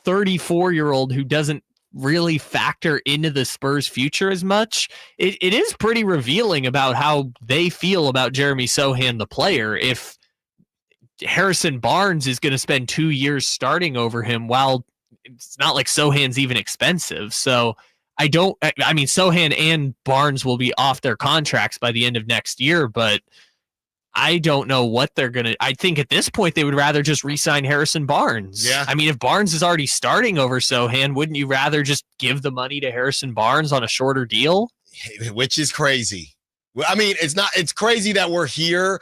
34-year-old who doesn't really factor into the Spurs' future as much, it is pretty revealing about how they feel about Jeremy Sohan, the player. If Harrison Barnes is going to spend 2 years starting over him, while it's not like Sohan's even expensive. So I mean, Sohan and Barnes will be off their contracts by the end of next year, but I don't know what they're going to. I think at this point they would rather just re-sign Harrison Barnes. Yeah. I mean, if Barnes is already starting over Sohan, wouldn't you rather just give the money to Harrison Barnes on a shorter deal? Which is crazy. I mean, it's crazy that we're here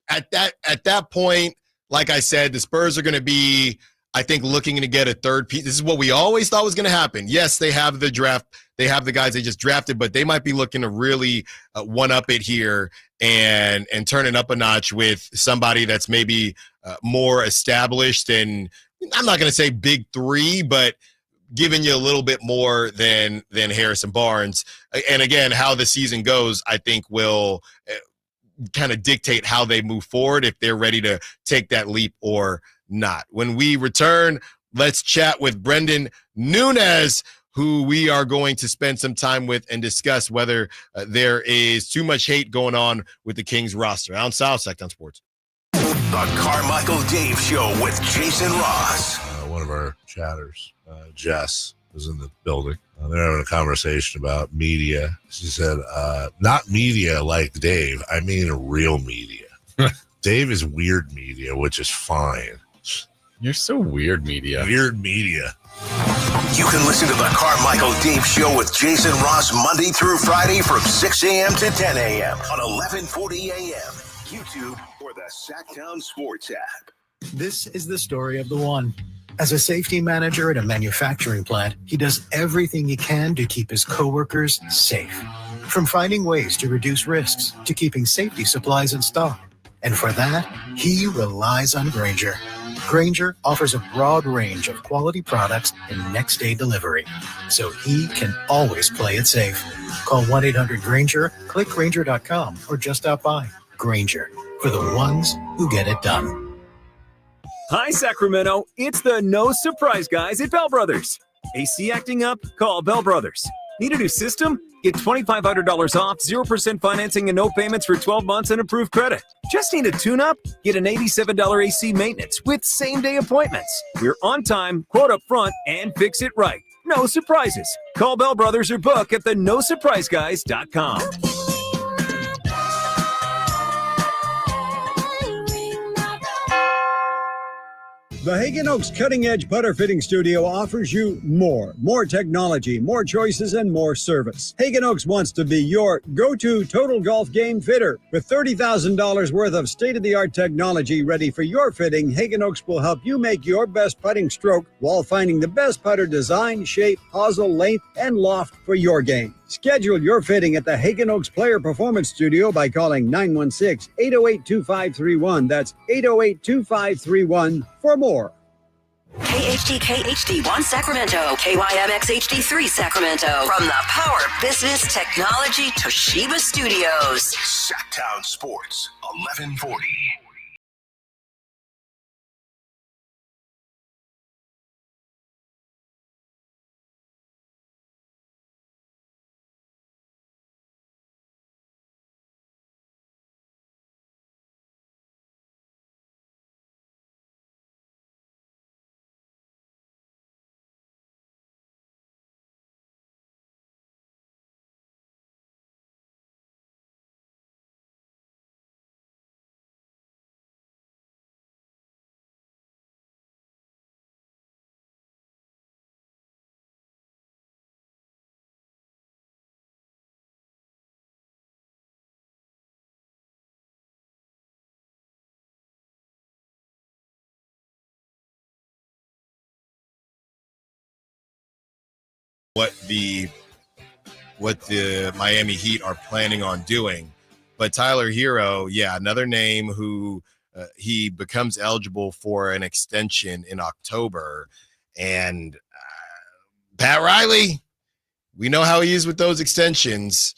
at that point. Like I said, the Spurs are going to be, I think, looking to get a third piece. This is what we always thought was going to happen. Yes, they have the draft. They have the guys they just drafted, but they might be looking to really one-up it here and turn it up a notch with somebody that's maybe more established. And I'm not going to say big three, but giving you a little bit more than Harrison Barnes. And again, how the season goes, I think will kind of dictate how they move forward, if they're ready to take that leap or not. When we return, let's chat with Brendan Nunez, who we are going to spend some time with and discuss whether there is too much hate going on with the Kings roster. Allen Stiles, Sacktown Sports. The Carmichael Dave Show with Jason Ross. One of our chatters, Jess, was in the building. They're having a conversation about media. She said, not media like Dave. I mean real media. Dave is weird media, which is fine. You're so weird media. Weird media. You can listen to the Carmichael Dave Show with Jason Ross Monday through Friday from 6 a.m. to 10 a.m. on 1140 a.m. YouTube or the Sacktown Sports app. This is the story of the one. As a safety manager at a manufacturing plant, he does everything he can to keep his coworkers safe. From finding ways to reduce risks to keeping safety supplies in stock. And for that, he relies on Grainger. Grainger offers a broad range of quality products and next-day delivery, so he can always play it safe. Call 1-800-GRAINGER, click Grainger.com, or just stop by. Grainger, for the ones who get it done. Hi, Sacramento. It's the No Surprise Guys at Bell Brothers. AC acting up? Call Bell Brothers. Need a new system? Get $2,500 off, 0% financing and no payments for 12 months and approved credit. Just need a tune-up? Get an $87 AC maintenance with same-day appointments. We're on time, quote up front, and fix it right. No surprises. Call Bell Brothers or book at thenosurpriseguys.com. The Hagen Oaks Cutting Edge Putter Fitting Studio offers you more technology, more choices, and more service. Hagen Oaks wants to be your go-to total golf game fitter. With $30,000 worth of state-of-the-art technology ready for your fitting, Hagen Oaks will help you make your best putting stroke while finding the best putter design, shape, hosel, length, and loft for your game. Schedule your fitting at the Hagen Oaks Player Performance Studio by calling 916-808-2531. That's 808-2531 for more. KHD1 Sacramento, KYMX HD3 Sacramento. From the Power Business Technology Toshiba Studios. Sacktown Sports, 1140. What the Miami Heat are planning on doing. But Tyler Herro, yeah, another name who he becomes eligible for an extension in October. And Pat Riley, we know how he is with those extensions.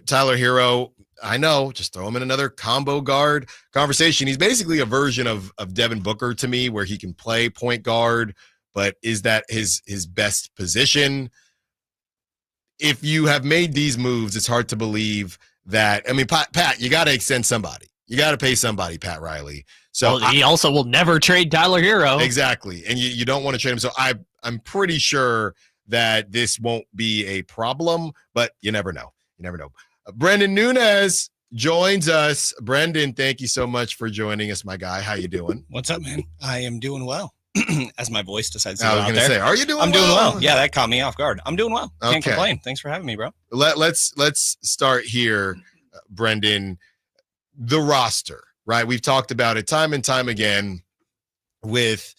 Tyler Herro, I know, just throw him in another combo guard conversation. He's basically a version of Devin Booker to me, where he can play point guard, but is that his best position? If you have made these moves, it's hard to believe that. I mean, Pat, you got to extend somebody. You got to pay somebody, Pat Riley. So he also will never trade Tyler Herro. Exactly. And you don't want to trade him. So I'm pretty sure that this won't be a problem, but you never know. You never know. Brendan Nunez joins us. Brendan, thank you so much for joining us, my guy. How you doing? What's up, man? I am doing well. As my voice decides to I go was out gonna there. say, are you doing I'm well? doing well. Yeah, that caught me off guard. I'm doing well. Can't Okay. complain. Thanks for having me, bro. Let's start here, Brendan. The roster, right? We've talked about it time and time again with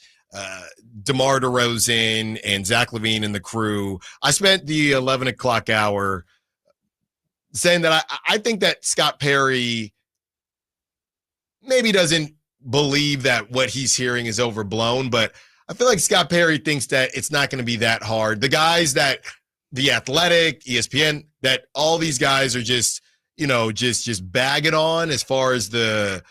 DeMar DeRozan and Zach LaVine and the crew. I spent the 11 o'clock hour saying that I think that Scott Perry maybe doesn't believe that what he's hearing is overblown, but I feel like Scott Perry thinks that it's not going to be that hard. The guys that The Athletic, ESPN, that all these guys are just, just bagging on as far as the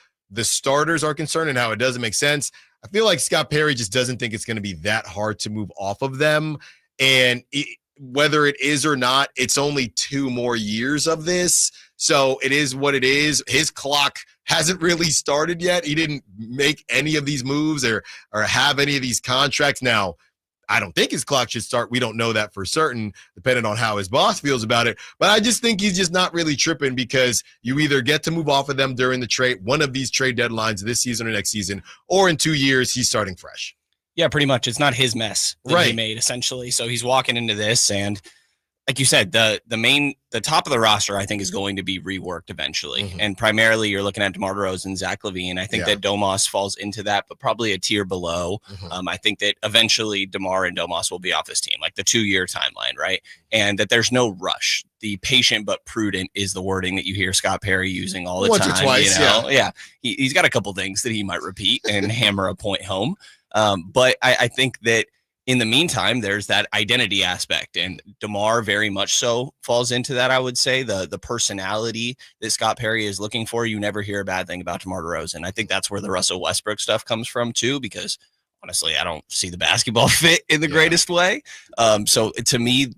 starters are concerned and how it doesn't make sense. I feel like Scott Perry just doesn't think it's going to be that hard to move off of them. And whether it is or not, it's only 2 more years of this. So it is what it is. His clock hasn't really started yet. He didn't make any of these moves or have any of these contracts. Now, I don't think his clock should start. We don't know that for certain, depending on how his boss feels about it. But I just think he's just not really tripping because you either get to move off of them during the trade, one of these trade deadlines this season or next season, or in 2 years, he's starting fresh. Yeah, pretty much. It's not his mess that he made, essentially. So he's walking into this, and like you said, the top of the roster, I think, is going to be reworked eventually. Mm-hmm. And primarily, you're looking at DeMar DeRozan, Zach LaVine. I think that Domas falls into that, but probably a tier below. Mm-hmm. I think that eventually DeMar and Domas will be off this team, like the 2-year timeline, right? And that there's no rush. The patient but prudent is the wording that you hear Scott Perry using all the time. Once or twice, yeah. He's got a couple things that he might repeat and hammer a point home. But I think that in the meantime, there's that identity aspect, and DeMar very much so falls into that. I would say the personality that Scott Perry is looking for. You never hear a bad thing about DeMar DeRozan. I think that's where the Russell Westbrook stuff comes from too, because honestly, I don't see the basketball fit in the greatest way. So to me,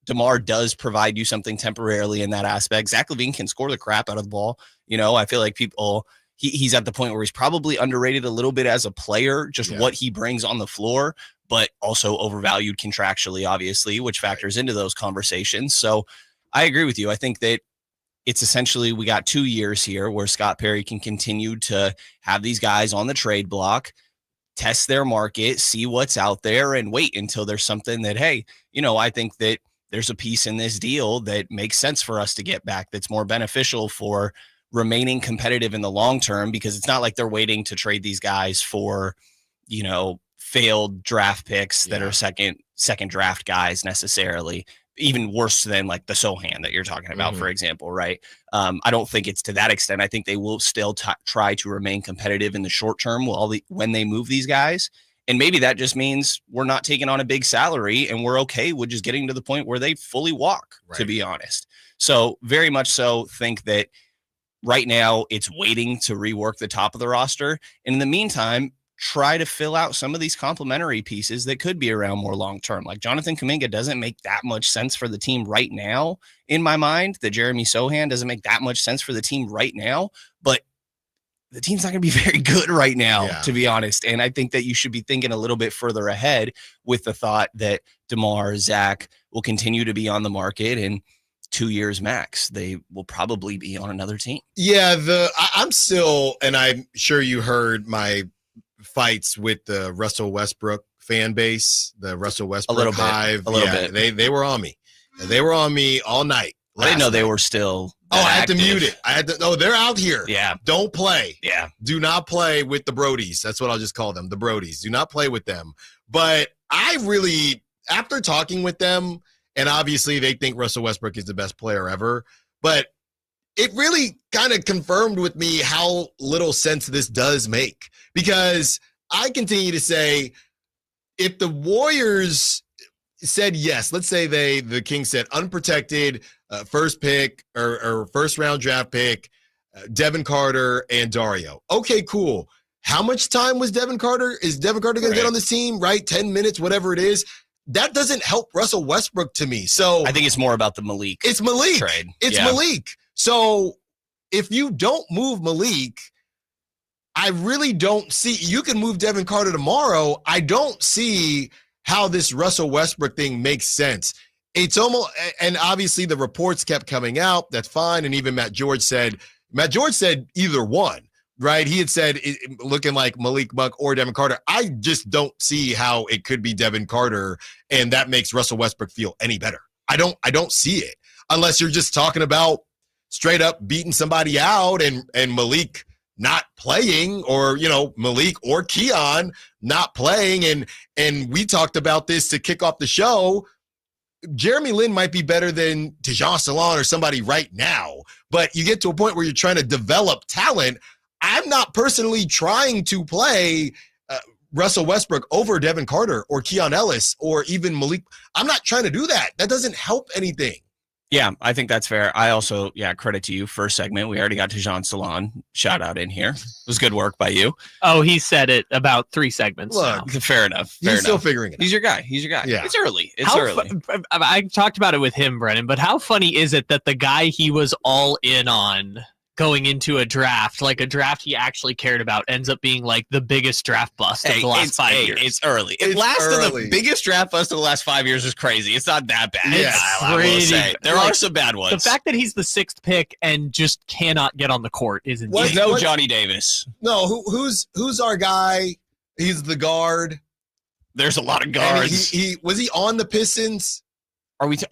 DeMar does provide you something temporarily in that aspect. Zach LaVine can score the crap out of the ball. I feel like people. He's at the point where he's probably underrated a little bit as a player, just what he brings on the floor, but also overvalued contractually, obviously, which factors into those conversations. So I agree with you. I think that it's essentially we got 2 years here where Scott Perry can continue to have these guys on the trade block, test their market, see what's out there, and wait until there's something that, hey, I think that there's a piece in this deal that makes sense for us to get back that's more beneficial for remaining competitive in the long term, because it's not like they're waiting to trade these guys for, failed draft picks that are second draft guys necessarily, even worse than like the Sohan that you're talking about, for example, right? I don't think it's to that extent. I think they will still try to remain competitive in the short term when they move these guys. And maybe that just means we're not taking on a big salary and we're okay with just getting to the point where they fully walk, to be honest. So very much so think that right now, it's waiting to rework the top of the roster. And in the meantime, try to fill out some of these complementary pieces that could be around more long-term. Like Jonathan Kaminga doesn't make that much sense for the team right now, in my mind. That Jeremy Sohan doesn't make that much sense for the team right now. But the team's not going to be very good right now, to be honest. And I think that you should be thinking a little bit further ahead with the thought that DeMar, Zach will continue to be on the market, and 2 years max, they will probably be on another team. Yeah, I'm still, and I'm sure you heard my fights with the Russell Westbrook fan base, the Russell Westbrook hive. A little bit. They were on me. They were on me all night. I didn't know they were still. I had to mute it. They're out here. Yeah. Don't play. Yeah. Do not play with the Brodies. That's what I'll just call them, the Brodies. Do not play with them. But I really, after talking with them, and obviously they think Russell Westbrook is the best player ever, but it really kind of confirmed with me how little sense this does make. Because I continue to say, if the Warriors said yes, let's say the Kings said unprotected first pick or first round draft pick, Devin Carter and Dario. Okay, cool. How much time was Devin Carter? Is Devin Carter going to get on this team, right? 10 minutes, whatever it is. That doesn't help Russell Westbrook to me. So I think it's more about the Malik. It's Malik. Trade. It's Malik. So if you don't move Malik, I really don't see. You can move Devin Carter tomorrow. I don't see how this Russell Westbrook thing makes sense. It's almost, and obviously the reports kept coming out. That's fine. And even Matt George said either one, right? He had said looking like Malik Monk or Devin Carter. I just don't see how it could be Devin Carter, and that makes Russell Westbrook feel any better. I don't see it unless you're just talking about straight up beating somebody out and Malik not playing, or, you know, Malik or Keon not playing. And we talked about this to kick off the show. Jeremy Lin might be better than Tejan Salon or somebody right now, but you get to a point where you're trying to develop talent. I'm not personally trying to play Russell Westbrook over Devin Carter or Keon Ellis or even Malik. I'm not trying to do that. That doesn't help anything. Yeah, I think that's fair. I also, credit to you. First segment, we already got Tejan Salon shout out in here. It was good work by you. Oh, he said it about 3 segments. Look, fair enough. He's still figuring it out. He's your guy. Yeah. It's early. Early. I talked about it with him, Brennan, but how funny is it that the guy he was all in on going into a draft, like a draft he actually cared about, ends up being like the biggest draft bust of the last 5 years. It's early. The biggest draft bust of the last 5 years is crazy. It's not that bad. I will say. There are some bad ones. The fact that he's the 6th pick and just cannot get on the court is insane. He's no Johnny Davis. No, who's our guy? He's the guard. There's a lot of guards. He was he on the Pistons? Are we? Lefty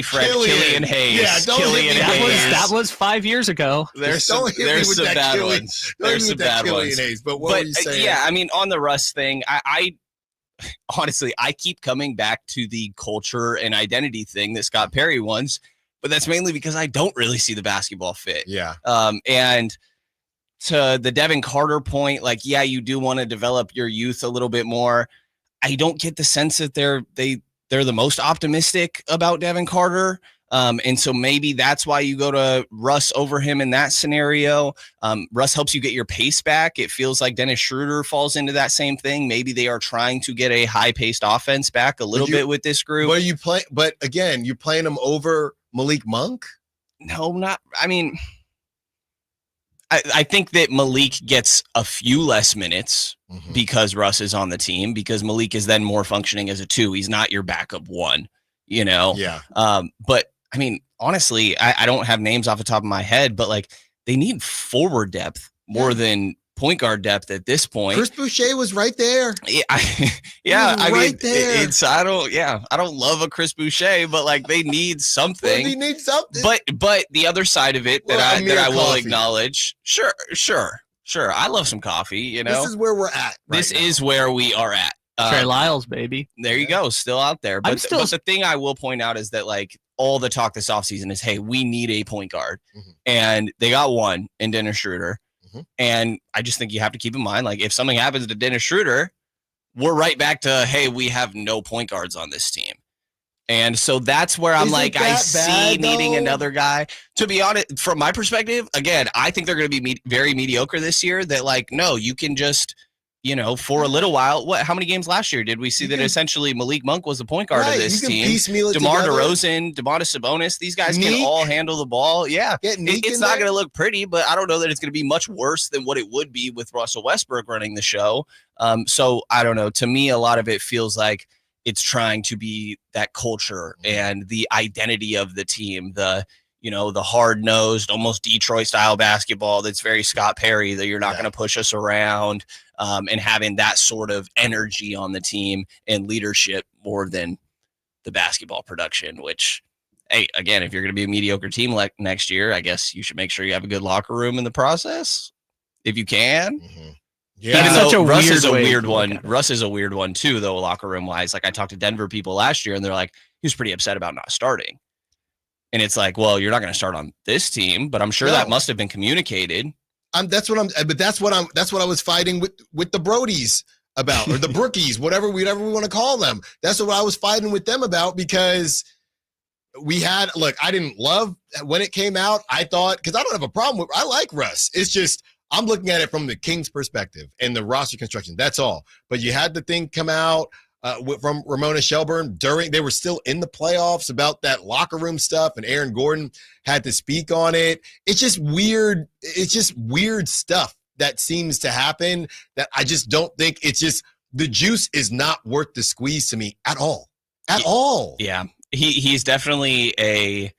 Fred, Killian Hayes. Yeah, Killian Hayes. That was 5 years ago. There's some bad ones. There's some bad ones. Hayes, but what were you saying? Yeah, I mean, on the Russ thing, I honestly, I keep coming back to the culture and identity thing that Scott Perry wants, but that's mainly because I don't really see the basketball fit. Yeah. And to the Devin Carter point, like, yeah, you do want to develop your youth a little bit more. I don't get the sense that they're the most optimistic about Devin Carter. And so maybe that's why you go to Russ over him in that scenario. Russ helps you get your pace back. It feels like Dennis Schroeder falls into that same thing. Maybe they are trying to get a high-paced offense back a little bit with this group. What are you playing? But again, you're playing him over Malik Monk? No, not. I mean, I think that Malik gets a few less minutes because Russ is on the team, because Malik is then more functioning as a 2. He's not your backup 1, you know? Yeah. But I mean, honestly, I don't have names off the top of my head, but like they need forward depth more than point guard depth at this point. Chris Boucher was right there. I don't love a Chris Boucher, but like they need something. Well, they need something. But the other side of it that I will acknowledge, sure. I love some coffee, you know. This is where we're at. This is where we are at. Trey Lyles, baby. There you go. Still out there. But the thing I will point out is that like all the talk this offseason is, hey, we need a point guard. And they got one in Dennis Schroeder. And I just think you have to keep in mind, like, if something happens to Dennis Schroeder, we're right back to, hey, we have no point guards on this team. And so that's where I'm like, I see needing another guy. To be honest, from my perspective, again, I think they're going to be very mediocre this year. That like, no, you can just, you know, for a little while. How many games last year did we see that essentially Malik Monk was the point guard of this team? DeMar DeRozan, Domantas Sabonis, these guys can all handle the ball. Yeah, it's not going to look pretty, but I don't know that it's going to be much worse than what it would be with Russell Westbrook running the show. So I don't know. To me, a lot of it feels like it's trying to be that culture and the identity of the team, the hard-nosed, almost Detroit-style basketball that's very Scott Perry, that you're not going to push us around, and having that sort of energy on the team and leadership more than the basketball production, which, hey, again, if you're going to be a mediocre team like next year, I guess you should make sure you have a good locker room in the process, if you can. Yeah, even though Russ is a weird one. Russ is a weird one, too, though, locker room-wise. Like, I talked to Denver people last year, and they're like, he was pretty upset about not starting. And it's like, well, you're not going to start on this team, but I'm sure that must have been communicated. That's what I was fighting with the Brodies about, or the Brookies, whatever we want to call them. That's what I was fighting with them about, because I didn't love when it came out. I thought, because I don't have a problem with, I like Russ. It's just, I'm looking at it from the Kings perspective and the roster construction. That's all. But you had the thing come out from Ramona Shelburne they were still in the playoffs about that locker room stuff, and Aaron Gordon had to speak on it. It's just weird. It's just weird stuff that seems to happen that I just don't think it's just the juice is not worth the squeeze to me at all. At all. Yeah. He's definitely a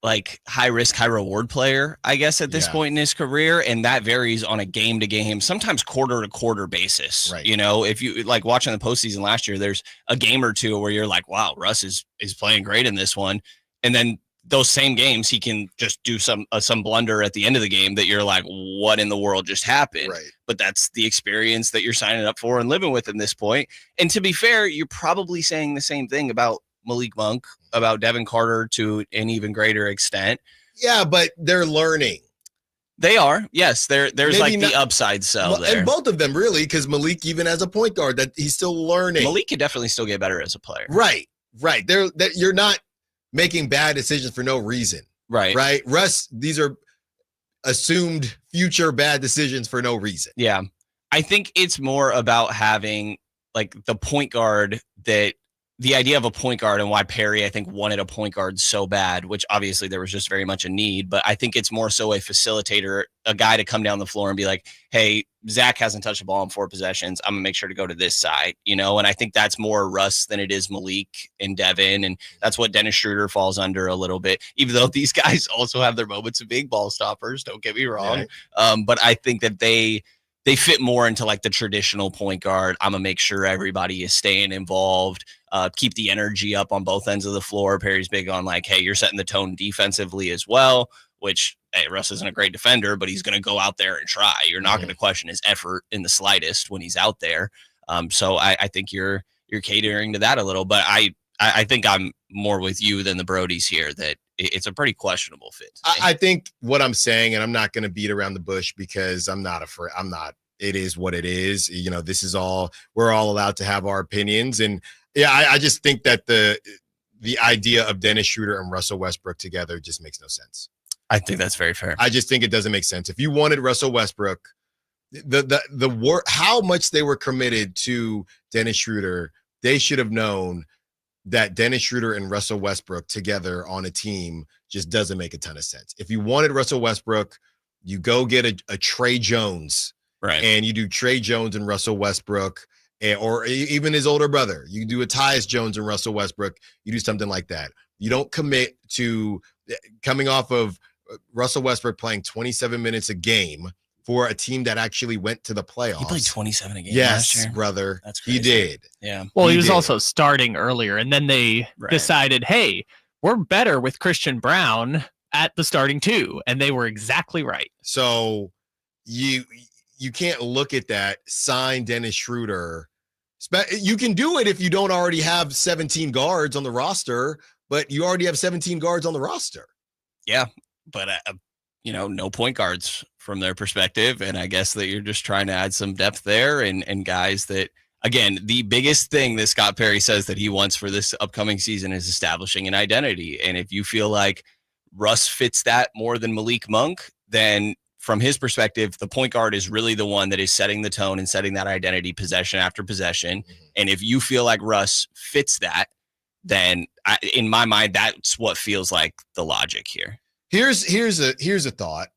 like high risk, high reward player, I guess, at this point in his career. And that varies on a game to game, sometimes quarter to quarter basis. Right. You know, if you like watching the postseason last year, there's a game or two where you're like, wow, Russ is playing great in this one. And then those same games, he can just do some blunder at the end of the game that you're like, what in the world just happened? Right. But that's the experience that you're signing up for and living with at this point. And to be fair, you're probably saying the same thing about Malik Monk, about Devin Carter to an even greater extent. Yeah, but they're learning. They are. Yes, there's Maybe like not, the upside sell there. And both of them, really, because Malik, even as a point guard, that he's still learning. Malik could definitely still get better as a player. Right. You're not making bad decisions for no reason. Right. Russ, these are assumed future bad decisions for no reason. Yeah. I think it's more about having like the point guard that the idea of a point guard and why Perry, I think, wanted a point guard so bad, which obviously there was just very much a need. But I think it's more so a facilitator, a guy to come down the floor and be like, hey, Zach hasn't touched the ball in 4 possessions. I'm going to make sure to go to this side, you know? And I think that's more Russ than it is Malik and Devin. And that's what Dennis Schroeder falls under a little bit, even though these guys also have their moments of big ball stoppers. Don't get me wrong. Right. But I think that they fit more into like the traditional point guard. I'm going to make sure everybody is staying involved, keep the energy up on both ends of the floor. Perry's big on like, hey, you're setting the tone defensively as well, which, hey, Russ isn't a great defender, but he's going to go out there and try. You're not going to question his effort in the slightest when he's out there. So I think you're catering to that a little, but I think I'm more with you than the Brodies here, that it's a pretty questionable fit. I think what I'm saying, and I'm not going to beat around the bush because it is what it is. You know, we're all allowed to have our opinions. And yeah, I just think that the idea of Dennis Schroeder and Russell Westbrook together just makes no sense. I think that's very fair. I just think it doesn't make sense. If you wanted Russell Westbrook, how much they were committed to Dennis Schroeder, they should have known that Dennis Schroeder and Russell Westbrook together on a team just doesn't make a ton of sense. If you wanted Russell Westbrook, you go get a Trey Jones, right? And you do Trey Jones and Russell Westbrook, or even his older brother. You do a Tyus Jones and Russell Westbrook. You do something like that. You don't commit to coming off of Russell Westbrook playing 27 minutes a game for a team that actually went to the playoffs. He played 27 a game last year. Yes, brother. That's crazy. He did. Yeah. Well, he was also starting earlier, and then they decided, hey, we're better with Christian Brown at the starting 2, and they were exactly right. So you can't look at that, sign Dennis Schroeder. You can do it if you don't already have 17 guards on the roster, but you already have 17 guards on the roster. Yeah, but no point guards from their perspective, and I guess that you're just trying to add some depth there and guys that, again, the biggest thing that Scott Perry says that he wants for this upcoming season is establishing an identity. And if you feel like Russ fits that more than Malik Monk, then from his perspective, the point guard is really the one that is setting the tone and setting that identity possession after possession. And if you feel like Russ fits that, then in my mind, that's what feels like the logic here. Here's a thought,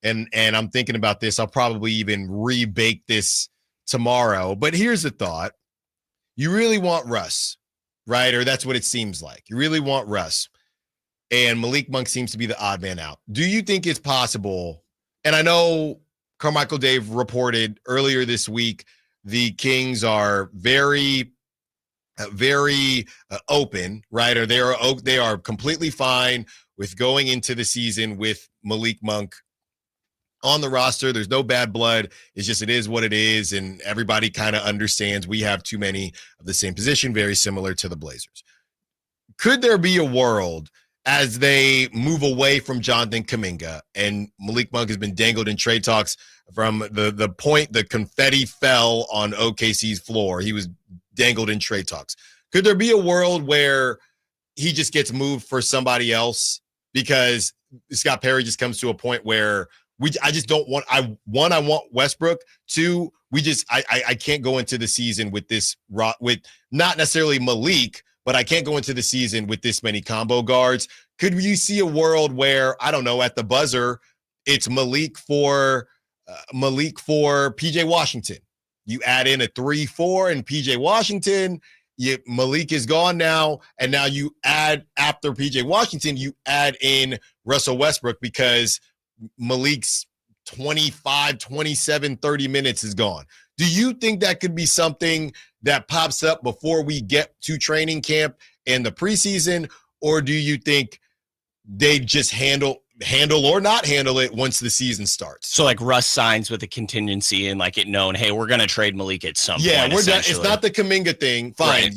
and I'm thinking about this. I'll probably even rebake this tomorrow, but here's a thought. You really want Russ, right? Or that's what it seems like. You really want Russ, and Malik Monk seems to be the odd man out. Do you think it's possible? And I know Carmichael Dave reported earlier this week, the Kings are very open, right? Or they are completely fine with going into the season with Malik Monk on the roster. There's no bad blood. It's just, it is what it is. And everybody kind of understands we have too many of the same position, very similar to the Blazers. Could there be a world as they move away from Jonathan Kaminga, and Malik Monk has been dangled in trade talks from the point the confetti fell on OKC's floor? He was dangled in trade talks. Could there be a world where he just gets moved for somebody else because Scott Perry just comes to a point where I want Westbrook. 2, I can't go into the season with not necessarily Malik, but I can't go into the season with this many combo guards. Could you see a world where, I don't know, at the buzzer, it's Malik for PJ Washington, You add in a 3-4 and PJ Washington. Malik is gone now, and now you add after PJ Washington, you add in Russell Westbrook because Malik's 25, 27, 30 minutes is gone. Do you think that could be something that pops up before we get to training camp and the preseason, or do you think they just handle or not handle it once the season starts? So like Russ signs with a contingency and like it known, hey, we're going to trade Malik at some point. Yeah, it's not the Kaminga thing. Fine.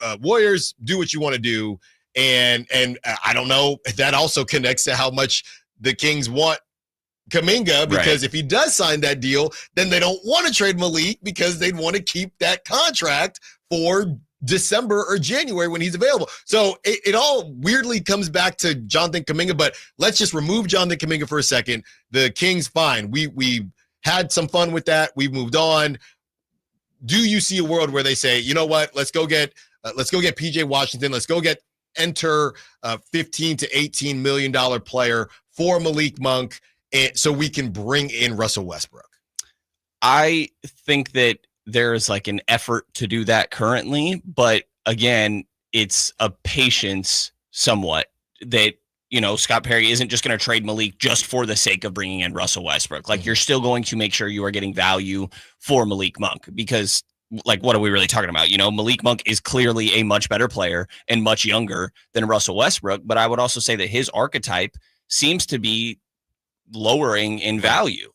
Right. Warriors, do what you want to do. And I don't know if that also connects to how much the Kings want Kaminga, because if he does sign that deal, then they don't want to trade Malik because they'd want to keep that contract for December or January when he's available. So it all weirdly comes back to Jonathan Kaminga, but let's just remove Jonathan Kaminga for a second. The Kings, fine. We had some fun with that. We've moved on. Do you see a world where they say, you know what, let's go get PJ Washington. Let's go enter a $15 to $18 million player for Malik Monk, and so we can bring in Russell Westbrook? I think that there's like an effort to do that currently, but again, it's a patience somewhat that, Scott Perry isn't just going to trade Malik just for the sake of bringing in Russell Westbrook. Like you're still going to make sure you are getting value for Malik Monk, because like, what are we really talking about? Malik Monk is clearly a much better player and much younger than Russell Westbrook, but I would also say that his archetype seems to be lowering in value.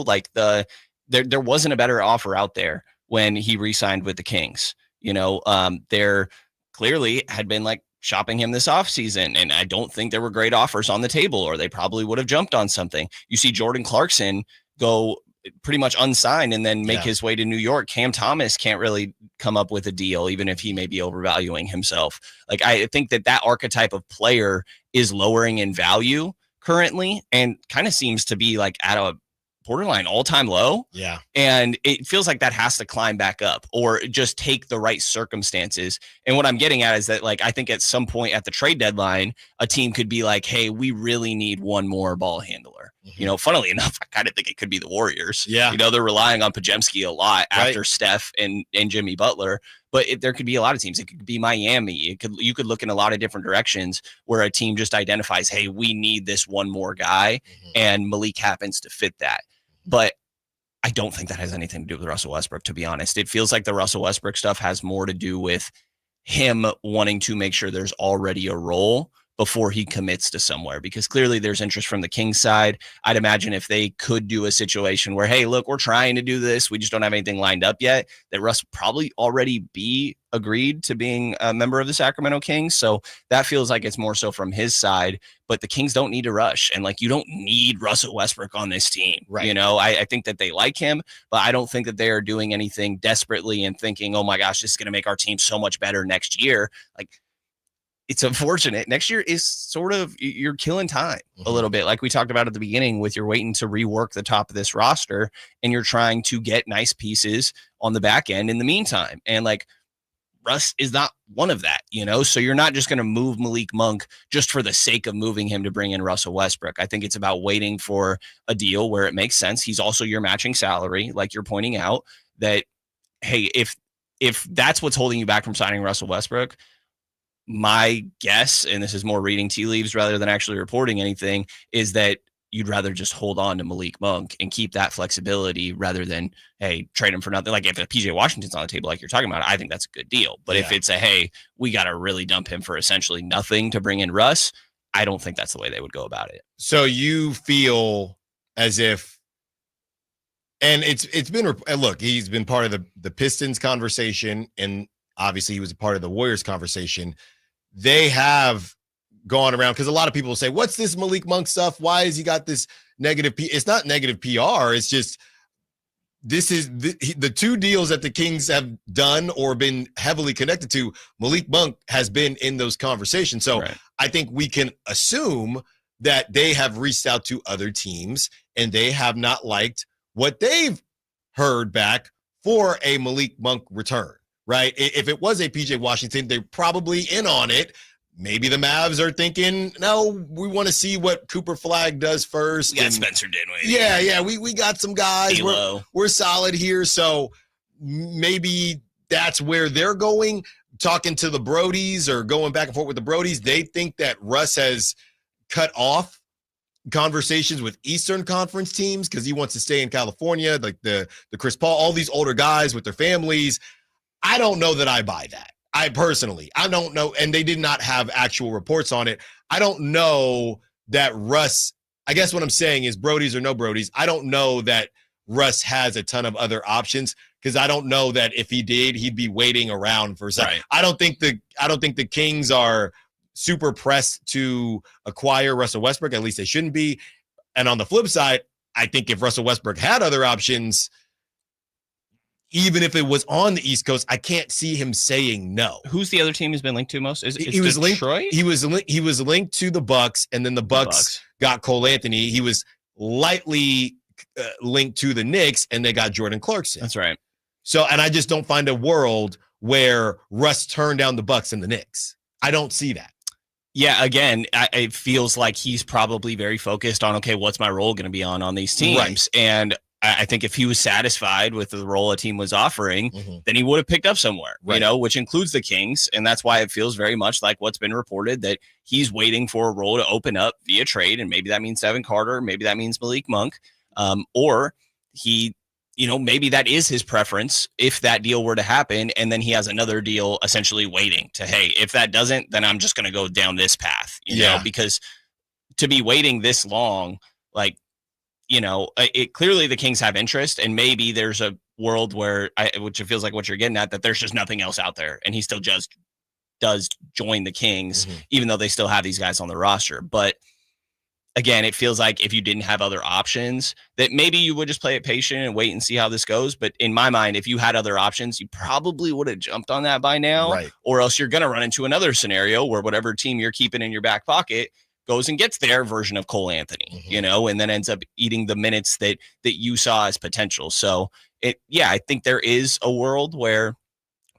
Like there wasn't a better offer out there when he re-signed with the Kings. There clearly had been like shopping him this offseason, and I don't think there were great offers on the table, or they probably would have jumped on something. You see Jordan Clarkson go pretty much unsigned and then make his way to New York. Cam Thomas can't really come up with a deal, even if he may be overvaluing himself. Like, I think that archetype of player is lowering in value currently, and kind of seems to be like at a borderline all-time low. Yeah. And it feels like that has to climb back up, or just take the right circumstances. And what I'm getting at is that, like, I think at some point at the trade deadline, a team could be like, hey, we really need one more ball handler. Funnily enough, I kind of think it could be the Warriors. Yeah. They're relying on Podziemski a lot after Steph and Jimmy Butler. But there could be a lot of teams. It could be Miami. You could look in a lot of different directions where a team just identifies, hey, we need this one more guy, and Malik happens to fit that. But I don't think that has anything to do with Russell Westbrook, to be honest. It feels like the Russell Westbrook stuff has more to do with him wanting to make sure there's already a role before he commits to somewhere, because clearly there's interest from the Kings side. I'd imagine if they could do a situation where, hey, look, we're trying to do this, we just don't have anything lined up yet, that Russ would probably already be agreed to being a member of the Sacramento Kings. So that feels like it's more so from his side, but the Kings don't need to rush. And like, you don't need Russell Westbrook on this team. Right. I think that they like him, but I don't think that they are doing anything desperately and thinking, oh my gosh, this is going to make our team so much better next year. Like, it's unfortunate. Next year is sort of, you're killing time a little bit. Like we talked about at the beginning, with you're waiting to rework the top of this roster, and you're trying to get nice pieces on the back end in the meantime. And like, Russ is not one of that, so you're not just going to move Malik Monk just for the sake of moving him to bring in Russell Westbrook. I think it's about waiting for a deal where it makes sense. He's also your matching salary, like you're pointing out, that, hey, if that's what's holding you back from signing Russell Westbrook, my guess, and this is more reading tea leaves rather than actually reporting anything, is that you'd rather just hold on to Malik Monk and keep that flexibility rather than, hey, trade him for nothing. Like if a PJ Washington's on the table, like you're talking about, I think that's a good deal. But if it's a, hey, we got to really dump him for essentially nothing to bring in Russ, I don't think that's the way they would go about it. So you feel as if, and it's been, look, he's been part of the Pistons conversation, and obviously he was a part of the Warriors conversation. They have gone around, because a lot of people will say, what's this Malik Monk stuff? Why has he got this negative it's not negative PR. It's just, this is the two deals that the Kings have done or been heavily connected to. Malik Monk has been in those conversations. So I think we can assume that they have reached out to other teams and they have not liked what they've heard back for a Malik Monk return, right? If it was a PJ Washington, they're probably in on it. Maybe the Mavs are thinking, no, we want to see what Cooper Flagg does first. Yeah, Spencer Dinwiddie. Yeah, we got some guys. We're solid here. So maybe that's where they're going, talking to the Brodies or going back and forth with the Brodies. They think that Russ has cut off conversations with Eastern Conference teams because he wants to stay in California, like the Chris Paul, all these older guys with their families. I don't know that I buy that. I don't know. And they did not have actual reports on it. I don't know that Russ, I guess what I'm saying is Brodies or no Brodies, I don't know that Russ has a ton of other options because I don't know that if he did, he'd be waiting around for a second. Right. I don't think the Kings are super pressed to acquire Russell Westbrook. At least they shouldn't be. And on the flip side, I think if Russell Westbrook had other options, even if it was on the East Coast, I can't see him saying no. Who's the other team he's been linked to most? He was Detroit? He was linked to the Bucks, and then the Bucks got Cole Anthony. He was lightly linked to the Knicks, and they got Jordan Clarkson. That's right. So, and I just don't find a world where Russ turned down the Bucks and the Knicks. I don't see that. Yeah, again, it feels like he's probably very focused on, okay, what's my role going to be on these teams? Right. And I think if he was satisfied with the role a team was offering, then he would have picked up somewhere, which includes the Kings. And that's why it feels very much like what's been reported, that he's waiting for a role to open up via trade. And maybe that means Devin Carter, maybe that means Malik Monk, or he, maybe that is his preference if that deal were to happen. And then he has another deal essentially waiting to, hey, if that doesn't, then I'm just going to go down this path, you know, because to be waiting this long, it clearly the Kings have interest, and maybe there's a world where which it feels like what you're getting at, that there's just nothing else out there, and he still just does join the Kings, even though they still have these guys on the roster. But again, it feels like if you didn't have other options, that maybe you would just play it patient and wait and see how this goes. But in my mind, if you had other options, you probably would have jumped on that by now, or else you're going to run into another scenario where whatever team you're keeping in your back pocket goes and gets their version of Cole Anthony, and then ends up eating the minutes that you saw as potential. So I think there is a world where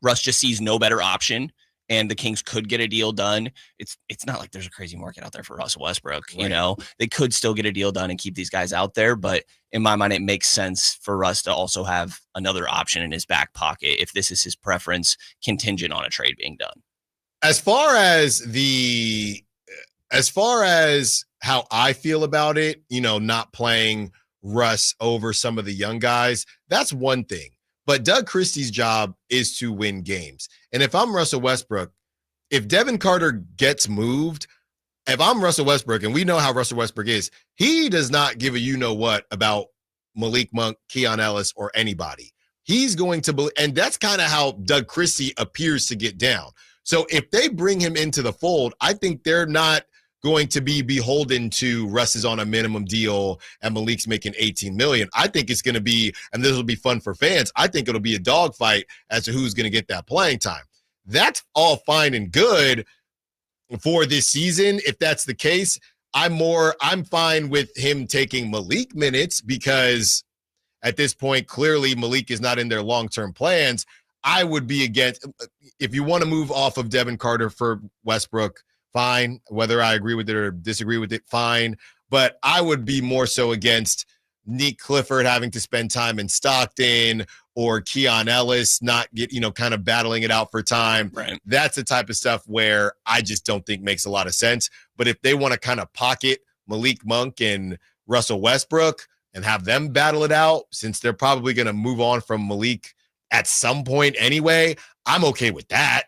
Russ just sees no better option and the Kings could get a deal done. It's not like there's a crazy market out there for Russell Westbrook. They could still get a deal done and keep these guys out there. But in my mind, it makes sense for Russ to also have another option in his back pocket if this is his preference, contingent on a trade being done. As far as how I feel about it, not playing Russ over some of the young guys, that's one thing. But Doug Christie's job is to win games. And if I'm Russell Westbrook, if Devin Carter gets moved, if I'm Russell Westbrook, and we know how Russell Westbrook is, he does not give a you-know-what about Malik Monk, Keon Ellis, or anybody. He's going to believe, and that's kind of how Doug Christie appears to get down. So if they bring him into the fold, I think they're not going to be beholden to Russ is on a minimum deal and Malik's making $18 million. I think it's going to be, and this will be fun for fans, I think it'll be a dogfight as to who's going to get that playing time. That's all fine and good for this season. If that's the case, I'm fine with him taking Malik minutes, because at this point, clearly Malik is not in their long-term plans. I would be against, if you want to move off of Devin Carter for Westbrook, fine. Whether I agree with it or disagree with it, fine. But I would be more so against Nick Clifford having to spend time in Stockton, or Keon Ellis not get, kind of battling it out for time. Right. That's the type of stuff where I just don't think makes a lot of sense. But if they want to kind of pocket Malik Monk and Russell Westbrook and have them battle it out, since they're probably going to move on from Malik at some point anyway, I'm okay with that.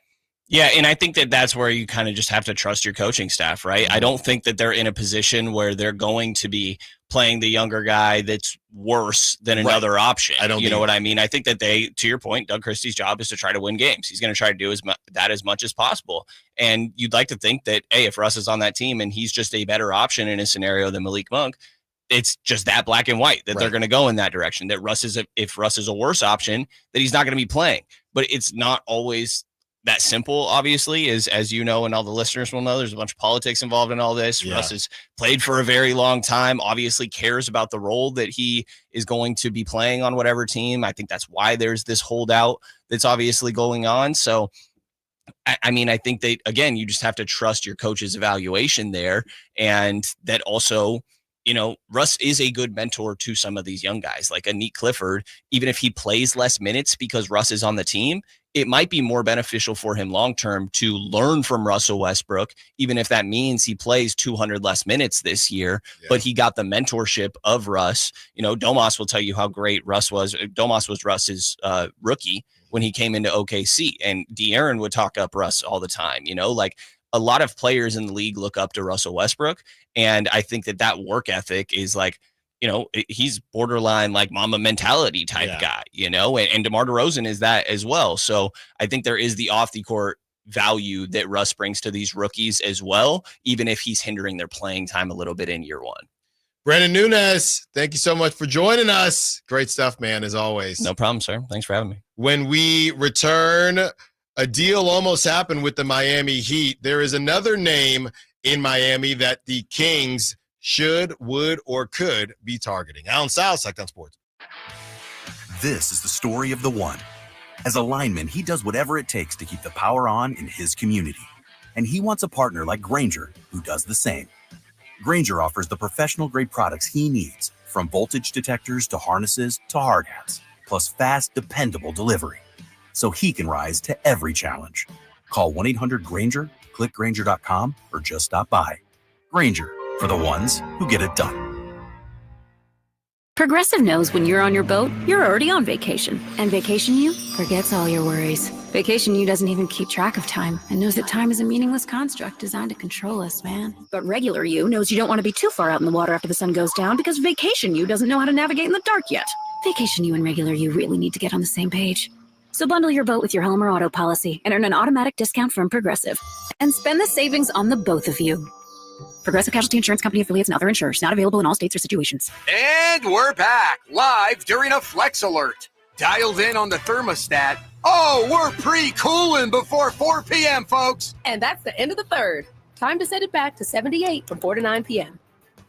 Yeah, and I think that that's where you kind of just have to trust your coaching staff, right? I don't think that they're in a position where they're going to be playing the younger guy that's worse than another option. You know what I mean? I think that to your point, Doug Christie's job is to try to win games. He's going to try to do that as much as possible. And you'd like to think that, hey, if Russ is on that team and he's just a better option in a scenario than Malik Monk, it's just that black and white, that they're going to go in that direction, that if Russ is a worse option, that he's not going to be playing. But it's not always that simple, obviously, as you know, and all the listeners will know, there's a bunch of politics involved in all this. Russ has played for a very long time, obviously cares about the role that he is going to be playing on whatever team. I think that's why there's this holdout that's obviously going on. So, I mean, I think that, again, you just have to trust your coach's evaluation there. And that also, Russ is a good mentor to some of these young guys, like a Nick Clifford. Even if he plays less minutes because Russ is on the team, it might be more beneficial for him long-term to learn from Russell Westbrook, even if that means he plays 200 less minutes this year, but he got the mentorship of Russ. Domas will tell you how great Russ was. Domas was Russ's rookie when he came into OKC, and De'Aaron would talk up Russ all the time. A lot of players in the league look up to Russell Westbrook. And I think that work ethic is he's borderline like mama mentality type guy, and DeMar DeRozan is that as well. So I think there is the off the court value that Russ brings to these rookies as well, even if he's hindering their playing time a little bit in year one. Brendan Nunez, thank you so much for joining us. Great stuff, man, as always. No problem, sir. Thanks for having me. When we return, a deal almost happened with the Miami Heat. There is another name in Miami that the Kings should, would, or could be targeting. Allen Stiles, Sacramento Sports. This is the story of the one. As a lineman, he does whatever it takes to keep the power on in his community. And he wants a partner like Grainger who does the same. Grainger offers the professional-grade products he needs, from voltage detectors to harnesses to hard hats, plus fast, dependable delivery, so he can rise to every challenge. Call 1-800-GRAINGER, click Grainger.com, or just stop by. Grainger, for the ones who get it done. Progressive knows when you're on your boat, you're already on vacation. And Vacation You forgets all your worries. Vacation You doesn't even keep track of time and knows that time is a meaningless construct designed to control us, man. But Regular You knows you don't want to be too far out in the water after the sun goes down because Vacation You doesn't know how to navigate in the dark yet. Vacation You and Regular You really need to get on the same page. So bundle your boat with your home or auto policy and earn an automatic discount from Progressive. And spend the savings on the both of you. Progressive Casualty Insurance Company affiliates and other insurers. Not available in all states or situations. And we're back, live during a Flex Alert. Dialed in on the thermostat. Oh, we're pre-cooling before 4 p.m., folks. And that's the end of the third. Time to set it back to 78 from 4 to 9 p.m.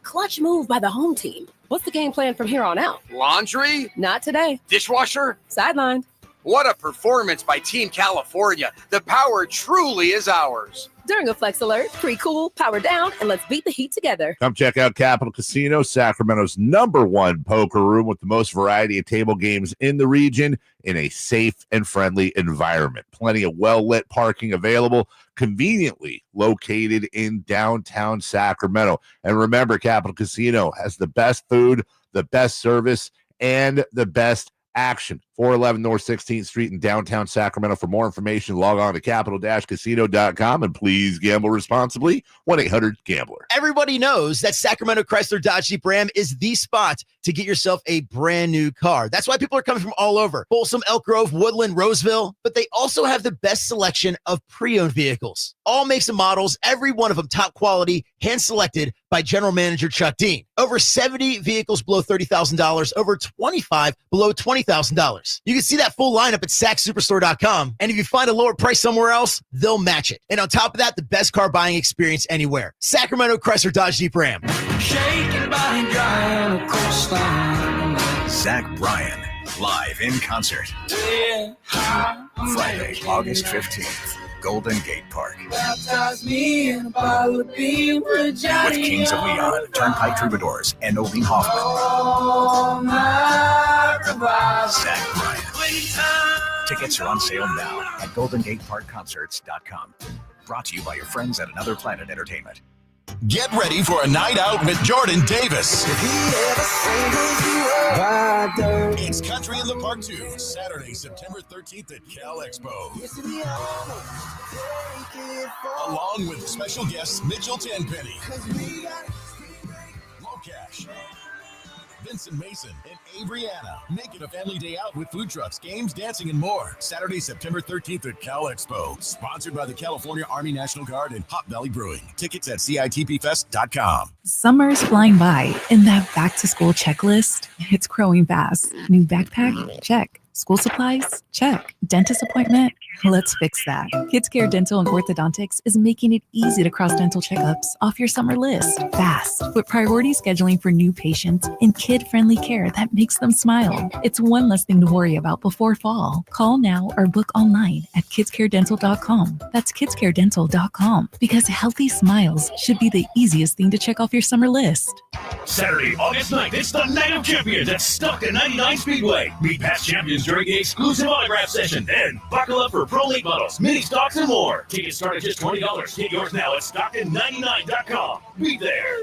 Clutch move by the home team. What's the game plan from here on out? Laundry? Not today. Dishwasher? Sidelined. What a performance by Team California. The power truly is ours. During a Flex Alert, pre-cool, power down, and let's beat the heat together. Come check out Capital Casino, Sacramento's #1 poker room with the most variety of table games in the region in a safe and friendly environment. Plenty of well-lit parking available, conveniently located in downtown Sacramento. And remember, Capital Casino has the best food, the best service, and the best action. 411 North 16th Street in downtown Sacramento. For more information, log on to capital-casino.com and please gamble responsibly. 1-800-GAMBLER. Everybody knows that Sacramento Chrysler Dodge Jeep Ram is the spot to get yourself a brand new car. That's why people are coming from all over. Folsom, Elk Grove, Woodland, Roseville. But they also have the best selection of pre-owned vehicles. All makes and models, every one of them top quality, hand-selected by General Manager Chuck Dean. Over 70 vehicles below $30,000, over 25 below $20,000. You can see that full lineup at SacSuperstore.com. And if you find a lower price somewhere else, they'll match it. And on top of that, the best car buying experience anywhere. Sacramento Chrysler Dodge Jeep Ram. Shaking body dry on a coastline. Zach Bryan, live in concert. Friday, August 15th, Golden Gate Park. Baptize me in a bottle of beer with Johnny. With Kings of Leon, Turnpike Troubadours, and Oline Hoffman. Oh, my Zach Bryan. Tickets are on sale now at GoldenGateParkConcerts.com. Brought to you by your friends at Another Planet Entertainment. Get ready for a night out with Jordan Davis. It's Country in the Park 2, Saturday, September 13th at Cal Expo. Along with special guests Mitchell Tenpenny, Locash, Vincent Mason, and Abriana. Make it a family day out with food trucks, games, dancing, and more. Saturday, September 13th at Cal Expo. Sponsored by the California Army National Guard and Hop Valley Brewing. Tickets at CITPFest.com. Summer's flying by, and that back-to-school checklist, it's growing fast. New backpack? Check. School supplies? Check. Dentist appointment? Let's fix that. Kids Care Dental and Orthodontics is making it easy to cross dental checkups off your summer list fast with priority scheduling for new patients and kid-friendly care that makes them smile. It's one less thing to worry about before fall. Call now or book online at kidscaredental.com. That's kidscaredental.com because healthy smiles should be the easiest thing to check off your summer list. Saturday, August 9th, it's the Night of Champions at Stockton 99 Speedway. Meet past champions during the exclusive autograph session. Then buckle up for pro late models, mini stocks, and more. Tickets start at just $20. Get yours now at Stockton99.com. Be there.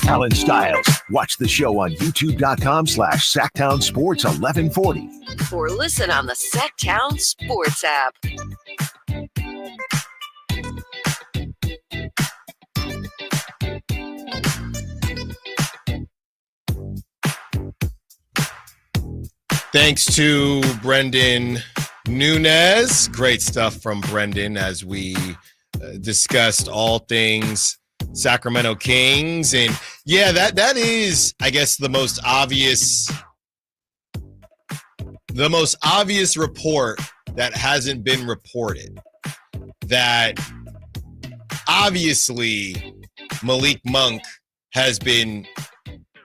Allen Stiles. Watch the show on youtube.com/Sacktown Sports 1140. Or listen on the Sacktown Sports app. Thanks to Brendan Nunez. Great stuff from Brendan as we discussed all things Sacramento Kings. And yeah, that is, I guess, the most obvious report that hasn't been reported. That obviously Malik Monk has been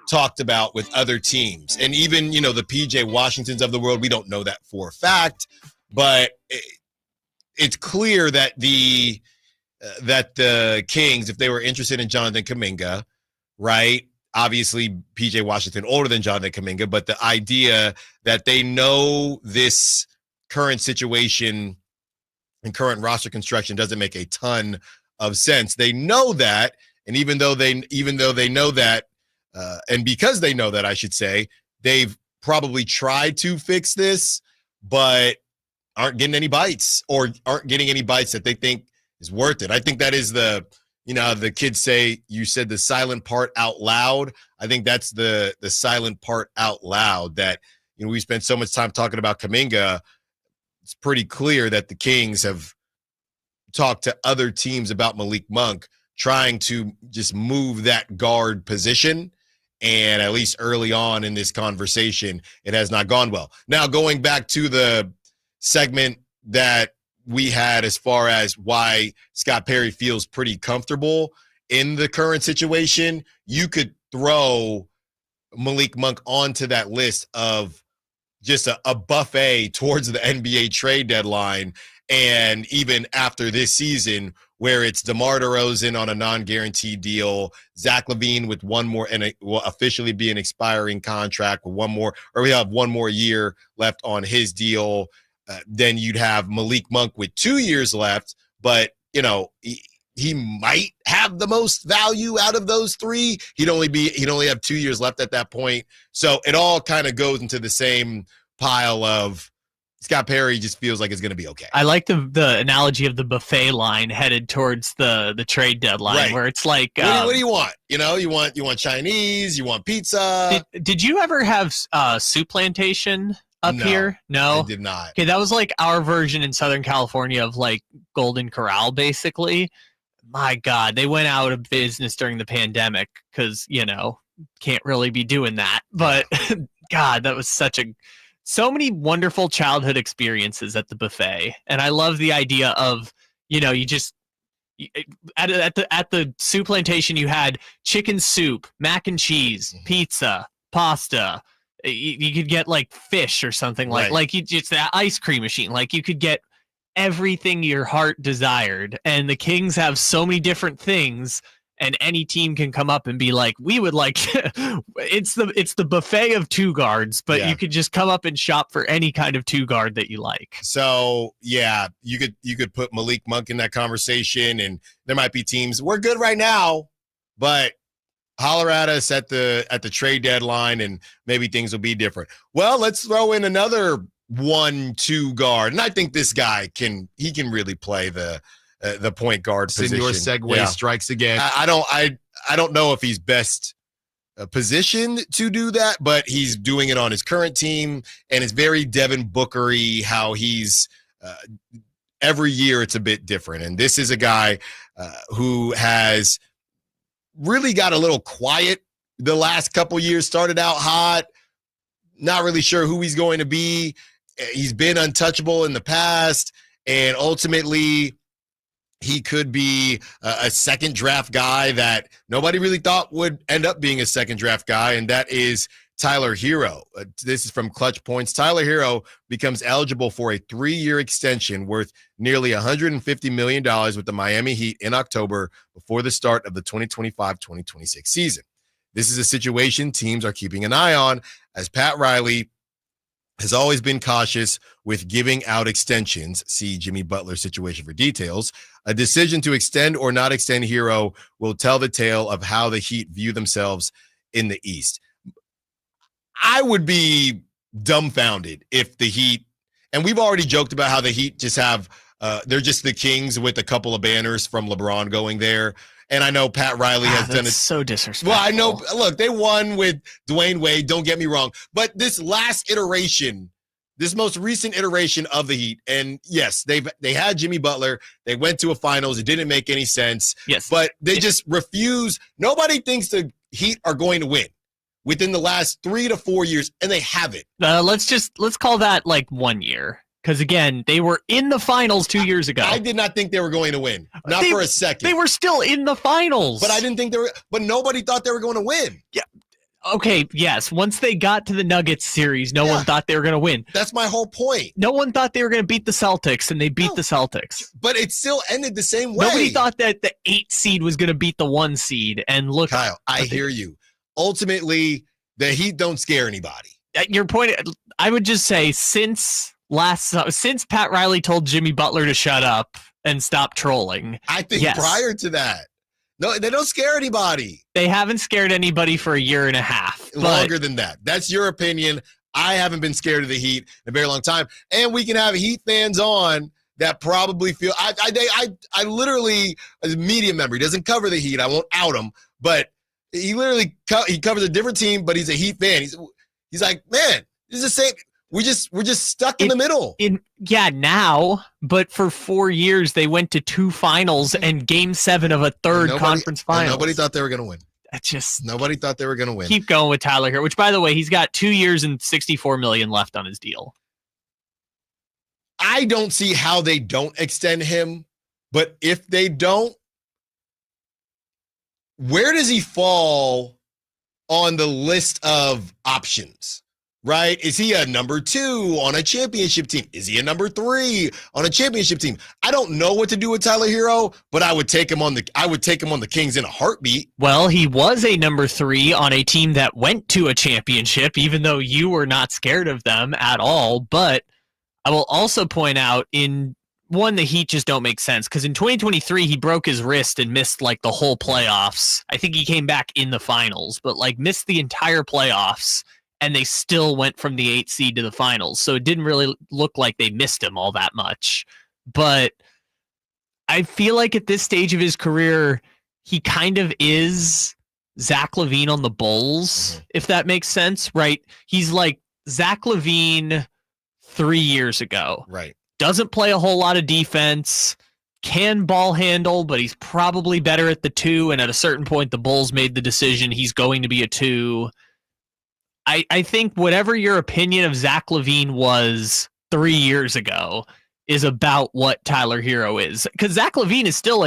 talked about with other teams, and even the PJ Washingtons of the world. We don't know that for a fact, but it's clear that the Kings, if they were interested in Jonathan Kaminga, right? Obviously, PJ Washington older than Jonathan Kaminga, but the idea that they know this current situation and current roster construction doesn't make a ton of sense. They know that, and even though they know that. And because they know that, I should say, they've probably tried to fix this, but aren't getting any bites that they think is worth it. I think that is the kids say, you said the silent part out loud. I think that's the silent part out loud that, we spent so much time talking about Kaminga. It's pretty clear that the Kings have talked to other teams about Malik Monk, trying to just move that guard position. And at least early on in this conversation, it has not gone well. Now, going back to the segment that we had as far as why Scott Perry feels pretty comfortable in the current situation, you could throw Malik Monk onto that list of just a buffet towards the NBA trade deadline. And even after this season, where it's DeMar DeRozan on a non-guaranteed deal, Zach LaVine with one more, and it will officially be an expiring contract with one more, or we have one more year left on his deal. Then you'd have Malik Monk with 2 years left, but he might have the most value out of those three. He'd only have 2 years left at that point. So it all kind of goes into the same pile of Scott Perry just feels like it's going to be okay. I like the analogy of the buffet line headed towards the trade deadline, right, where it's like, what do you want? You want Chinese, you want pizza. Did you ever have Soup Plantation up here? No, I did not. Okay, that was like our version in Southern California of like Golden Corral, basically. My God, they went out of business during the pandemic because can't really be doing that. But God, that was so many wonderful childhood experiences at the buffet. And I love the idea of, you just at the Soup Plantation, you had chicken soup, mac and cheese, pizza, pasta. You could get like fish or something like it's that ice cream machine. Like you could get everything your heart desired. And the Kings have so many different things. And any team can come up and be like, we would like it's the buffet of two guards, but you could just come up and shop for any kind of two guard that you like. So yeah, you could put Malik Monk in that conversation, and there might be teams, we're good right now, but holler at us at the trade deadline and maybe things will be different. Well, let's throw in another 1-2 guard. And I think this guy can really play the point guard position. Senor Segue strikes again. I don't know if he's best positioned to do that, but he's doing it on his current team, and it's very Devin Booker-y how he's every year it's a bit different. And this is a guy who has really got a little quiet the last couple years, started out hot, not really sure who he's going to be. He's been untouchable in the past, and ultimately he could be a second draft guy that nobody really thought would end up being a second draft guy, and that is Tyler Herro. This is from Clutch Points. Tyler Herro becomes eligible for a 3-year extension worth nearly $150 million with the Miami Heat in October before the start of the 2025-2026 season. This is a situation teams are keeping an eye on, as Pat Riley has always been cautious with giving out extensions. See Jimmy Butler's situation for details. A decision to extend or not extend Herro will tell the tale of how the Heat view themselves in the East. I would be dumbfounded if the Heat, and we've already joked about how the Heat just have, they're just the Kings with a couple of banners from LeBron going there. And I know Pat Riley has done it. So disrespectful. Well, I know, look, they won with Dwayne Wade, don't get me wrong. But this last iteration, this most recent iteration of the Heat, and yes, they had Jimmy Butler. They went to a finals. It didn't make any sense. Yes. But they just refuse. Nobody thinks the Heat are going to win within the last 3 to 4 years, and they haven't. Let's call that like 1 year. Because, again, they were in the finals 2 years ago. I did not think they were going to win. Not for a second. They were still in the finals. But I didn't think but nobody thought they were going to win. Yeah. Okay, yes. Once they got to the Nuggets series, no one thought they were going to win. That's my whole point. No one thought they were going to beat the Celtics, and they beat the Celtics. But it still ended the same way. Nobody thought that the 8 seed was going to beat the 1 seed. And look, Kyle, I hear you. Ultimately, the Heat don't scare anybody. At your point, I would just say since Pat Riley told Jimmy Butler to shut up and stop trolling. I think prior to that, no, they don't scare anybody. They haven't scared anybody for a year and a half. Longer than that. That's your opinion. I haven't been scared of the Heat in a very long time. And we can have Heat fans on that probably feel I literally, as a media member, he doesn't cover the Heat. I won't out him, but he literally he covers a different team, but he's a Heat fan. He's like, man, this is the same. We're just stuck in the middle. Now, but for 4 years they went to 2 finals and Game 7 of a third conference final. Nobody thought they were going to win. Nobody thought they were going to win. Keep going with Tyler here, which, by the way, he's got 2 years and $64 million left on his deal. I don't see how they don't extend him, but if they don't, where does he fall on the list of options? Right? Is he a number 2 on a championship team? Is he a number 3 on a championship team? I don't know what to do with Tyler Herro, but I would take him on the Kings in a heartbeat. Well, he was a number 3 on a team that went to a championship, even though you were not scared of them at all. But I will also point out the Heat just don't make sense, because in 2023 he broke his wrist and missed like the whole playoffs. I think he came back in the finals, but like missed the entire playoffs. And they still went from the 8 seed to the finals. So it didn't really look like they missed him all that much. But I feel like at this stage of his career, he kind of is Zach LaVine on the Bulls, if that makes sense, right? He's like Zach LaVine 3 years ago. Right. Doesn't play a whole lot of defense, can ball handle, but he's probably better at the 2. And at a certain point, the Bulls made the decision he's going to be a 2. I think whatever your opinion of Zach LaVine was 3 years ago is about what Tyler Herro is. Because Zach LaVine is still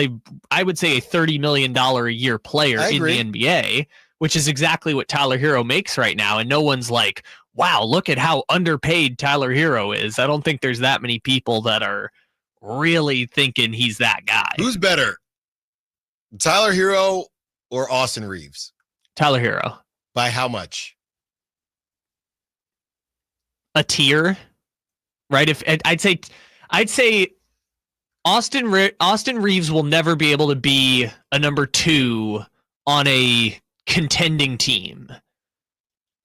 I would say a $30 million a year player in the NBA, which is exactly what Tyler Herro makes right now. And no one's like, wow, look at how underpaid Tyler Herro is. I don't think there's that many people that are really thinking he's that guy. Who's better, Tyler Herro or Austin Reeves? Tyler Herro. By how much? A tier, right? If I'd say Austin Reeves will never be able to be a number 2 on a contending team.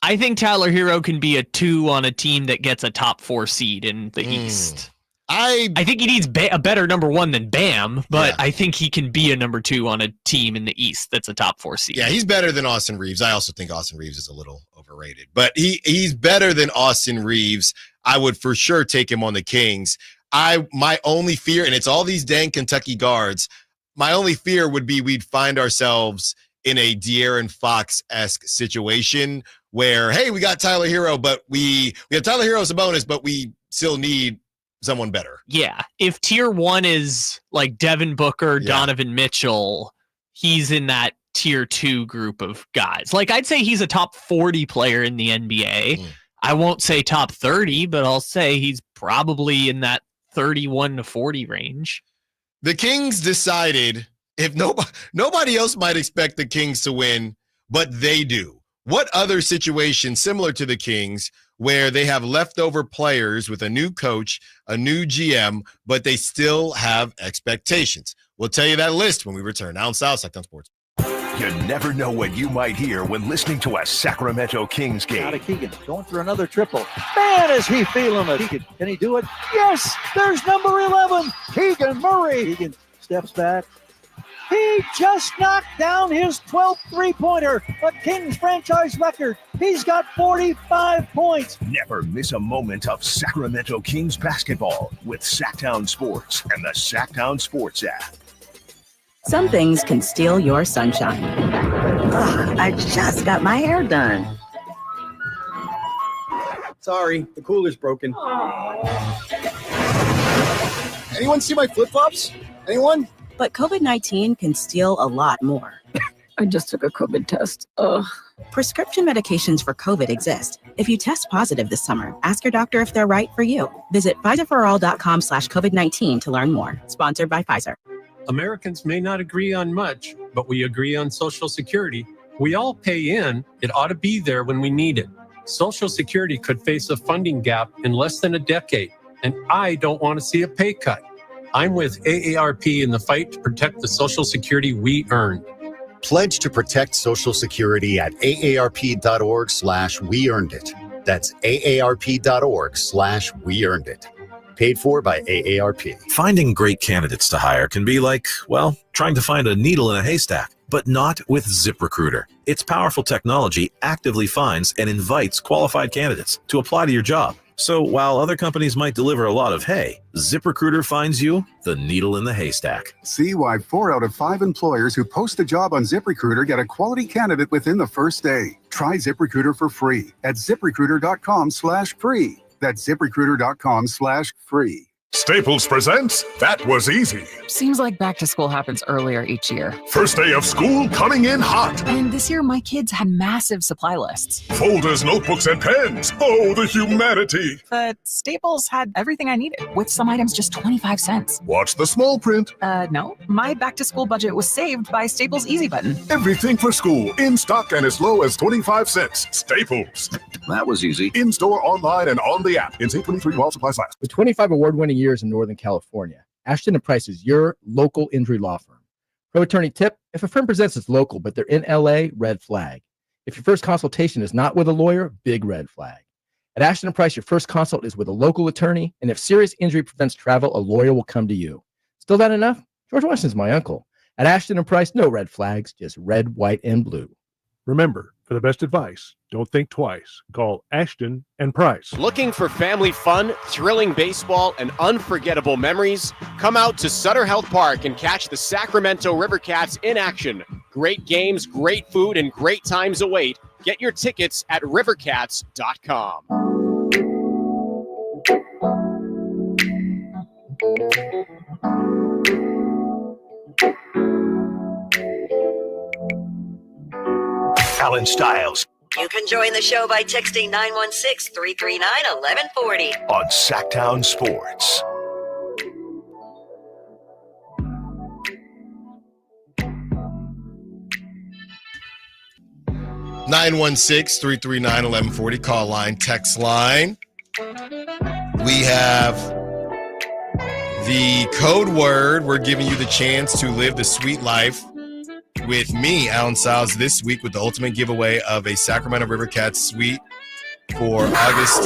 I think Tyler Herro can be a 2 on a team that gets a top 4 seed in the East. I think he needs a better number 1 than Bam, but I think he can be a number 2 on a team in the East that's a top 4 seed. Yeah, he's better than Austin Reeves. I also think Austin Reeves is a little overrated, but he's better than Austin Reeves. I would for sure take him on the Kings. My only fear, and it's all these dang Kentucky guards, my only fear would be we'd find ourselves in a De'Aaron Fox-esque situation where, hey, we got Tyler Herro, but we have Tyler Herro as a bonus, but we still need someone better. Yeah. If tier 1 is like Devin Booker, Donovan Mitchell, he's in that tier 2 group of guys. Like, I'd say he's a top 40 player in the NBA. I won't say top 30, but I'll say he's probably in that 31 to 40 range. The Kings decided, if nobody else might expect the Kings to win, but they do. What other situation similar to the Kings where they have leftover players with a new coach, a new GM, but they still have expectations? We'll tell you that list when we return. Now on South Sacktown Sports. You never know what you might hear when listening to a Sacramento Kings game. Out of Keegan, going for another triple. Man, is he feeling it. Keegan, can he do it? Yes, there's number 11, Keegan Murray. Keegan steps back. He just knocked down his 12th three-pointer, a Kings franchise record. He's got 45 points. Never miss a moment of Sacramento Kings basketball with Sacktown Sports and the Sacktown Sports app. Some things can steal your sunshine. Ugh, I just got my hair done. Sorry, the cooler's broken. Anyone see my flip-flops? Anyone? But COVID-19 can steal a lot more. I just took a COVID test. Ugh. Prescription medications for COVID exist. If you test positive this summer, ask your doctor if they're right for you. Visit PfizerForAll.com/COVID-19 to learn more. Sponsored by Pfizer. Americans may not agree on much, but we agree on Social Security. We all pay in. It ought to be there when we need it. Social Security could face a funding gap in less than a decade, and I don't want to see a pay cut. I'm with AARP in the fight to protect the Social Security we earned. Pledge to protect Social Security at aarp.org/weearnedit. That's aarp.org/weearnedit. Paid for by AARP. Finding great candidates to hire can be like, well, trying to find a needle in a haystack, but not with ZipRecruiter. Its powerful technology actively finds and invites qualified candidates to apply to your job. So while other companies might deliver a lot of hay, ZipRecruiter finds you the needle in the haystack. See why 4 out of 5 employers who post a job on ZipRecruiter get a quality candidate within the first day. Try ZipRecruiter for free at ZipRecruiter.com/free. That's ZipRecruiter.com/free. Staples presents That Was Easy. Seems like back to school happens earlier each year. First day of school coming in hot. And this year, my kids had massive supply lists. Folders, notebooks, and pens. Oh, the humanity. But Staples had everything I needed, with some items just 25 cents. Watch the small print. No. My back to school budget was saved by Staples Easy Button. Everything for school, in stock and as low as 25 cents. Staples. That was easy. In store, online, and on the app. In 23 while supplies last. With 25 award-winning years in Northern California, Ashton & Price is your local injury law firm. Pro attorney tip: if a firm presents it's local, but they're in LA, red flag. If your first consultation is not with a lawyer, big red flag. At Ashton & Price, your first consult is with a local attorney, and if serious injury prevents travel, a lawyer will come to you. Still not enough? George Washington's my uncle. At Ashton & Price, no red flags, just red, white, and blue. Remember, for the best advice, don't think twice. Call Ashton & Price. Looking for family fun, thrilling baseball, and unforgettable memories? Come out to Sutter Health Park and catch the Sacramento Rivercats in action. Great games, great food, and great times await. Get your tickets at rivercats.com. Allen Stiles You can join the show by texting 916-339-1140. on Sacktown Sports. Nine 916-339-1140. Call line, text line. We have the code word. We're giving you the chance to live the sweet life with me, Allen Stiles, this week with the ultimate giveaway of a Sacramento Rivercats suite for August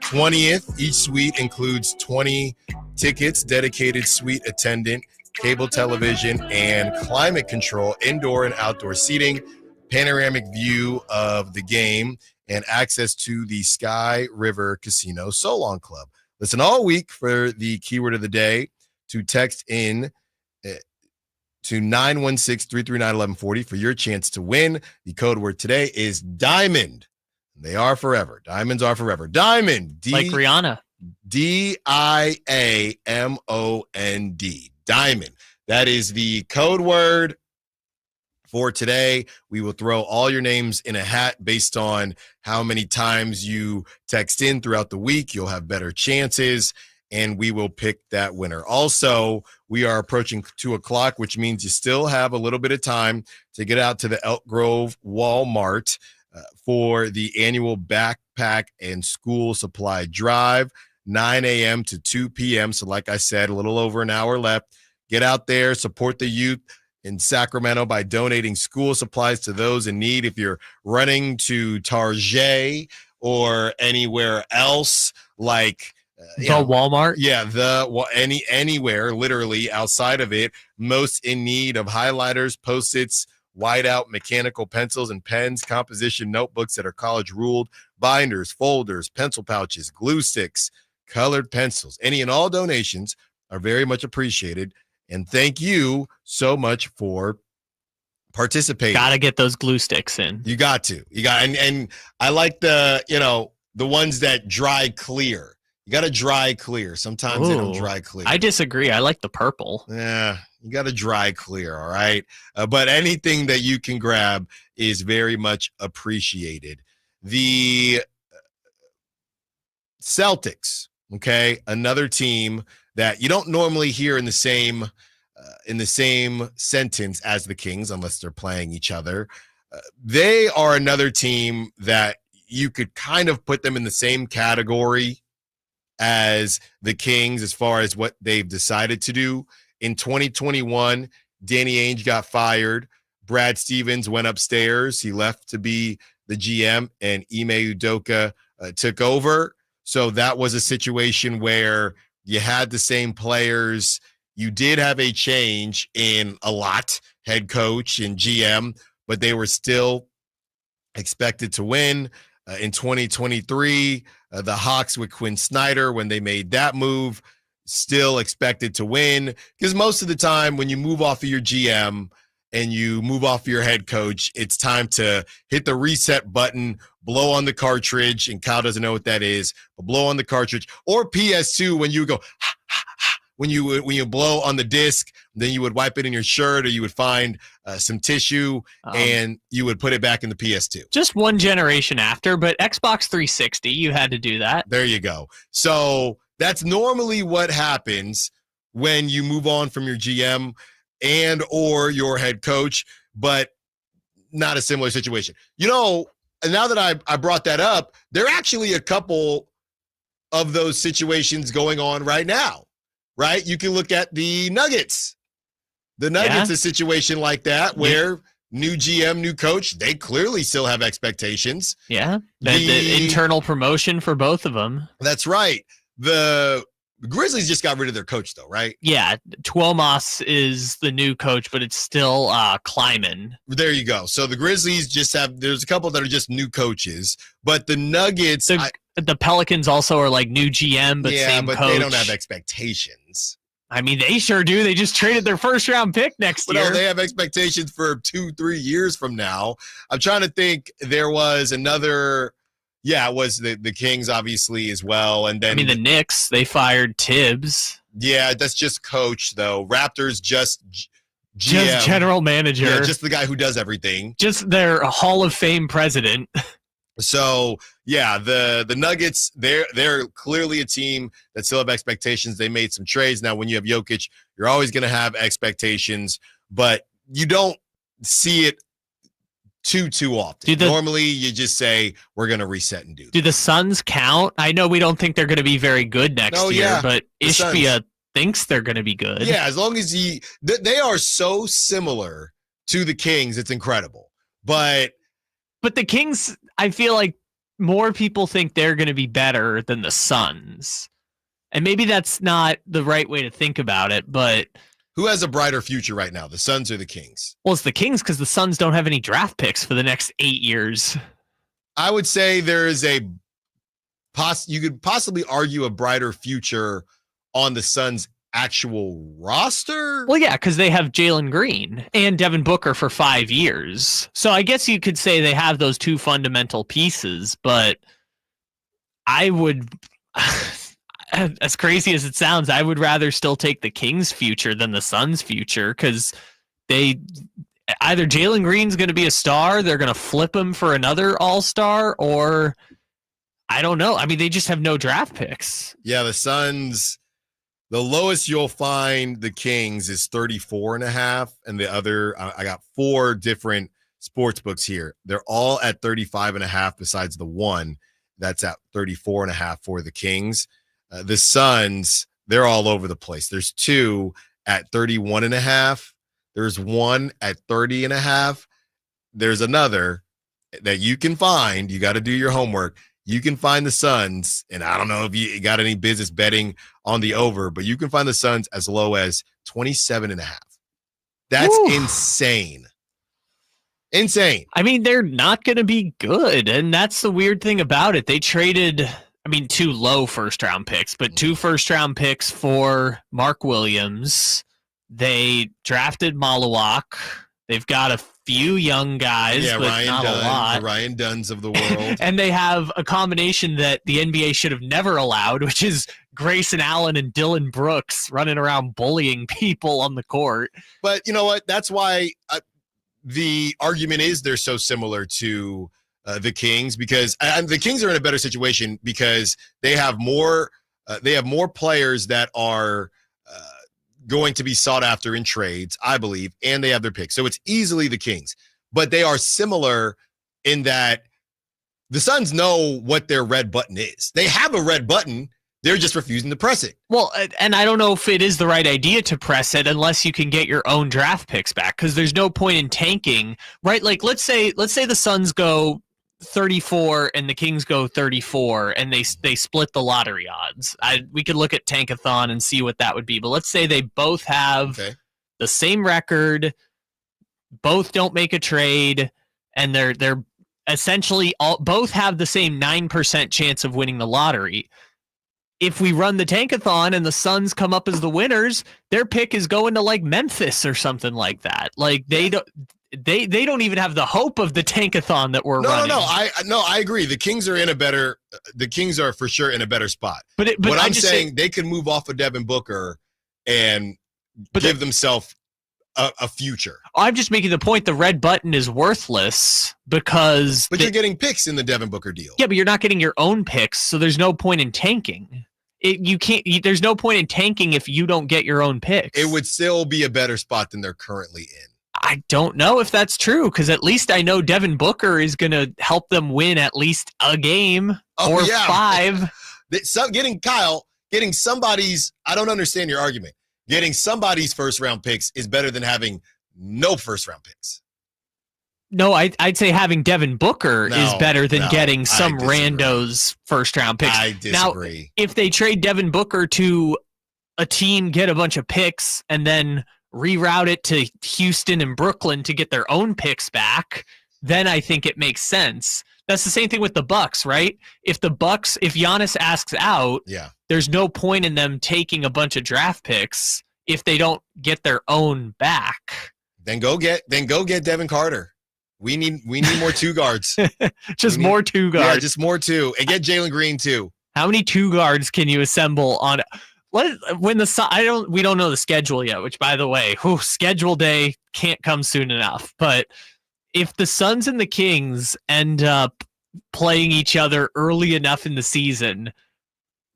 20th. Each suite includes 20 tickets, dedicated suite attendant, cable television, and climate control, indoor and outdoor seating, panoramic view of the game, and access to the Sky River Casino Solon Club. Listen all week for the keyword of the day to text in to 916-339-1140 for your chance to win. The code word today is diamond. They are forever. Diamonds are forever. Diamond. Like Rihanna. D-I-A-M-O-N-D. Diamond. That is the code word for today. We will throw all your names in a hat based on how many times you text in throughout the week. You'll have better chances, and we will pick that winner. Also, we are approaching 2:00, which means you still have a little bit of time to get out to the Elk Grove Walmart for the annual backpack and school supply drive, 9 a.m. to 2 p.m. So like I said, a little over an hour left. Get out there, support the youth in Sacramento by donating school supplies to those in need. If you're running to Target or anywhere else like Walmart, anywhere literally outside of it, most in need of highlighters, Post-its, whiteout, mechanical pencils and pens, composition notebooks that are college ruled, binders, folders, pencil pouches, glue sticks, colored pencils. Any and all donations are very much appreciated. And thank you so much for participating. Got to get those glue sticks in. You got to. And I like the ones that dry clear. You got to dry clear. Sometimes they don't dry clear. I disagree. I like the purple. Yeah, you got to dry clear, all right? But anything that you can grab is very much appreciated. The Celtics, okay, another team that you don't normally hear in the same sentence as the Kings unless they're playing each other. They are another team that you could kind of put them in the same category as the Kings as far as what they've decided to do. In 2021, Danny Ainge got fired. Brad Stevens went upstairs. He left to be the GM, and Ime Udoka took over. So that was a situation where you had the same players. You did have a change in a lot, head coach and GM, but they were still expected to win. In 2023, the Hawks with Quinn Snyder, when they made that move, still expected to win. Because most of the time when you move off of your GM and you move off of your head coach, it's time to hit the reset button, blow on the cartridge, and Kyle doesn't know what that is, but blow on the cartridge. Or PS2, when you go, when you blow on the disc, then you would wipe it in your shirt, or you would find some tissue and you would put it back in the PS2. Just one generation after, but Xbox 360, you had to do that. There you go. So that's normally what happens when you move on from your GM and or your head coach, but not a similar situation. And now that I brought that up, there are actually a couple of those situations going on right now, right? You can look at the Nuggets. The Nuggets, a situation like that where new GM, new coach, they clearly still have expectations. Yeah, the internal promotion for both of them. That's right. The Grizzlies just got rid of their coach, though, right? Yeah, Tuomas is the new coach, but it's still Kleiman. There you go. So the Grizzlies there's a couple that are just new coaches, but the Nuggets... The Pelicans also are like new GM, but same coach. They don't have expectations. I mean, they sure do. They just traded their first-round pick next year. No, they have expectations for 2-3 years from now. I'm trying to think. There was another... Yeah, it was the Kings, obviously, as well. And then the Knicks, they fired Tibbs. Yeah, that's just coach, though. Raptors, just GM. Just general manager. Yeah, just the guy who does everything. Just their Hall of Fame president. So, yeah, the Nuggets, they're clearly a team that still have expectations. They made some trades. Now, when you have Jokic, you're always going to have expectations, but you don't see it too often. Normally, you just say, we're going to reset and do that. Do the Suns count? I know we don't think they're going to be very good next year, but Ishbia thinks they're going to be good. Yeah, as long as they are so similar to the Kings, it's incredible. But the Kings, I feel like more people think they're going to be better than the Suns. And maybe that's not the right way to think about it, but... Who has a brighter future right now, the Suns or the Kings? Well, it's the Kings because the Suns don't have any draft picks for the next 8 years. I would say there is a you could possibly argue a brighter future on the Suns' actual roster. Well, yeah, because they have Jalen Green and Devin Booker for 5 years. So I guess you could say they have those two fundamental pieces, but I would, as crazy as it sounds, I would rather still take the Kings' future than the Suns' future, because either Jalen Green's going to be a star, they're going to flip him for another all-star, or I don't know. I mean, they just have no draft picks. Yeah, the Suns, the lowest you'll find the Kings is 34.5, and the other, I got 4 different sports books here. They're all at 35.5 besides the one that's at 34.5 for the Kings. The Suns, they're all over the place. There's 2 at 31.5. There's 1 at 30.5. There's another that you can find. You got to do your homework. You can find the Suns, and I don't know if you got any business betting on the over, but you can find the Suns as low as 27.5. That's insane. Insane. I mean, they're not going to be good, and that's the weird thing about it. They traded, 2 low first-round picks, but 2 first-round picks for Mark Williams. They drafted Malawak. They've got a few young guys, but Ryan not Dunn, a lot. the Ryan Dunns of the world. And they have a combination that the NBA should have never allowed, which is Grayson Allen and Dylan Brooks running around bullying people on the court. But you know what? That's why the argument is they're so similar to the Kings, because the Kings are in a better situation because they have more players that are going to be sought after in trades, I believe, and they have their picks. So it's easily the Kings. But they are similar in that the Suns know what their red button is. They have a red button. They're just refusing to press it. Well, and I don't know if it is the right idea to press it unless you can get your own draft picks back, because there's no point in tanking, right? Like, let's say the Suns go 34 and the Kings go 34 and they split the lottery odds. We could look at Tankathon and see what that would be, but let's say they both have the same record, both don't make a trade, and they're essentially both have the same 9% chance of winning the lottery. If we run the Tankathon and the Suns come up as the winners, their pick is going to like Memphis or something like that. Like they don't even have the hope of the Tankathon that we're running. I agree. The Kings are for sure in a better spot. But I'm saying they can move off of Devin Booker and give themselves a future. I'm just making the point the red button is worthless because you're getting picks in the Devin Booker deal. Yeah, but you're not getting your own picks, so there's no point in tanking. There's no point in tanking if you don't get your own picks. It would still be a better spot than they're currently in. I don't know if that's true, because at least I know Devin Booker is going to help them win at least a game or 5. Getting somebody's, I don't understand your argument. Getting somebody's first-round picks is better than having no first-round picks. No, I'd say having Devin Booker is better than getting some rando's first-round picks. I disagree. Now, if they trade Devin Booker to a team, get a bunch of picks, and then reroute it to Houston and Brooklyn to get their own picks back, then I think it makes sense. That's the same thing with the Bucks, right? If Giannis asks out, there's no point in them taking a bunch of draft picks if they don't get their own back. Then go get Devin Carter. We need more 2 guards. More 2 guards. Yeah, just more 2, and get Jalen Green too. How many 2 guards can you assemble on? We don't know the schedule yet. Which, by the way, schedule day can't come soon enough. But if the Suns and the Kings end up playing each other early enough in the season,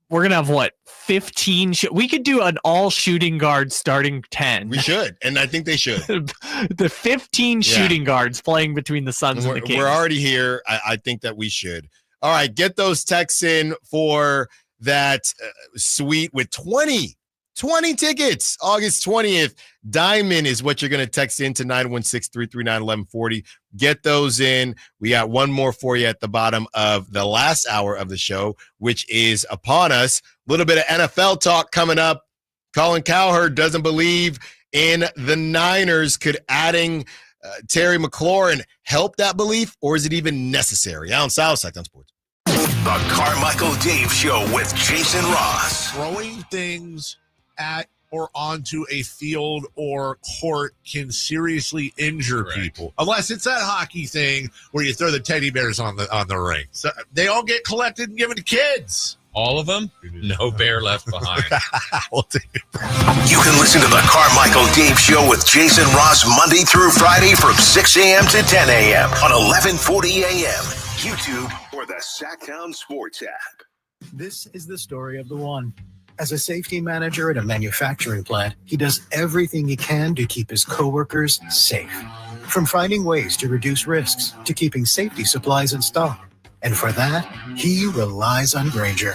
we're gonna have 15? We could do an all shooting guard starting 10. We should, and I think they should. The 15 shooting guards playing between the Suns and the Kings. We're already here. I think that we should. All right, get those texts in for that suite with 20 tickets, August 20th. Diamond is what you're going to text into 916-339-1140. Get those in. We got one more for you at the bottom of the last hour of the show, which is upon us. A little bit of NFL talk coming up. Colin Cowherd doesn't believe in the Niners. Could adding Terry McLaurin help that belief, or is it even necessary? Allen Stiles, Sacktown Sports. The Carmichael Dave Show with Jason Ross. Throwing things at or onto a field or court can seriously injure people, unless it's that hockey thing where you throw the teddy bears on the ring. So they all get collected and given to kids. All of them? No bear left behind. You can listen to the Carmichael Dave Show with Jason Ross Monday through Friday from 6 a.m. to 10 a.m. on 1140 a.m. YouTube or the Sacktown Sports app. This is the story of the one. As a safety manager at a manufacturing plant, he does everything he can to keep his coworkers safe. From finding ways to reduce risks to keeping safety supplies in stock. And for that, he relies on Grainger.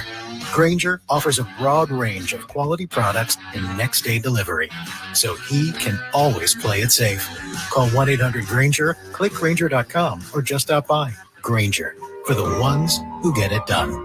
Grainger offers a broad range of quality products and next-day delivery, so he can always play it safe. Call 1-800-GRAINGER, click Grainger.com, or just stop by. Grainger, for the ones who get it done.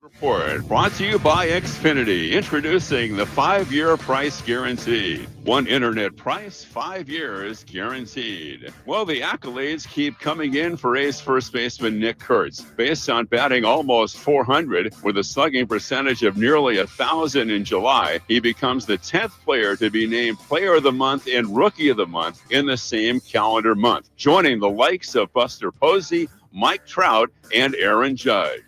Report brought to you by Xfinity, introducing the 5-year price guarantee. One internet price, 5 years guaranteed. Well, the accolades keep coming in for A's first baseman Nick Kurtz. Based on batting almost 400 with a slugging percentage of nearly 1,000 in July, he becomes the 10th player to be named Player of the Month and Rookie of the Month in the same calendar month, joining the likes of Buster Posey, Mike Trout, and Aaron Judge.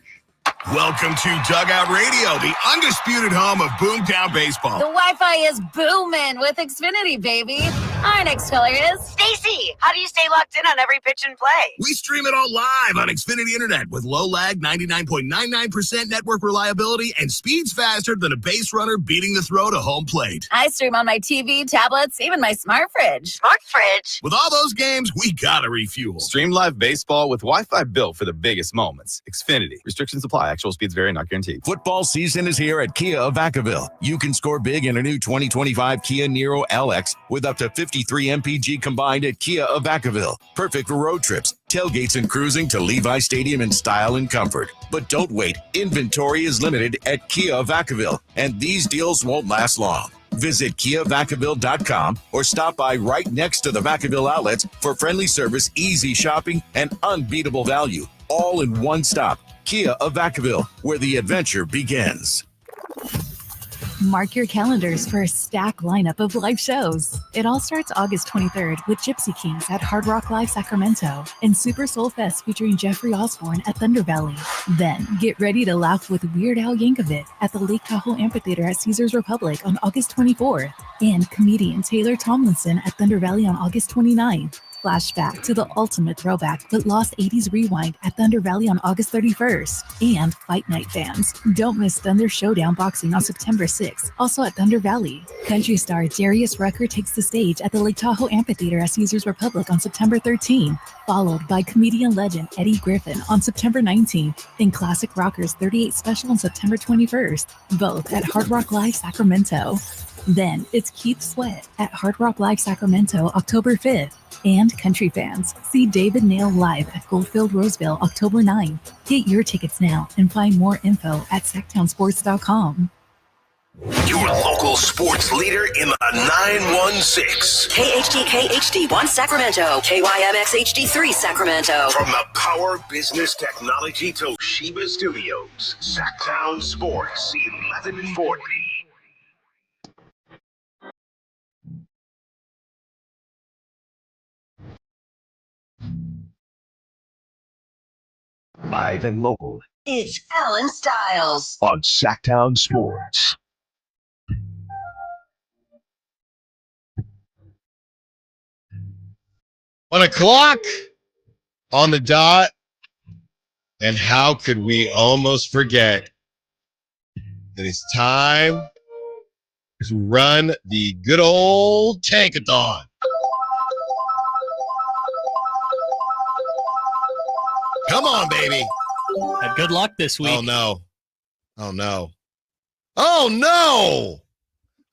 Welcome to Dugout Radio, the undisputed home of Boomtown Baseball. The Wi-Fi is booming with Xfinity, baby. Our next caller is Stacy. How do you stay locked in on every pitch and play? We stream it all live on Xfinity Internet with low lag, 99.99% network reliability, and speeds faster than a base runner beating the throw to home plate. I stream on my TV, tablets, even my smart fridge. Smart fridge. With all those games, we gotta refuel. Stream live baseball with Wi-Fi built for the biggest moments. Xfinity. Restrictions apply. Actual speeds vary, not guaranteed. Football season is here at Kia of Vacaville. You can score big in a new 2025 Kia Niro LX with up to 53 MPG combined at Kia of Vacaville. Perfect for road trips, tailgates, and cruising to Levi Stadium in style and comfort. But don't wait. Inventory is limited at Kia of Vacaville, and these deals won't last long. Visit KiaVacaville.com or stop by right next to the Vacaville outlets for friendly service, easy shopping, and unbeatable value. All in one stop. Kia of Vacaville, where the adventure begins. Mark your calendars for a stacked lineup of live shows. It all starts August 23rd with Gypsy Kings at Hard Rock Live Sacramento and Super Soul Fest featuring Jeffrey Osborne at Thunder Valley. Then get ready to laugh with Weird Al Yankovic at the Lake Tahoe Amphitheater at Caesars Republic on August 24th and comedian Taylor Tomlinson at Thunder Valley on August 29th. Flashback to the ultimate throwback but lost 80s rewind at Thunder Valley on August 31st. And Fight Night fans, don't miss Thunder Showdown Boxing on September 6th, also at Thunder Valley. Country star Darius Rucker takes the stage at the Lake Tahoe Amphitheater at Caesars Republic on September 13th, followed by comedian legend Eddie Griffin on September 19th, and Classic Rockers 38 Special on September 21st, both at Hard Rock Live Sacramento. Then it's Keith Sweat at Hard Rock Live Sacramento October 5th. And country fans, see David Nail live at Goldfield Roseville October 9th. Get your tickets now and find more info at sacktownsports.com. Your local sports leader in the 916. KHTK HD1 Sacramento. KYMX HD3 Sacramento. From the Power Business Technology Toshiba Studios. Sacktown Sports 1140. Live and local. It's Allen Stiles on Sacktown Sports. 1 o'clock on the dot. And how could we almost forget that it's time to run the good old Tankathon. Come on, baby. Had good luck this week. Oh, no. Oh, no. Oh, no.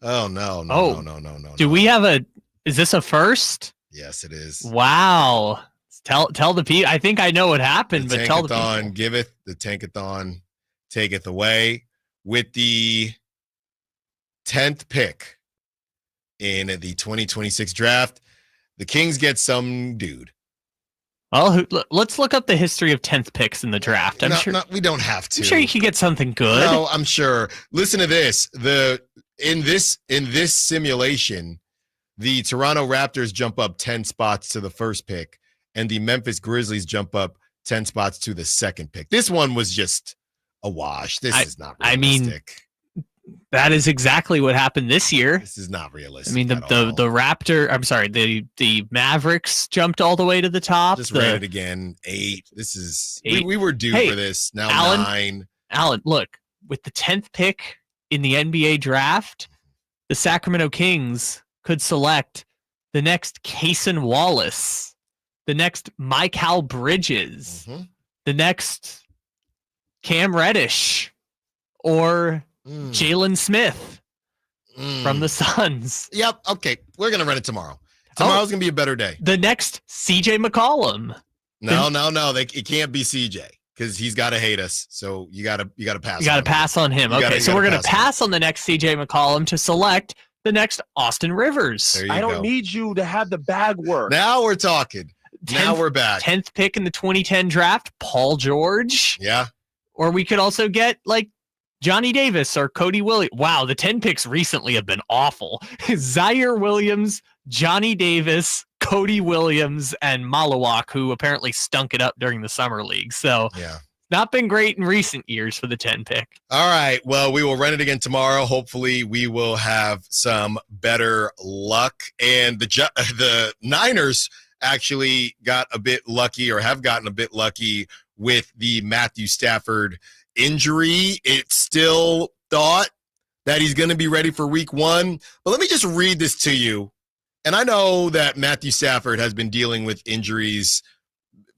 Oh, no. No. Do we have is this a first? Yes, it is. Wow. Tell the people. I think I know what happened, but tell the people. The Tankathon giveth, the Tankathon taketh away. With the 10th pick in the 2026 draft, the Kings get some dude. Well, let's look up the history of 10th picks in the draft. I'm sure we don't have to. I'm sure you could get something good. No, I'm sure. Listen to this. In this simulation, the Toronto Raptors jump up 10 spots to the first pick, and the Memphis Grizzlies jump up 10 spots to the second pick. This one was just a wash. This is not realistic. I mean, that is exactly what happened this year. This is not realistic. I mean, the Mavericks jumped all the way to the top. Just ran it again. 8. This is 8. We were due for this. Now Allen, 9. Allen, look, with the 10th pick in the NBA draft, the Sacramento Kings could select the next Cason Wallace, the next Mikal Bridges, the next Cam Reddish, or Jalen Smith from the Suns. Yep. Okay. We're going to run it tomorrow. Tomorrow's going to be a better day. The next CJ McCollum. No. It can't be CJ because he's got to hate us. So you got to pass. You got to pass on him. Okay. So we're going to pass on the next CJ McCollum to select the next Austin Rivers. I don't need you to have the bag work. Now we're talking. Now we're back. 10th pick in the 2010 draft, Paul George. Yeah. Or we could also get like Johnny Davis or Cody Williams. Wow, the 10 picks recently have been awful. Zaire Williams, Johnny Davis, Cody Williams, and Malawak, who apparently stunk it up during the summer league. So yeah. Not been great in recent years for the 10 pick. All right. Well, we will run it again tomorrow. Hopefully we will have some better luck. And the Niners actually got a bit lucky or have gotten a bit lucky with the Matthew Stafford injury. It's still thought that he's going to be ready for week 1. But let me just read this to you. And I know that Matthew Stafford has been dealing with injuries,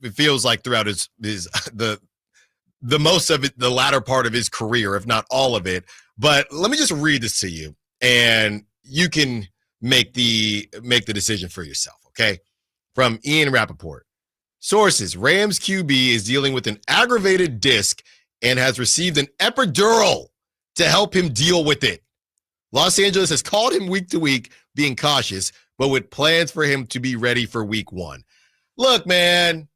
it feels like throughout the most of it, the latter part of his career, if not all of it. But let me just read this to you, and you can make the decision for yourself, okay? From Ian Rappaport. Sources, Rams QB is dealing with an aggravated disc and has received an epidural to help him deal with it. Los Angeles has called him week to week, being cautious, but with plans for him to be ready for week 1. Look, man,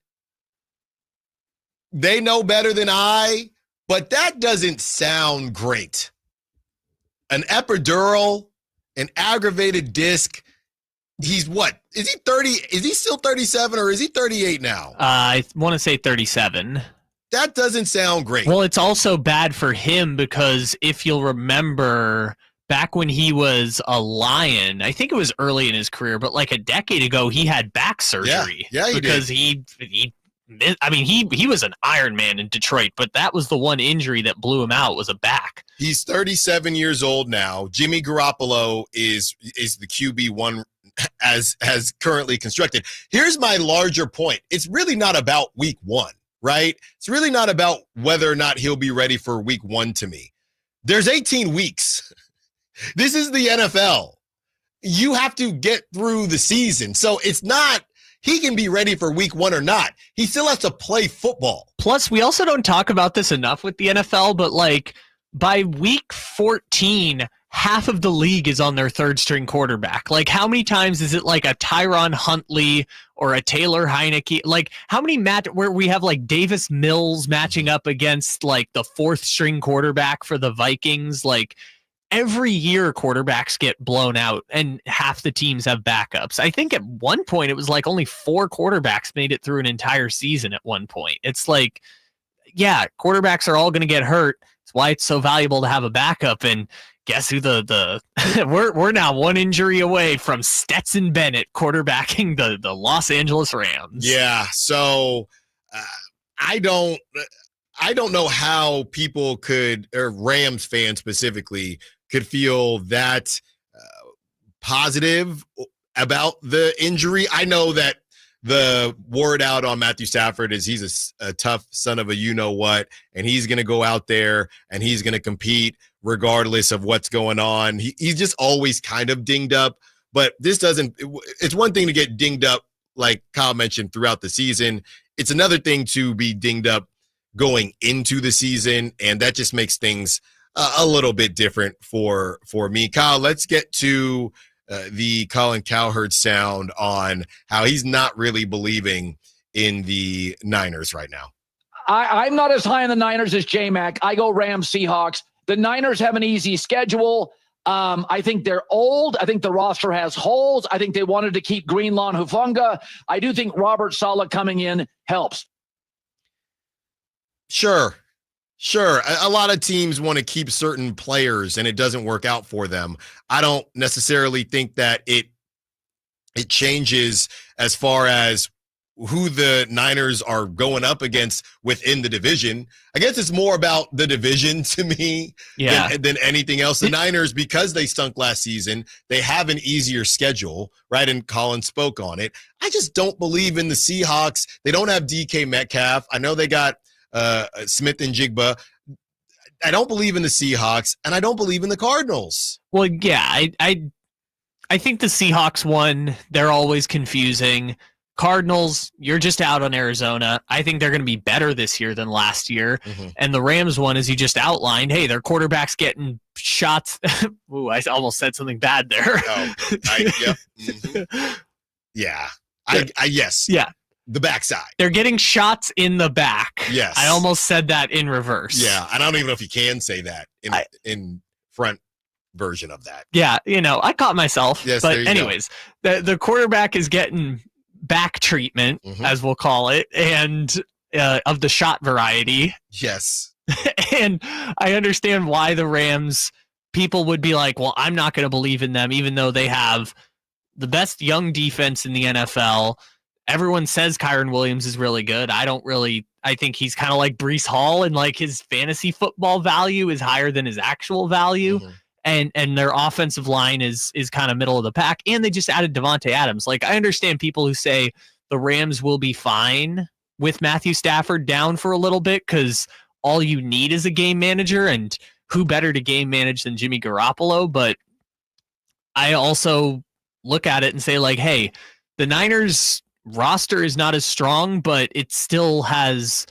they know better than I, but that doesn't sound great. An epidural, an aggravated disc. He's what? Is he 30? Is he still 37 or is he 38 now? I want to say 37. That doesn't sound great. Well, it's also bad for him because if you'll remember back when he was a Lion, I think it was early in his career, but like a decade ago, he had back surgery. Yeah, because he was an Iron Man in Detroit, but that was the one injury that blew him out was a back. He's 37 years old now. Jimmy Garoppolo is the QB1 as currently constructed. Here's my larger point. It's really not about week 1, right? It's really not about whether or not he'll be ready for week 1 to me. There's 18 weeks. This is the NFL. You have to get through the season. So it's not he can be ready for week 1 or not. He still has to play football. Plus, we also don't talk about this enough with the NFL, but like by week 14, half of the league is on their third string quarterback. Like how many times is it like a Tyron Huntley or a Taylor Heineke? Like how many where we have like Davis Mills matching up against like the fourth string quarterback for the Vikings? Like every year quarterbacks get blown out and half the teams have backups. I think at one point it was like only 4 quarterbacks made it through an entire season at one point. It's like, yeah, quarterbacks are all going to get hurt. It's why it's so valuable to have a backup. And guess who we're now one injury away from Stetson Bennett quarterbacking the Los Angeles Rams. Yeah. So I don't know how people could, or Rams fans specifically, could feel that positive about the injury. I know that the word out on Matthew Stafford is he's a tough son of a you-know-what, and he's going to go out there and he's going to compete regardless of what's going on. He's just always kind of dinged up, but it's one thing to get dinged up, like Kyle mentioned, throughout the season. It's another thing to be dinged up going into the season, and that just makes things a little bit different for me. Kyle, let's get to the Colin Cowherd sound on how he's not really believing in the Niners right now. I'm not as high on the Niners as J-Mac. I go Rams, Seahawks. The Niners have an easy schedule. I think they're old. I think the roster has holes. I think they wanted to keep Greenlaw and Hufanga. I do think Robert Saleh coming in helps. Sure. A lot of teams want to keep certain players and it doesn't work out for them. I don't necessarily think that it changes as far as who the Niners are going up against within the division. I guess it's more about the division to me than anything else. The Niners, because they stunk last season, they have an easier schedule, right? And Colin spoke on it. I just don't believe in the Seahawks. They don't have DK Metcalf. I know they got Smith and Jigba. I don't believe in the Seahawks, and I don't believe in the Cardinals. Well, yeah, I think the Seahawks one, they're always confusing. Cardinals, you're just out on Arizona. I think they're going to be better this year than last year. Mm-hmm. And the Rams one, as you just outlined, hey, their quarterback's getting shots. Ooh, I almost said something bad there. Yep. Mm-hmm. Yeah. Yes. Yeah. The backside. They're getting shots in the back. Yes. I almost said that in reverse. Yeah. I don't even know if you can say that in front version of that. Yeah. I caught myself. Yes, but anyways, the quarterback is getting back treatment, as we'll call it, and of the shot variety. Yes. And I understand why the Rams people would be like, well, I'm not going to believe in them, even though they have the best young defense in the NFL. Everyone says Kyron Williams is really good. I think he's kind of like Breece Hall, and like his fantasy football value is higher than his actual value. And their offensive line is kind of middle of the pack. And they just added Devontae Adams. Like, I understand people who say the Rams will be fine with Matthew Stafford down for a little bit because all you need is a game manager, and who better to game manage than Jimmy Garoppolo? But I also look at it and say, like, hey, the Niners roster is not as strong, but it still has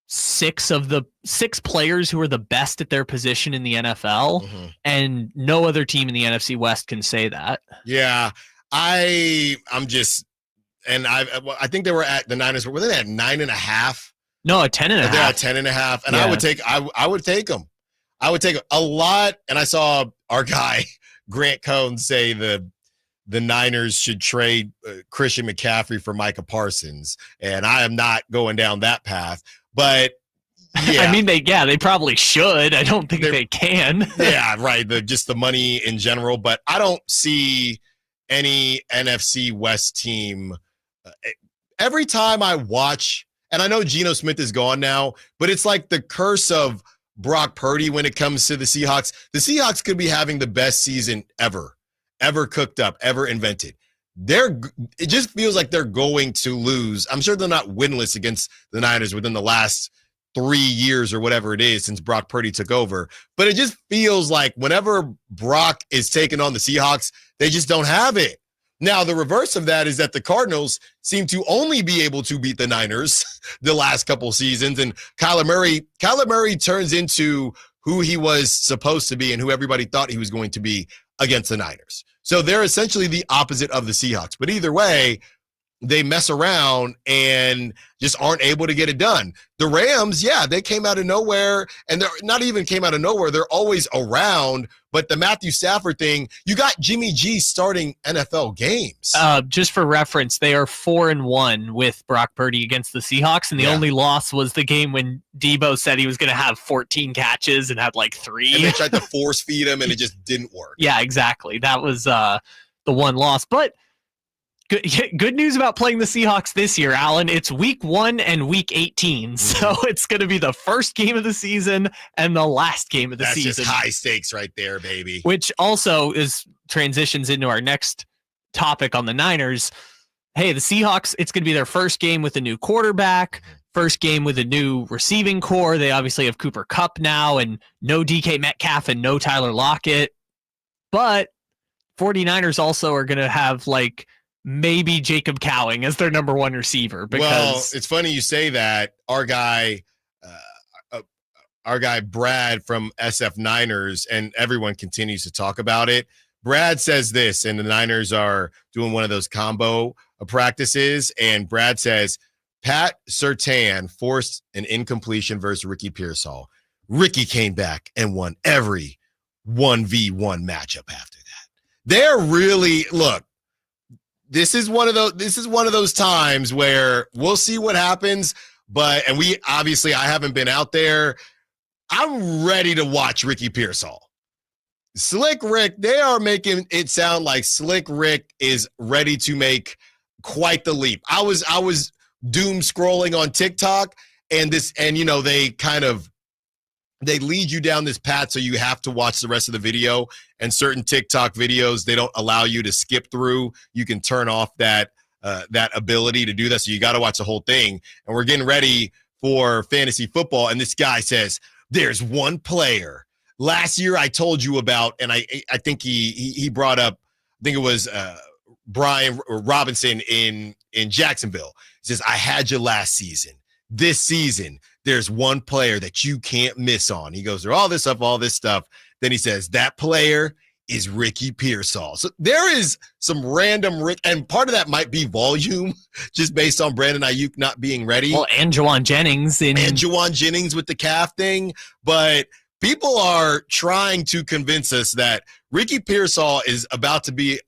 six players who are the best at their position in the NFL, and no other team in the NFC West can say that. Yeah, I'm just, and I think they were at the Niners. Were they at 9.5? No, at 10.5. They're at 10.5, and yeah. I would take them. I would take a lot. And I saw our guy Grant Cohn say the Niners should trade Christian McCaffrey for Micah Parsons, and I am not going down that path. But yeah, I mean, they probably should. I don't think they can. Yeah, right. Just the money in general, but I don't see any NFC West team. Every time I watch, and I know Geno Smith is gone now, but it's like the curse of Brock Purdy when it comes to the Seahawks. The Seahawks could be having the best season ever cooked up, ever invented. It just feels like they're going to lose. I'm sure they're not winless against the Niners within the last 3 years or whatever it is since Brock Purdy took over. But it just feels like whenever Brock is taking on the Seahawks, they just don't have it. Now, the reverse of that is that the Cardinals seem to only be able to beat the Niners the last couple seasons. And Kyler Murray turns into who he was supposed to be and who everybody thought he was going to be against the Niners. So they're essentially the opposite of the Seahawks. But either way, they mess around and just aren't able to get it done. The Rams, yeah, they came out of nowhere, and they're not even came out of nowhere. They're always around. But the Matthew Stafford thing, you got Jimmy G starting NFL games. Just for reference, they are 4-1 with Brock Purdy against the Seahawks, and the only loss was the game when Debo said he was going to have 14 catches and had like 3. And they tried to force feed him, and it just didn't work. Yeah, exactly. That was the one loss. But good news about playing the Seahawks this year, Allen. It's week 1 and week 18. So it's going to be the first game of the season and the last game of the season. That's just high stakes right there, baby. Which also transitions into our next topic on the Niners. Hey, the Seahawks, it's going to be their first game with a new quarterback, first game with a new receiving core. They obviously have Cooper Kupp now and no DK Metcalf and no Tyler Lockett. But 49ers also are going to have maybe Jacob Cowing as their number 1 receiver. Because it's funny you say that. Our guy Brad from SF Niners, and everyone continues to talk about it. Brad says this, and the Niners are doing one of those combo of practices, and Brad says Pat Surtain forced an incompletion versus Ricky Pearsall. Ricky came back and won every 1v1 matchup after that. They're really, look, this is one of those times where we'll see what happens, and we obviously, I haven't been out there. I'm ready to watch Ricky Pearsall. Slick Rick, they are making it sound like Slick Rick is ready to make quite the leap. I was doom scrolling on TikTok, and they lead you down this path, so you have to watch the rest of the video. And certain TikTok videos, they don't allow you to skip through. You can turn off that ability to do that, so you got to watch the whole thing. And we're getting ready for fantasy football, and this guy says, there's one player last year I told you about, and I think he brought up, I think it was Brian Robinson in Jacksonville. He says, I had you last season. This season, there's one player that you can't miss on. He goes through all this stuff. Then he says, that player is Ricky Pearsall. So there is some random and part of that might be volume, just based on Brandon Ayuk not being ready. Well, and Juwan Jennings. And Juwan Jennings with the calf thing. But people are trying to convince us that Ricky Pearsall is about to be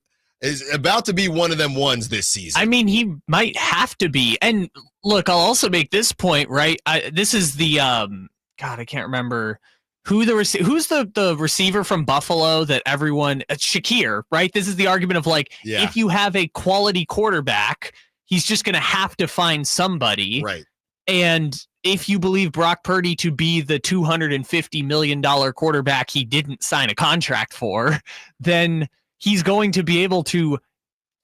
one of them ones this season. I mean, he might have to be. And look, I'll also make this point, right? This is the God, I can't remember who's the receiver from Buffalo that everyone Shakir, right? This is the argument of like, if you have a quality quarterback, he's just going to have to find somebody, right? And if you believe Brock Purdy to be the $250 million quarterback he didn't sign a contract for, then he's going to be able to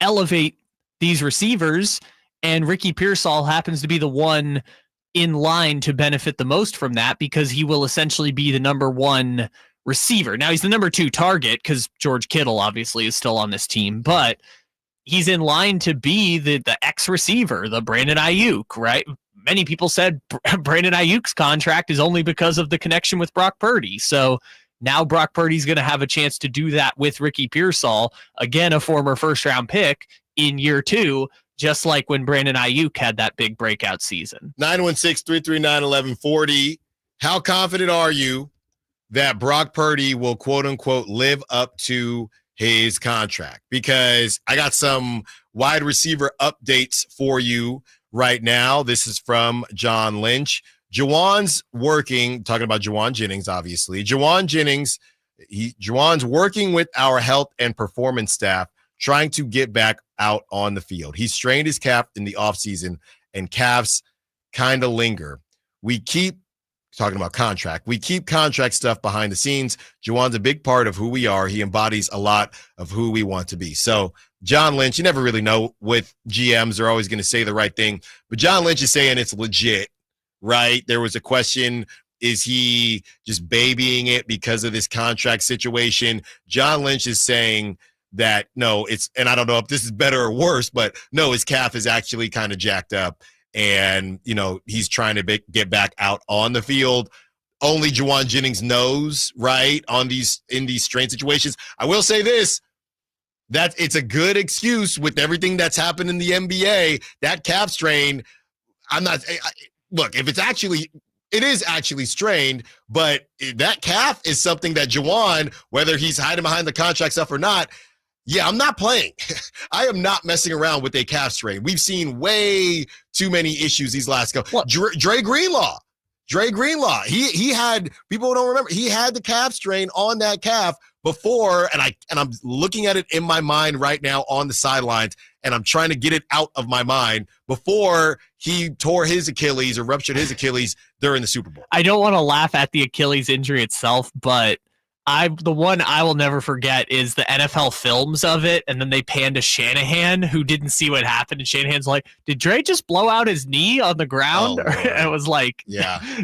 elevate these receivers, and Ricky Pearsall happens to be the one in line to benefit the most from that, because he will essentially be the number one receiver. Now, he's the number 2 target because George Kittle obviously is still on this team, but he's in line to be the X receiver, the Brandon Ayuk, right? Many people said Brandon Ayuk's contract is only because of the connection with Brock Purdy. So now Brock Purdy's going to have a chance to do that with Ricky Pearsall, again, a former first-round pick in year 2, just like when Brandon Ayuk had that big breakout season. 916-339-1140. How confident are you that Brock Purdy will, quote-unquote, live up to his contract? Because I got some wide receiver updates for you right now. This is from John Lynch. Juwan's working, talking about Juwan Jennings, obviously. Juwan's working with our health and performance staff, trying to get back out on the field. He strained his calf in the offseason, and calves kind of linger. We keep talking about contract. We keep contract stuff behind the scenes. Juwan's a big part of who we are. He embodies a lot of who we want to be. So John Lynch, you never really know with GMs. They're always going to say the right thing. But John Lynch is saying it's legit, right? There was a question, is he just babying it because of this contract situation? John Lynch is saying that no, and I don't know if this is better or worse, but no, his calf is actually kind of jacked up, and he's trying to get back out on the field. Only Juwan Jennings knows, right, in these strain situations. I will say this, that it's a good excuse with everything that's happened in the NBA. That calf strain, look, if it is actually strained, but that calf is something that Juwan, whether he's hiding behind the contract stuff or not, I'm not playing. I am not messing around with a calf strain. We've seen way too many issues these last couple. Dre Greenlaw. He had, people don't remember, he had the calf strain on that calf before, and I'm looking at it in my mind right now on the sidelines, and I'm trying to get it out of my mind before he tore his Achilles or ruptured his Achilles during the Super Bowl. I don't want to laugh at the Achilles injury itself, but the one I will never forget is the NFL films of it, and then they panned to Shanahan, who didn't see what happened, and Shanahan's like, did Dre just blow out his knee on the ground? Oh, it was like,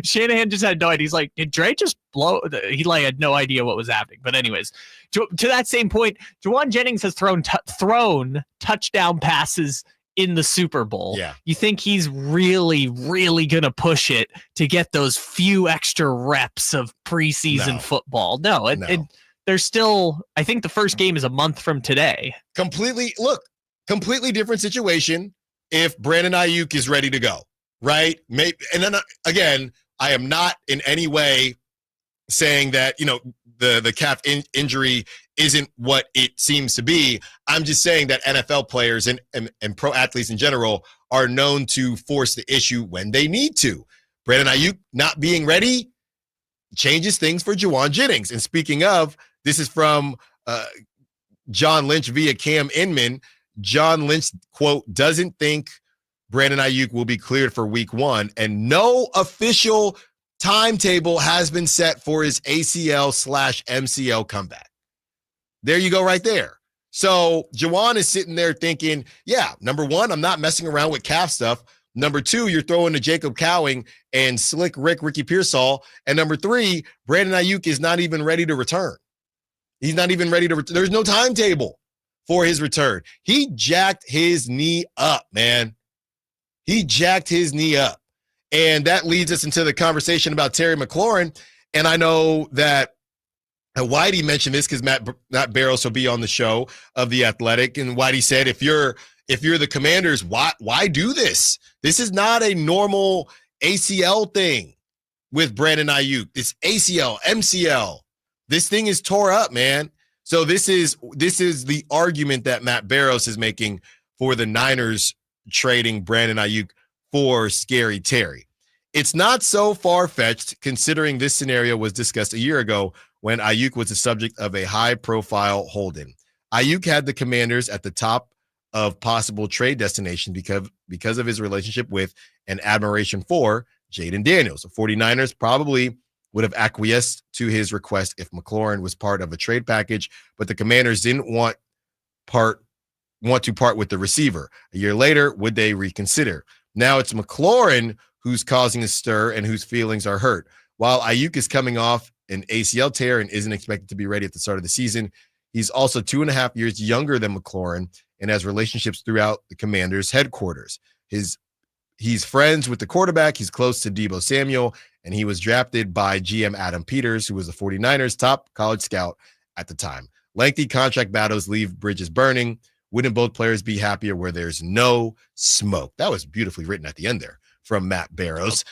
Shanahan just had no idea. He's like, did Dre just blow? He had no idea what was happening. But anyways, to that same point, Juwan Jennings has thrown touchdown passes in the Super Bowl. Yeah. You think he's really, really going to push it to get those few extra reps of preseason football? No. There's still, I think the first game is a month from today. Completely Completely different situation if Brandon Ayuk is ready to go, right? Maybe, and then again, I am not in any way saying that, the calf injury isn't what it seems to be. I'm just saying that NFL players and pro athletes in general are known to force the issue when they need to. Brandon Ayuk not being ready changes things for Juwan Jennings. And speaking of, this is from John Lynch via Cam Inman. John Lynch, quote, doesn't think Brandon Ayuk will be cleared for week 1, and no official timetable has been set for his ACL/MCL comeback. There you go right there. So Juwan is sitting there thinking, yeah, number 1, I'm not messing around with calf stuff. Number 2, you're throwing to Jacob Cowing and Slick Ricky Pearsall. And number 3, Brandon Ayuk is not even ready to return. He's not even ready to return. There's no timetable for his return. He jacked his knee up, man. He jacked his knee up. And that leads us into the conversation about Terry McLaurin. And I know that Whitey mentioned this because Matt Barrows will be on the show of The Athletic. And Whitey said, if you're the Commanders, why do this? This is not a normal ACL thing with Brandon Ayuk. It's ACL, MCL. This thing is tore up, man. So this is the argument that Matt Barrows is making for the Niners trading Brandon Ayuk for Scary Terry. It's not so far-fetched considering this scenario was discussed a year ago when Ayuk was the subject of a high-profile hold-in. Ayuk had the Commanders at the top of possible trade destination because of his relationship with and admiration for Jaden Daniels. The 49ers probably would have acquiesced to his request if McLaurin was part of a trade package, but the Commanders didn't want to part with the receiver. A year later, would they reconsider? Now it's McLaurin who's causing a stir and whose feelings are hurt. While Ayuk is coming off an ACL tear and isn't expected to be ready at the start of the season, he's also 2.5 years younger than McLaurin and has relationships throughout the Commanders' headquarters. He's friends with the quarterback. He's close to Deebo Samuel, and he was drafted by GM Adam Peters, who was the 49ers' top college scout at the time. Lengthy contract battles leave bridges burning. Wouldn't both players be happier where there's no smoke? That was beautifully written at the end there from Matt Barrows.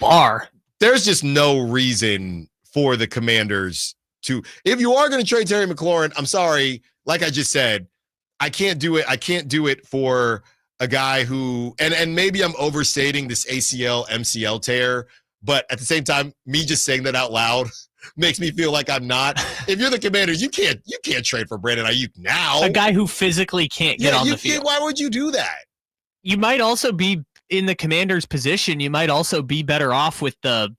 There's just no reason for the Commanders to, if you are going to trade Terry McLaurin, I'm sorry, like I just said, I can't do it. I can't do it for a guy who, and maybe I'm overstating this ACL, MCL tear, but at the same time, me just saying that out loud makes me feel like I'm not. If you're the Commanders, you can't trade for Brandon Ayuk now. A guy who physically can't get on the field. Why would you do that? You might also be in the Commander's position. You might also be better off with the.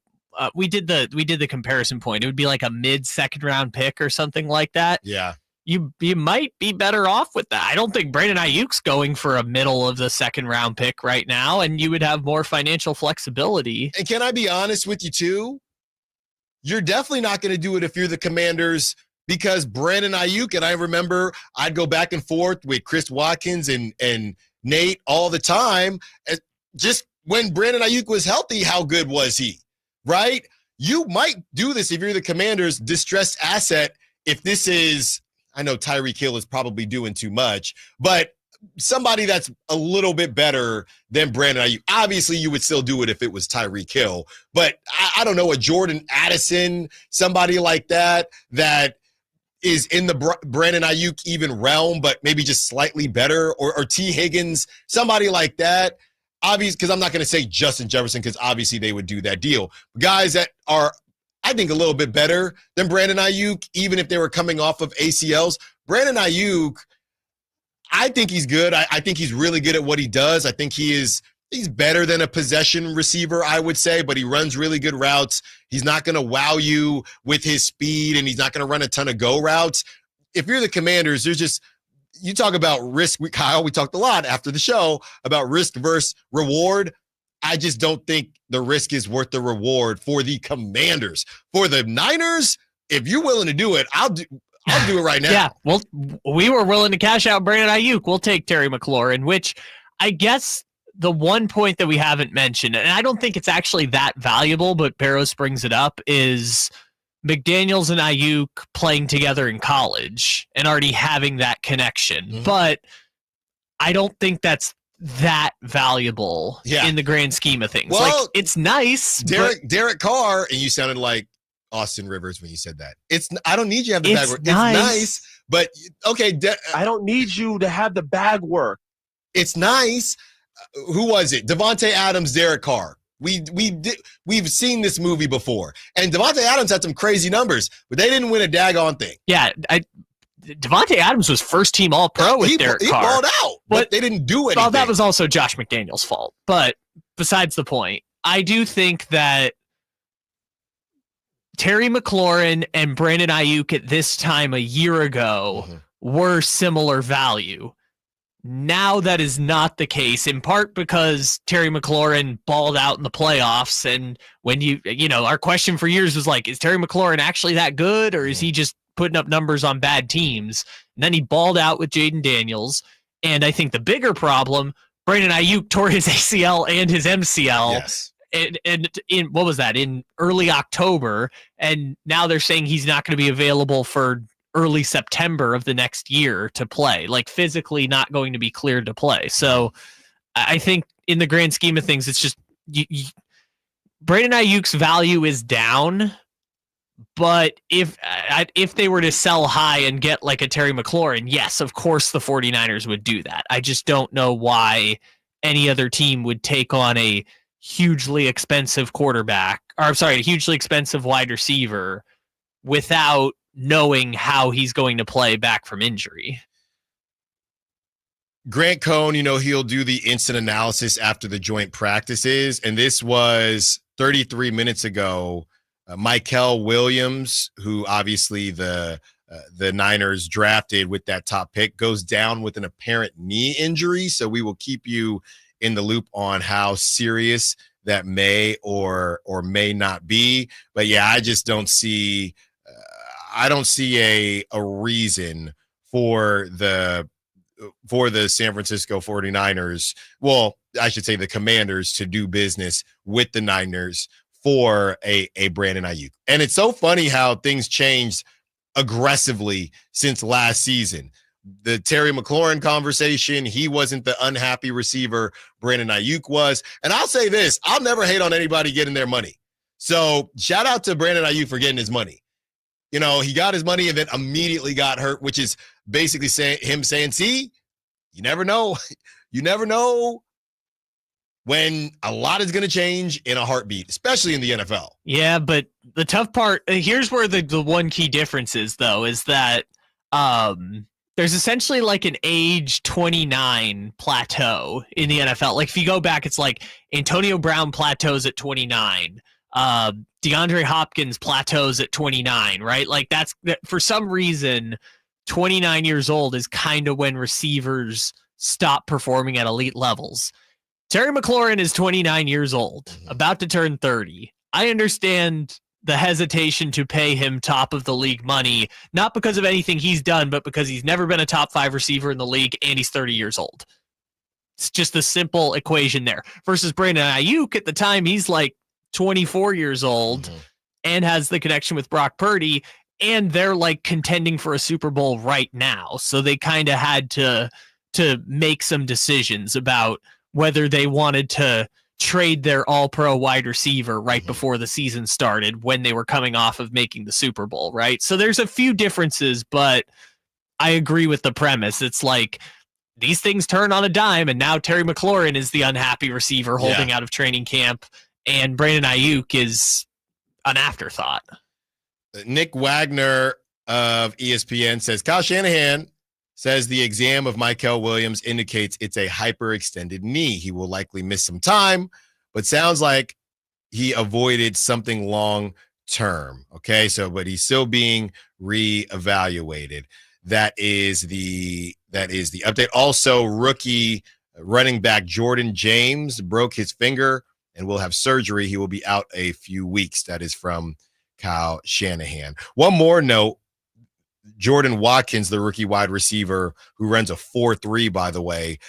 We did the comparison point. It would be like a mid-second round pick or something like that. Yeah. You might be better off with that. I don't think Brandon Ayuk's going for a middle of the second round pick right now, and you would have more financial flexibility. And can I be honest with you too? You're definitely not going to do it if you're the Commanders, because Brandon Ayuk, and I remember I'd go back and forth with Chris Watkins and Nate all the time. Just when Brandon Ayuk was healthy, how good was he? Right? You might do this if you're the Commanders' distressed asset. If this is, I know Tyreek Hill is probably doing too much, but somebody that's a little bit better than Brandon Ayuk. Obviously, you would still do it if it was Tyreek Hill, but I don't know, a Jordan Addison, somebody like that is in the Brandon Ayuk even realm, but maybe just slightly better, or T. Higgins, somebody like that. Obviously, because I'm not going to say Justin Jefferson, because obviously they would do that deal. Guys that are, I think, a little bit better than Brandon Ayuk, even if they were coming off of ACLs. Brandon Ayuk, I think he's good. I think he's really good at what he does. I think he's better than a possession receiver, I would say, but he runs really good routes. He's not going to wow you with his speed, and he's not going to run a ton of go routes. If you're the Commanders, there's just, you talk about risk, Kyle, we talked a lot after the show about risk versus reward. I just don't think the risk is worth the reward for the Commanders. For the Niners, if you're willing to do it, I'll do it right now. Yeah, well, we were willing to cash out Brandon Ayuk. We'll take Terry McLaurin, which I guess the one point that we haven't mentioned, and I don't think it's actually that valuable, but Barrows brings it up, is McDaniels and Ayuk playing together in college and already having that connection. Mm-hmm. But I don't think that's that valuable in the grand scheme of things. Well, like, it's nice. Derek Carr, and you sounded like Austin Rivers when you said that. I don't need you to have the bag work. Nice. It's nice, but okay. I don't need you to have the bag work. It's nice. Who was it? Devontae Adams, Derek Carr. We've seen this movie before, and Devontae Adams had some crazy numbers, but they didn't win a daggone thing. Yeah, Devontae Adams was first team All-Pro with Derek Carr. He balled out, but they didn't do anything. Well, that was also Josh McDaniels' fault. But besides the point, I do think that Terry McLaurin and Brandon Ayuk at this time a year ago were similar value. Now that is not the case, in part because Terry McLaurin balled out in the playoffs. And when our question for years was like, is Terry McLaurin actually that good, or is he just putting up numbers on bad teams? And then he balled out with Jaden Daniels. And I think the bigger problem, Brandon Ayuk tore his ACL and his MCL. Yes. And in what was that, in early October, and now they're saying he's not going to be available for early September of the next year to play, like physically not going to be cleared to play. So I think in the grand scheme of things, it's just Brandon Ayuk's value is down. But if they were to sell high and get like a Terry McLaurin, yes, of course the 49ers would do that. I just don't know why any other team would take on a hugely expensive a hugely expensive wide receiver without knowing how he's going to play back from injury. Grant Cohn, he'll do the instant analysis after the joint practices. And this was 33 minutes ago. Mykel Williams, who obviously the Niners drafted with that top pick, goes down with an apparent knee injury. So we will keep you in the loop on how serious that may or may not be. But yeah, I just don't see a reason for the San Francisco 49ers. Well, I should say the Commanders to do business with the Niners for a Brandon Ayuk. And it's so funny how things changed aggressively since last season. The Terry McLaurin conversation, he wasn't the unhappy receiver Brandon Ayuk was. And I'll say this, I'll never hate on anybody getting their money. So shout out to Brandon Ayuk for getting his money. He got his money and then immediately got hurt, which is basically saying, see, you never know. You never know when a lot is going to change in a heartbeat, especially in the NFL. Yeah, but the tough part, here's where the one key difference is, though, is that there's essentially like an age 29 plateau in the NFL. Like if you go back, it's like Antonio Brown plateaus at 29. DeAndre Hopkins plateaus at 29, right? Like that's for some reason, 29 years old is kind of when receivers stop performing at elite levels. Terry McLaurin is 29 years old, about to turn 30. I understand the hesitation to pay him top of the league money, not because of anything he's done, but because he's never been a top 5 receiver in the league and he's 30 years old. It's just a simple equation there. Versus Brandon Ayuk, at the time, he's like 24 years old and has the connection with Brock Purdy, and they're like contending for a Super Bowl right now. So they kind of had to make some decisions about whether they wanted to trade their all-pro wide receiver right before the season started when they were coming off of making the Super Bowl, right? So there's a few differences, but I agree with the premise. It's like these things turn on a dime, and now Terry McLaurin is the unhappy receiver holding out of training camp, and Brandon Ayuk is an afterthought. Nick Wagner of ESPN says, Kyle Shanahan says the exam of Mykel Williams indicates it's a hyperextended knee. He will likely miss some time, but sounds like he avoided something long term. Okay, but he's still being reevaluated. That is the update. Also, rookie running back Jordan James broke his finger and will have surgery. He will be out a few weeks. That is from Kyle Shanahan. One more note. Jordan Watkins, the rookie wide receiver who runs a 4.3, by the way,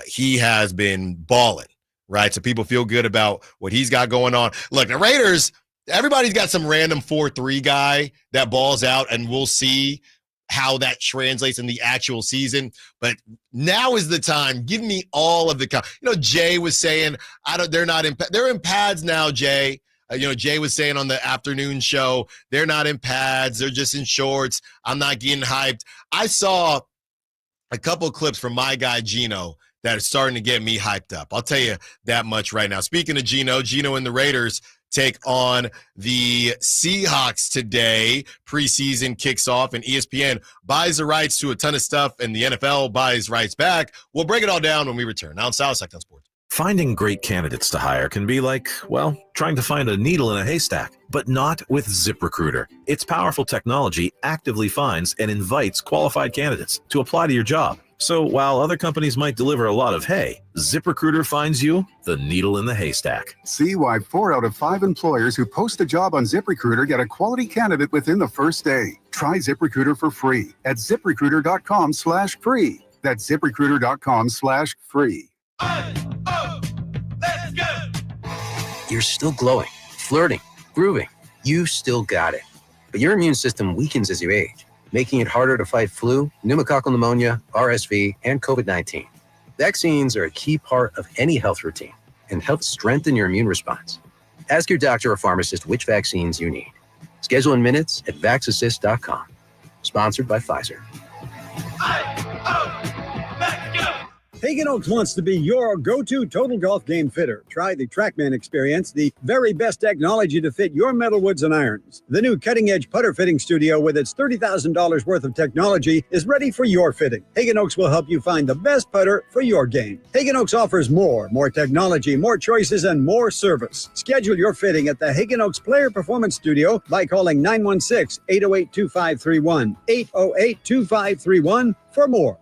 he has been balling, right? So people feel good about what he's got going on. Look, the Raiders, everybody's got some random 4.3 guy that balls out, and we'll see. how that translates in the actual season. But now is the time. Give me all of the, Jay was saying, they're in pads now, Jay. Jay was saying on the afternoon show, they're not in pads. They're just in shorts. I'm not getting hyped. I saw a couple of clips from my guy, Gino, that are starting to get me hyped up. I'll tell you that much right now. Speaking of Gino and the Raiders take on the Seahawks today. Preseason kicks off, and ESPN buys the rights to a ton of stuff, and the NFL buys rights back. We'll break it all down when we return. Now, it's Sacktown Sports. Finding great candidates to hire can be like, well, trying to find a needle in a haystack, but not with ZipRecruiter. Its powerful technology actively finds and invites qualified candidates to apply to your job. So while other companies might deliver a lot of hay, ZipRecruiter finds you the needle in the haystack. See why 4 out of 5 employers who post a job on ZipRecruiter get a quality candidate within the first day. Try ZipRecruiter for free at ZipRecruiter.com/free. That's ZipRecruiter.com/free. You're still glowing, flirting, grooving. You still got it. But your immune system weakens as you age, making it harder to fight flu, pneumococcal pneumonia, RSV, and COVID-19. Vaccines are a key part of any health routine and help strengthen your immune response. Ask your doctor or pharmacist which vaccines you need. Schedule in minutes at VaxAssist.com. Sponsored by Pfizer. Hagen Oaks wants to be your go-to total golf game fitter. Try the TrackMan experience, the very best technology to fit your metalwoods and irons. The new cutting-edge putter fitting studio with its $30,000 worth of technology is ready for your fitting. Hagen Oaks will help you find the best putter for your game. Hagen Oaks offers more technology, more choices, and more service. Schedule your fitting at the Hagen Oaks Player Performance Studio by calling 916-808-2531, 808-2531 for more.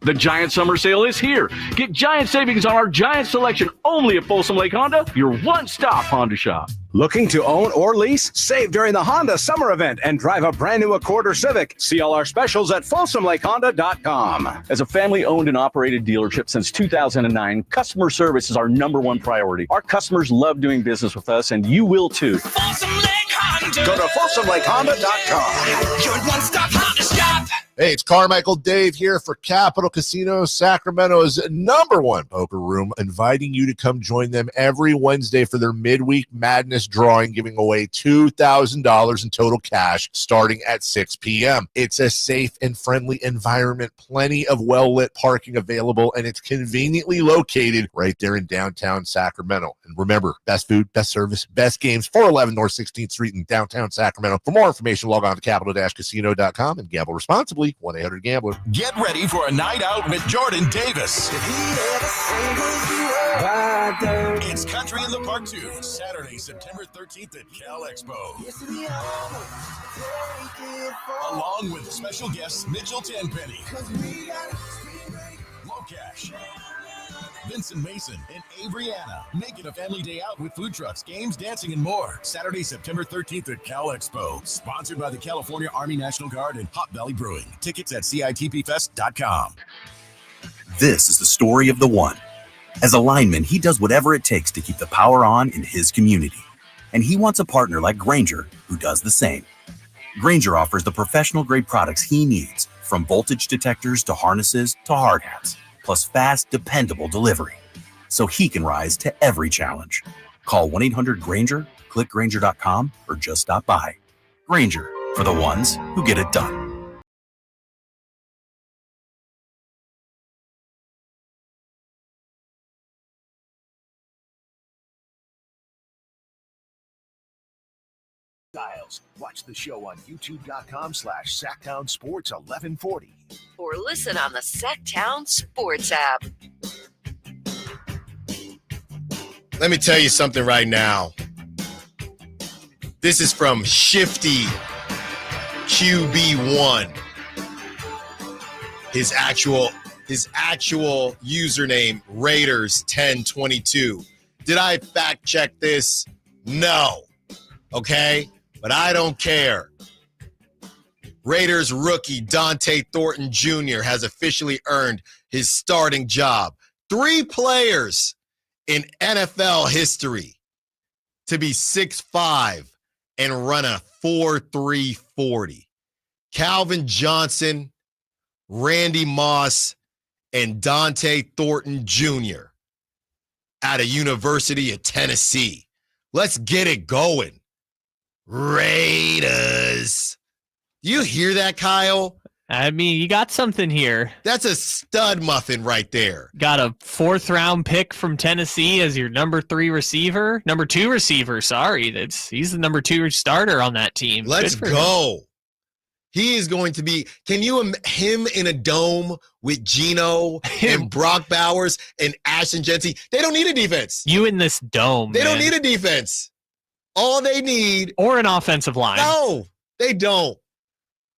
The Giant Summer Sale is here. Get giant savings on our giant selection only at Folsom Lake Honda, your one-stop Honda shop. Looking to own or lease? Save during the Honda Summer Event and drive a brand new Accord or Civic. See all our specials at FolsomLakeHonda.com. As a family-owned and operated dealership since 2009, customer service is our #1 priority. Our customers love doing business with us, and you will too. Folsom Lake Honda. Go to FolsomLakeHonda.com. Your one-stop Honda shop. Hey, it's Carmichael Dave here for Capital Casino, Sacramento's #1 poker room, inviting you to come join them every Wednesday for their midweek madness drawing, giving away $2,000 in total cash starting at 6 p.m. It's a safe and friendly environment, plenty of well-lit parking available, and it's conveniently located right there in downtown Sacramento. And remember, best food, best service, best games, 411 North 16th Street in downtown Sacramento. For more information, log on to capital-casino.com and gamble responsibly. 1-800-GAMBLER. Get ready for a night out with Jordan Davis. It's Country in the Park 2, Saturday, September 13th at Cal Expo. Along with special guests Mitchell Tenpenny, Locash, Vincent Mason, and Averyana. Make it a family day out with food trucks, games, dancing, and more. Saturday, September 13th at Cal Expo. Sponsored by the California Army National Guard and Hot Valley Brewing. Tickets at CITPFest.com. This is the story of the one. As a lineman, he does whatever it takes to keep the power on in his community. And he wants a partner like Grainger who does the same. Grainger offers the professional-grade products he needs, from voltage detectors to harnesses to hard hats, plus fast, dependable delivery, so he can rise to every challenge. Call 1-800-GRAINGER, click Grainger.com, or just stop by. Grainger, for the ones who get it done. Styles. Watch the show on youtube.com/Sacktown Sports 1140. Or listen on the Sacktown Sports app. Let me tell you something right now. This is from Shifty QB1. His actual username, Raiders 1022. Did I fact check this? No. Okay? But I don't care. Raiders rookie Dante Thornton Jr. has officially earned his starting job. 3 players in NFL history to be 6'5" and run a 4.3 40. Calvin Johnson, Randy Moss, and Dante Thornton Jr. out of University of Tennessee. Let's get it going. Raiders. Do you hear that, Kyle? I mean, you got something here. That's a stud muffin right there. Got a 4th-round pick from Tennessee as your number 2 receiver. Sorry, he's the number 2 starter on that team. Let's go. He is going to be. Can you him in a dome with Geno and Brock Bowers and Ashton Jensen? They don't need a defense. You in this dome. They don't need a defense. All they need, or an offensive line. No, they don't.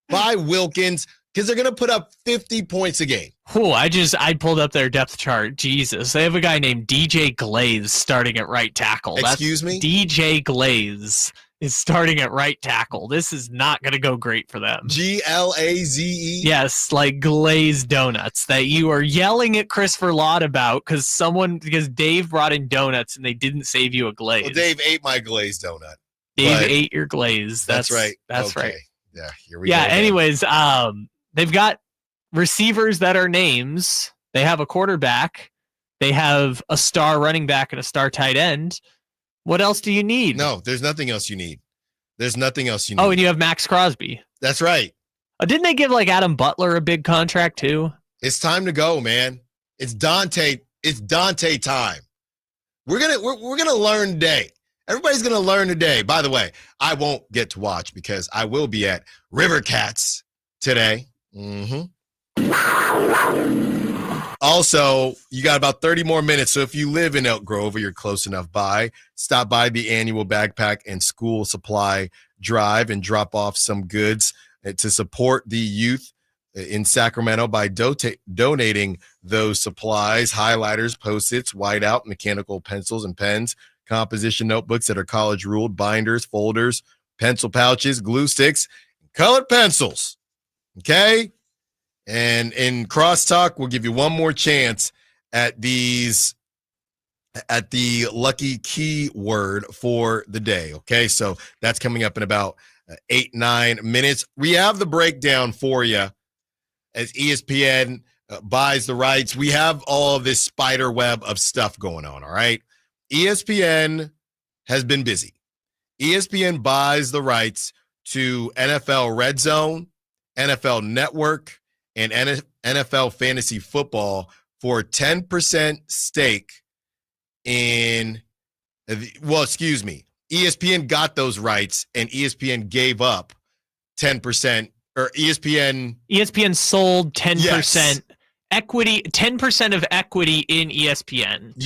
Buy Wilkins, because they're going to put up 50 points a game. I pulled up their depth chart. Jesus. They have a guy named DJ Glaze starting at right tackle. Excuse me? DJ Glaze is starting at right tackle. This is not going to go great for them. Glaze? Yes, like glazed donuts that you are yelling at Christopher Lott about because Dave brought in donuts and they didn't save you a glaze. Well, Dave ate my glazed donut. Dave ate your glaze. That's right. That's okay. right. Yeah, here we go. Yeah, anyways, they've got receivers that are names. They have a quarterback. They have a star running back and a star tight end. What else do you need? No, there's nothing else you need. Oh, and you have Max Crosby. That's right. Didn't they give Adam Butler a big contract too? It's time to go, man. It's Dante time. We're gonna learn today. Everybody's gonna learn today. By the way, I won't get to watch because I will be at River Cats today. Also, you got about 30 more minutes. So if you live in Elk Grove or you're close enough by, stop by the annual backpack and school supply drive and drop off some goods to support the youth in Sacramento by donating those supplies: highlighters, Post-its, whiteout, mechanical pencils and pens, composition notebooks that are college ruled, binders, folders, pencil pouches, glue sticks, colored pencils. Okay? And in crosstalk, we'll give you one more chance at the lucky keyword for the day. Okay, so that's coming up in about 8-9 minutes. We have the breakdown for you as ESPN buys the rights. We have all of this spider web of stuff going on. All right, ESPN has been busy. ESPN buys the rights to NFL RedZone, NFL Network, and NFL Fantasy Football for a 10% stake in, ESPN got those rights and ESPN gave up 10%, or ESPN sold 10% equity, 10% of equity in ESPN to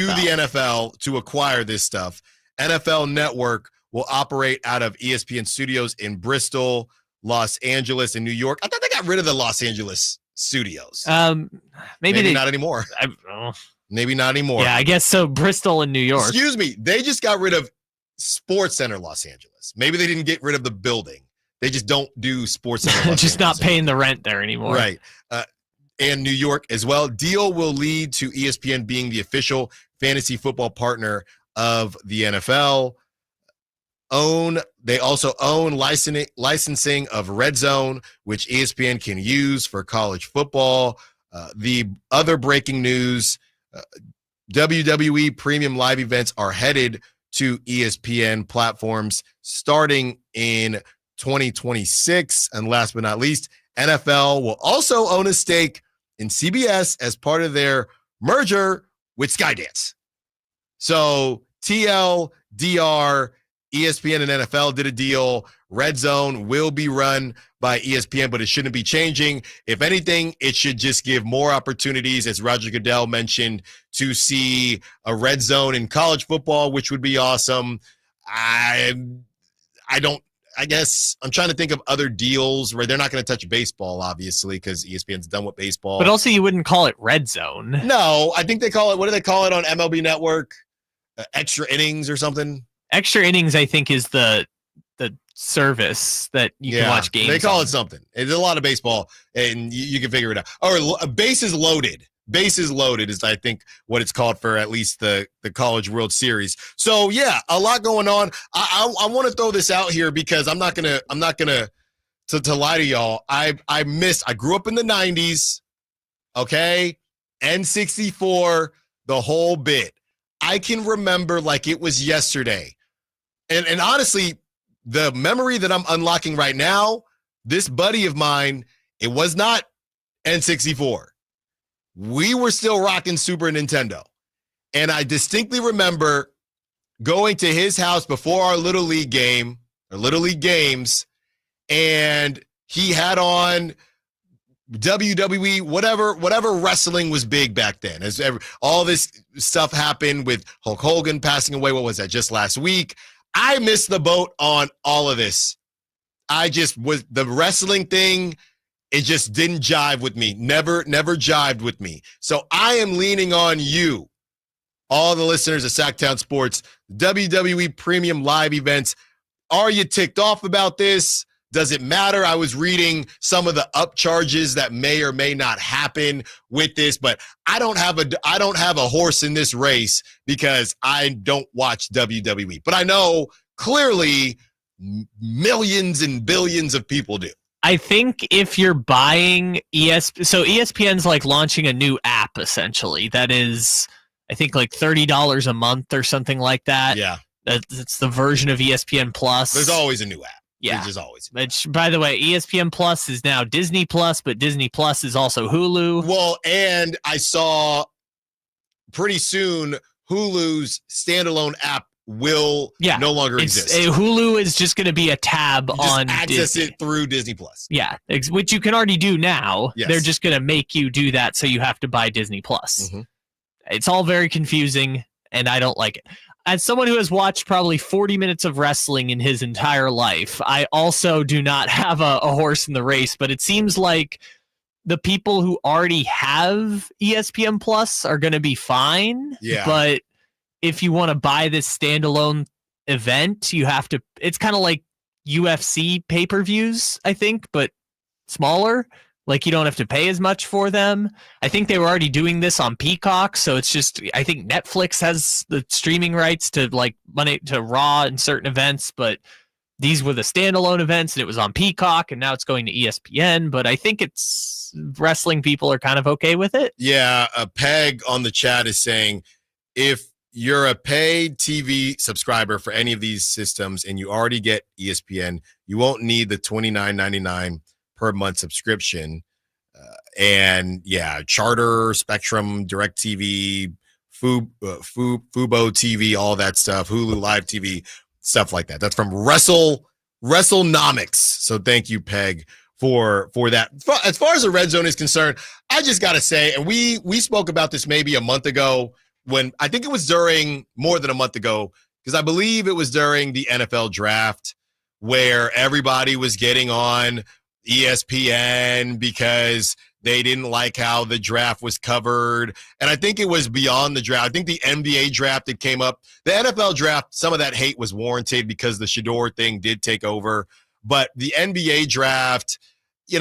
the NFL to acquire this stuff. NFL Network will operate out of ESPN studios in Bristol, Los Angeles, and New York. I thought they got rid of the Los Angeles studios. Maybe not anymore. Maybe not anymore. Yeah, I guess so. Bristol and New York. Excuse me. They just got rid of Sports Center Los Angeles. Maybe they didn't get rid of the building. They just don't do Sports Center Los just Angeles not paying the rent there anymore. Right. And New York as well. Deal will lead to ESPN being the official fantasy football partner of the NFL. They also own licensing of RedZone, which ESPN can use for college football. The other breaking news, WWE premium live events are headed to ESPN platforms starting in 2026. And last but not least, NFL will also own a stake in CBS as part of their merger with Skydance. So TLDR, ESPN and NFL did a deal. RedZone will be run by ESPN, but it shouldn't be changing. If anything, it should just give more opportunities, as Roger Goodell mentioned, to see a RedZone in college football, which would be awesome. I guess I'm trying to think of other deals where they're not going to touch baseball, obviously, because ESPN's done with baseball. But also, you wouldn't call it RedZone. No, I think they call it, what do they call it on MLB Network? Extra innings or something? Extra innings, I think, is the service that you can watch games. They call it something. There's a lot of baseball, and you can figure it out. Or bases loaded. Bases loaded is, I think, what it's called for at least the College World Series. So yeah, a lot going on. I want to throw this out here because I'm not gonna to lie to y'all. I grew up in the 90s, okay? N64, the whole bit. I can remember like it was yesterday. And honestly, the memory that I'm unlocking right now, this buddy of mine, it was not N64. We were still rocking Super Nintendo. And I distinctly remember going to his house before our Little League game, or Little League games, and he had on WWE, whatever wrestling was big back then. All this stuff happened with Hulk Hogan passing away. What was that, just last week? I missed the boat on all of this. The wrestling thing, it just didn't jive with me. Never jived with me. So I am leaning on you, all the listeners of Sacktown Sports, WWE Premium Live events. Are you ticked off about this? Does it matter? I was reading some of the upcharges that may or may not happen with this, but I don't have a horse in this race because I don't watch WWE. But I know clearly millions and billions of people do. I think if you're buying ESPN's like launching a new app essentially that is, I think, like $30 a month or something like that. Yeah. It's the version of ESPN Plus. There's always a new app. Yeah. There's always. Which, by the way, ESPN Plus is now Disney Plus, but Disney Plus is also Hulu. Well, and I saw pretty soon Hulu's standalone app will no longer exist. Hulu is just going to be a tab you just on access Disney. it through Disney Plus. Yeah, which you can already do now. Yes. They're just going to make you do that, so you have to buy Disney Plus. Mm-hmm. It's all very confusing, and I don't like it. As someone who has watched probably 40 minutes of wrestling in his entire life, I also do not have a horse in the race, but it seems like the people who already have ESPN Plus are going to be fine. Yeah. But if you want to buy this standalone event, you have to, it's kind of like UFC pay-per-views, I think, but smaller. Like, you don't have to pay as much for them. I think they were already doing this on Peacock, so it's just, I think Netflix has the streaming rights to like money to Raw and certain events, but these were the standalone events and it was on Peacock and now it's going to ESPN, but I think it's wrestling people are kind of okay with it. Yeah, a Peg on the chat is saying if you're a paid TV subscriber for any of these systems and you already get ESPN, you won't need the $29.99 per month subscription. And yeah, Charter, Spectrum, DirecTV, Fubo TV, all that stuff, Hulu Live TV, stuff like that. That's from WrestleNomics. So thank you, Peg, for that. As far as the Red Zone is concerned, I just got to say, and we spoke about this maybe a month ago when I think it was more than a month ago, because I believe it was during the NFL draft where everybody was getting on ESPN because they didn't like how the draft was covered. And I think it was beyond the draft. I think the NBA draft that came up, the NFL draft, some of that hate was warranted because the Shador thing did take over. But the NBA draft, you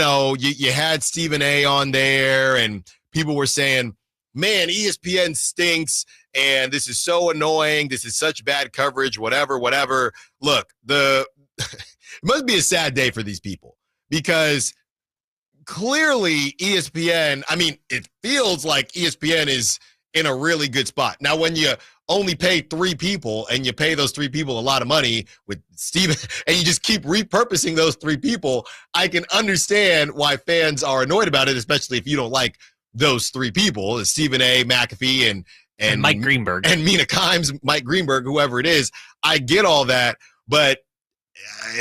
had Stephen A on there and people were saying, man, ESPN stinks and this is so annoying. This is such bad coverage, whatever. Look, it must be a sad day for these people. Because clearly ESPN, I mean, it feels like ESPN is in a really good spot. Now, when you only pay 3 people and you pay those 3 people a lot of money with Steven, and you just keep repurposing those 3 people, I can understand why fans are annoyed about it, especially if you don't like those 3 people, Stephen A, McAfee, and Mike Greenberg. And Mina Kimes, Mike Greenberg, whoever it is. I get all that, but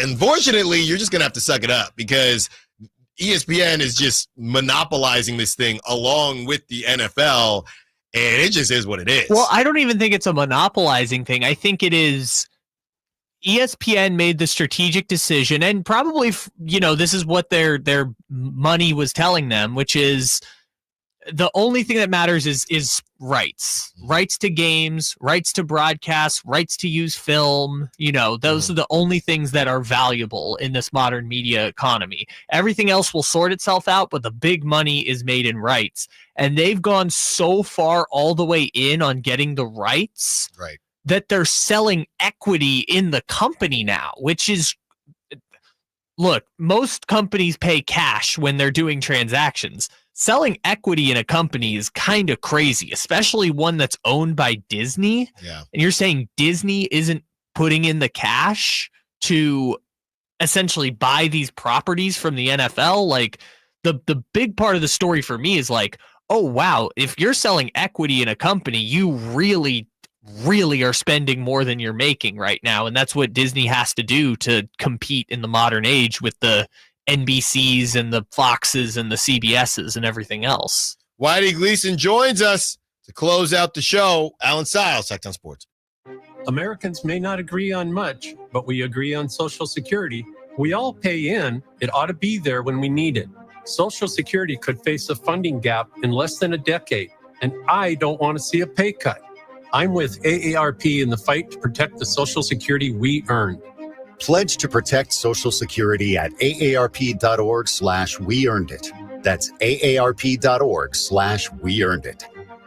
unfortunately, you're just going to have to suck it up because ESPN is just monopolizing this thing along with the NFL, and it just is what it is. Well, I don't even think it's a monopolizing thing. I think it is ESPN made the strategic decision, and probably, this is what their money was telling them, which is the only thing that matters is rights to games, rights to broadcast, rights to use film. Those are the only things that are valuable in this modern media economy. Everything else will sort itself out, but the big money is made in rights. And they've gone so far all the way in on getting the rights that they're selling equity in the company now, which is look, most companies pay cash when they're doing transactions. Selling equity in a company is kind of crazy, especially one that's owned by Disney. Yeah. And you're saying Disney isn't putting in the cash to essentially buy these properties from the NFL? Like, the big part of the story for me is like, oh, wow, if you're selling equity in a company, you really are spending more than you're making right now. And that's what Disney has to do to compete in the modern age with the NBCs and the Foxes and the CBSs and everything else. Whitey Gleason joins us to close out the show. Allen Stiles, Sacktown Sports. Americans may not agree on much, but we agree on Social Security. We all pay in. It ought to be there when we need it. Social Security could face a funding gap in less than a decade, and I don't want to see a pay cut. I'm with AARP in the fight to protect the Social Security we earned. Pledge to protect Social Security at aarp.org/weearnedit. That's aarp.org/weearnedit.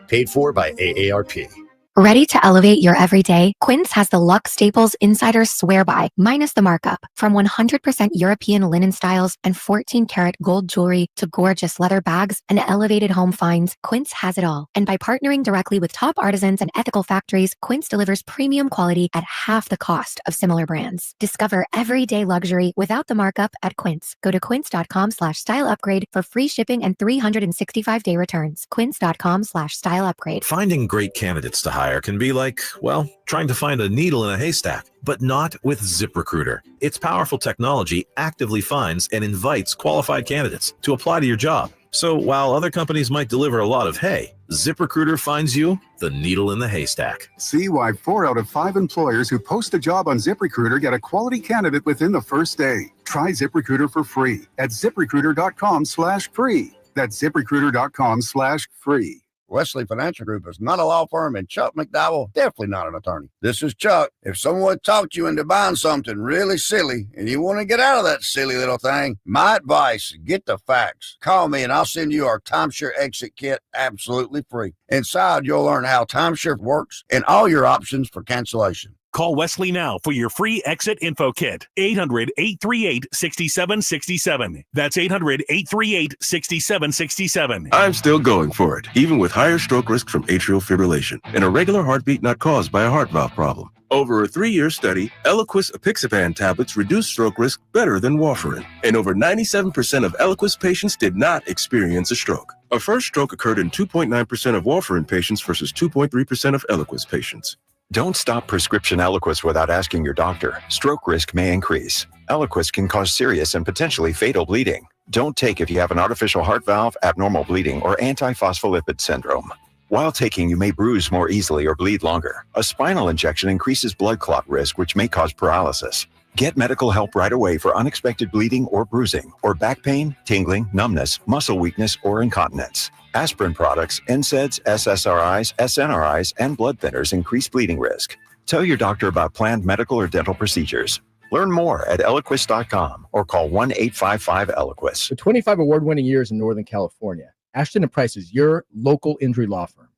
Paid for by AARP. Ready to elevate your everyday? Quince has the luxe staples insiders swear by, minus the markup. From 100% European linen styles and 14-karat gold jewelry to gorgeous leather bags and elevated home finds, Quince has it all. And by partnering directly with top artisans and ethical factories, Quince delivers premium quality at half the cost of similar brands. Discover everyday luxury without the markup at Quince. Go to quince.com/style upgrade for free shipping and 365-day returns. Quince.com/style upgrade. Finding great candidates to hire can be like, well, trying to find a needle in a haystack, but not with ZipRecruiter. Its powerful technology actively finds and invites qualified candidates to apply to your job. So while other companies might deliver a lot of hay, ZipRecruiter finds you the needle in the haystack. See why 4 out of 5 employers who post a job on ZipRecruiter get a quality candidate within the first day. Try ZipRecruiter for free at ZipRecruiter.com/free. That's ZipRecruiter.com/free. Wesley Financial Group is not a law firm, and Chuck McDowell definitely not an attorney. This is Chuck. If someone talked you into buying something really silly and you want to get out of that silly little thing, my advice, get the facts. Call me and I'll send you our timeshare exit kit absolutely free. Inside, you'll learn how timeshare works and all your options for cancellation. Call Wesley now for your free exit info kit. 800-838-6767. That's 800-838-6767. I'm still going for it, even with higher stroke risk from atrial fibrillation, and a regular heartbeat not caused by a heart valve problem. Over a 3-year study, Eliquis apixaban tablets reduce stroke risk better than warfarin, and over 97% of Eliquis patients did not experience a stroke. A first stroke occurred in 2.9% of warfarin patients versus 2.3% of Eliquis patients. Don't stop prescription Eliquis without asking your doctor. Stroke risk may increase. Eliquis can cause serious and potentially fatal bleeding. Don't take if you have an artificial heart valve, abnormal bleeding, or antiphospholipid syndrome. While taking, you may bruise more easily or bleed longer. A spinal injection increases blood clot risk, which may cause paralysis. Get medical help right away for unexpected bleeding or bruising, or back pain, tingling, numbness, muscle weakness, or incontinence. Aspirin products, NSAIDs, SSRIs, SNRIs, and blood thinners increase bleeding risk. Tell your doctor about planned medical or dental procedures. Learn more at Eliquis.com or call 1-855-ELIQUIS. For 25 award-winning years in Northern California, Ashton & Price is your local injury law firm.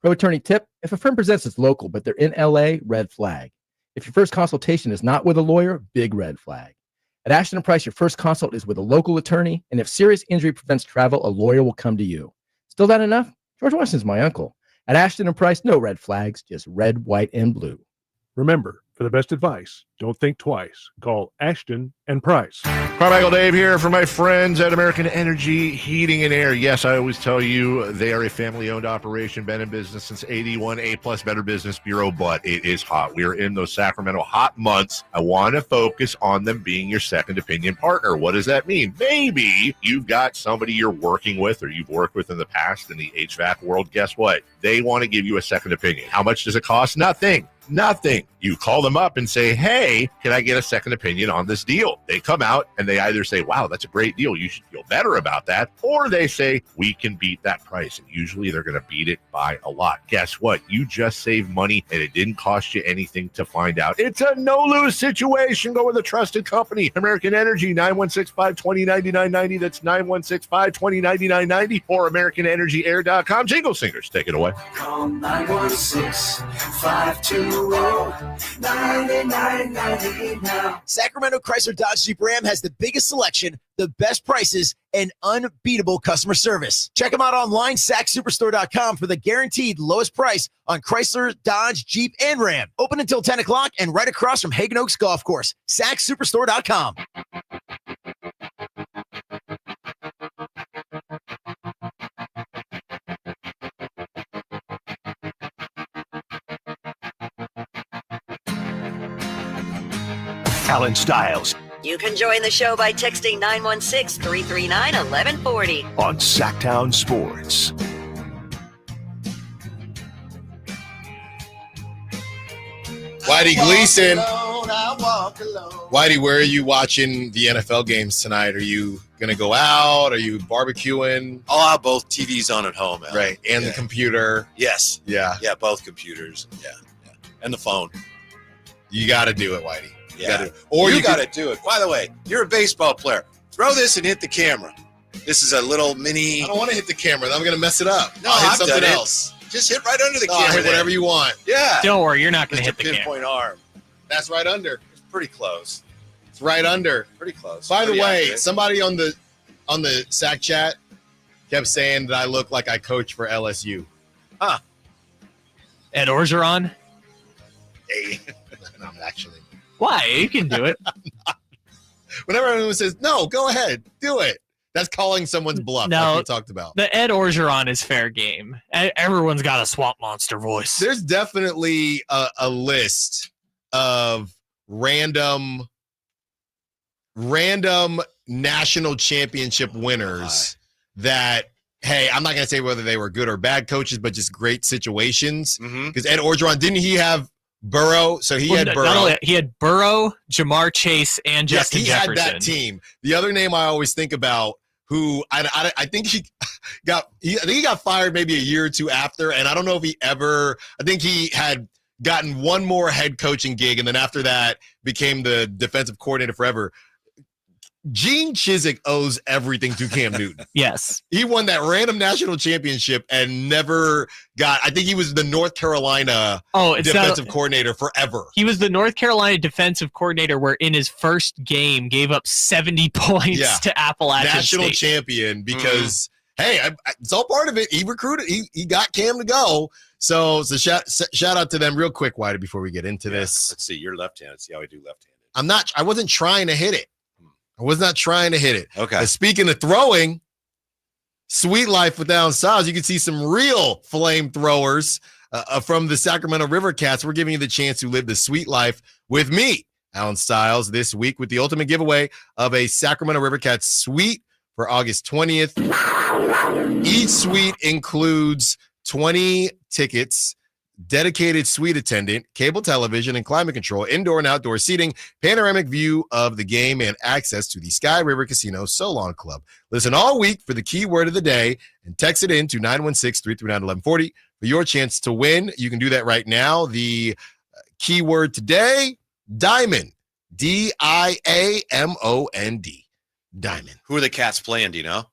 Pro attorney tip: if a firm presents as local but they're in LA, red flag. If your first consultation is not with a lawyer, big red flag. At Ashton & Price, your first consult is with a local attorney, and if serious injury prevents travel, a lawyer will come to you. Still not enough? George Washington's my uncle. At Ashton & Price, no red flags, just red, white, and blue. Remember, for the best advice, don't think twice. Call Ashton & Price. Carmichael Dave here for my friends at American Energy Heating and Air. Yes, I always tell you they are a family-owned operation, been in business since 81, A-plus Better Business Bureau, but it is hot. We are in those Sacramento hot months. I want to focus on them being your second opinion partner. What does that mean? Maybe you've got somebody you're working with or you've worked with in the past in the HVAC world. Guess what? They want to give you a second opinion. How much does it cost? Nothing. You call them up and say, hey, can I get a second opinion on this deal? They come out and they either say, wow, that's a great deal, you should feel better about that. Or they say, we can beat that price. And usually they're going to beat it by a lot. Guess what? You just saved money and it didn't cost you anything to find out. It's a no-lose situation. Go with a trusted company. American Energy, 916-520-9990. That's 916-520-9990 or AmericanEnergyAir.com. Jingle Singers, take it away. Call 916-520-9990. $99.90 now. Sacramento Chrysler Dodge Jeep Ram has the biggest selection, the best prices, and unbeatable customer service. Check them out online, sacsuperstore.com, for the guaranteed lowest price on Chrysler, Dodge, Jeep, and Ram. Open until 10 o'clock and right across from Hagen Oaks Golf Course. sacsuperstore.com. Allen Stiles You can join the show by texting 916-339-1140. on Sacktown Sports. Whitey Gleason. Whitey, where are you watching the NFL games tonight? Are you going to go out? Are you barbecuing? I'll have both TVs on at home, Al. Right, and the computer. Yes. Yeah. Yeah, both computers. Yeah. And the phone. You got to do it, Whitey. Yeah. You got to do it. By the way, you're a baseball player. Throw this and hit the camera. This is a little mini. I don't want to hit the camera. I'm going to mess it up. No, I'll hit I've something done it. else. Just hit right under the No, camera. hit whatever you want. Yeah. Don't worry, you're not going to Just hit a the pinpoint camera. arm. That's right under. It's pretty close. It's right under. Pretty close. By the Pretty way, accurate. somebody on the Sack chat kept saying that I look like I coach for LSU. Huh. Ed Orgeron? Hey. No, actually. Why? You can do it. Whenever anyone says, no, go ahead, do it. That's calling someone's bluff, No. like we talked about. The Ed Orgeron is fair game. Everyone's got a swamp monster voice. There's definitely a list of random national championship winners that, hey, I'm not going to say whether they were good or bad coaches, but just great situations. Because Ed Orgeron, didn't he have Burrow? So he had Burrow. Not only, he had Burrow, Jamar Chase, and Yes, Justin he Jefferson. had that team. The other name I always think about, who I think he got fired maybe a year or two after, and I don't know if he ever. I think he had gotten one more head coaching gig, and then after that became the defensive coordinator forever. Gene Chizik owes everything to Cam Newton. Yes. He won that random national championship and never got, I think he was the North Carolina defensive coordinator forever. He was the North Carolina defensive coordinator where in his first game gave up 70 points to Appalachian National State. champion because, hey, it's all part of it. He recruited, he got Cam to go. So shout out to them real quick, Whitey, before we get into this. Let's see. You're left-handed. See how I do left-handed. I wasn't trying to hit it. I was not trying to hit it. Okay. But speaking of throwing, Sweet Life with Allen Stiles, you can see some real flamethrowers from the Sacramento River Cats. We're giving you the chance to live the sweet life with me, Allen Stiles, this week with the ultimate giveaway of a Sacramento River Cats suite for August 20th. Each suite includes 20 tickets, dedicated suite attendant, cable television and climate control, indoor and outdoor seating, panoramic view of the game, and access to the Sky River Casino Solon Club. Listen all week for the keyword of the day and text it in to 916-339-1140 for your chance to win. You can do that right now. The keyword today, Diamond, D-I-A-M-O-N-D, Diamond. Who are the Cats playing, do you know?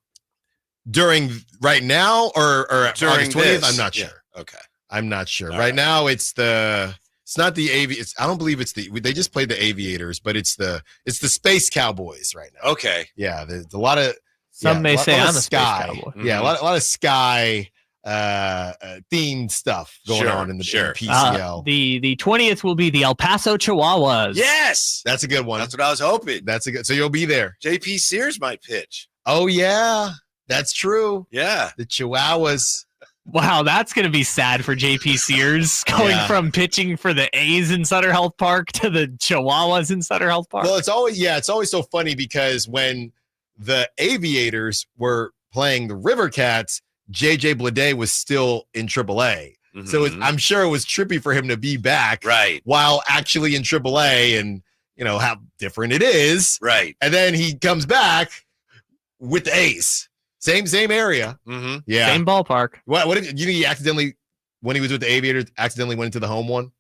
During right now or During August 20th? this? I'm not Yeah. sure. Okay. I'm not sure. All Right right. now, it's not the I don't believe it's they just played the Aviators, but it's the Space Cowboys right now. Okay. Yeah, there's a lot of Some may say lot of I'm a Space Sky. Cowboy. Yeah, a lot of Sky themed stuff going on in the PCL. The 20th will be the El Paso Chihuahuas. Yes. That's a good one. That's what I was hoping. That's a good. So you'll be there. JP Sears might pitch. Oh yeah, that's true. Yeah. The Chihuahuas. Wow, that's going to be sad for JP Sears going from pitching for the A's in Sutter Health Park to the Chihuahuas in Sutter Health Park. Well, it's always so funny because when the Aviators were playing the River Cats, JJ Bleday was still in AAA. So I'm sure it was trippy for him to be back while actually in AAA and, you know, how different it is. Right. And then he comes back with the A's. Same area. Yeah. Same ballpark. What if you think he accidentally, when he was with the Aviators, accidentally went into the home one?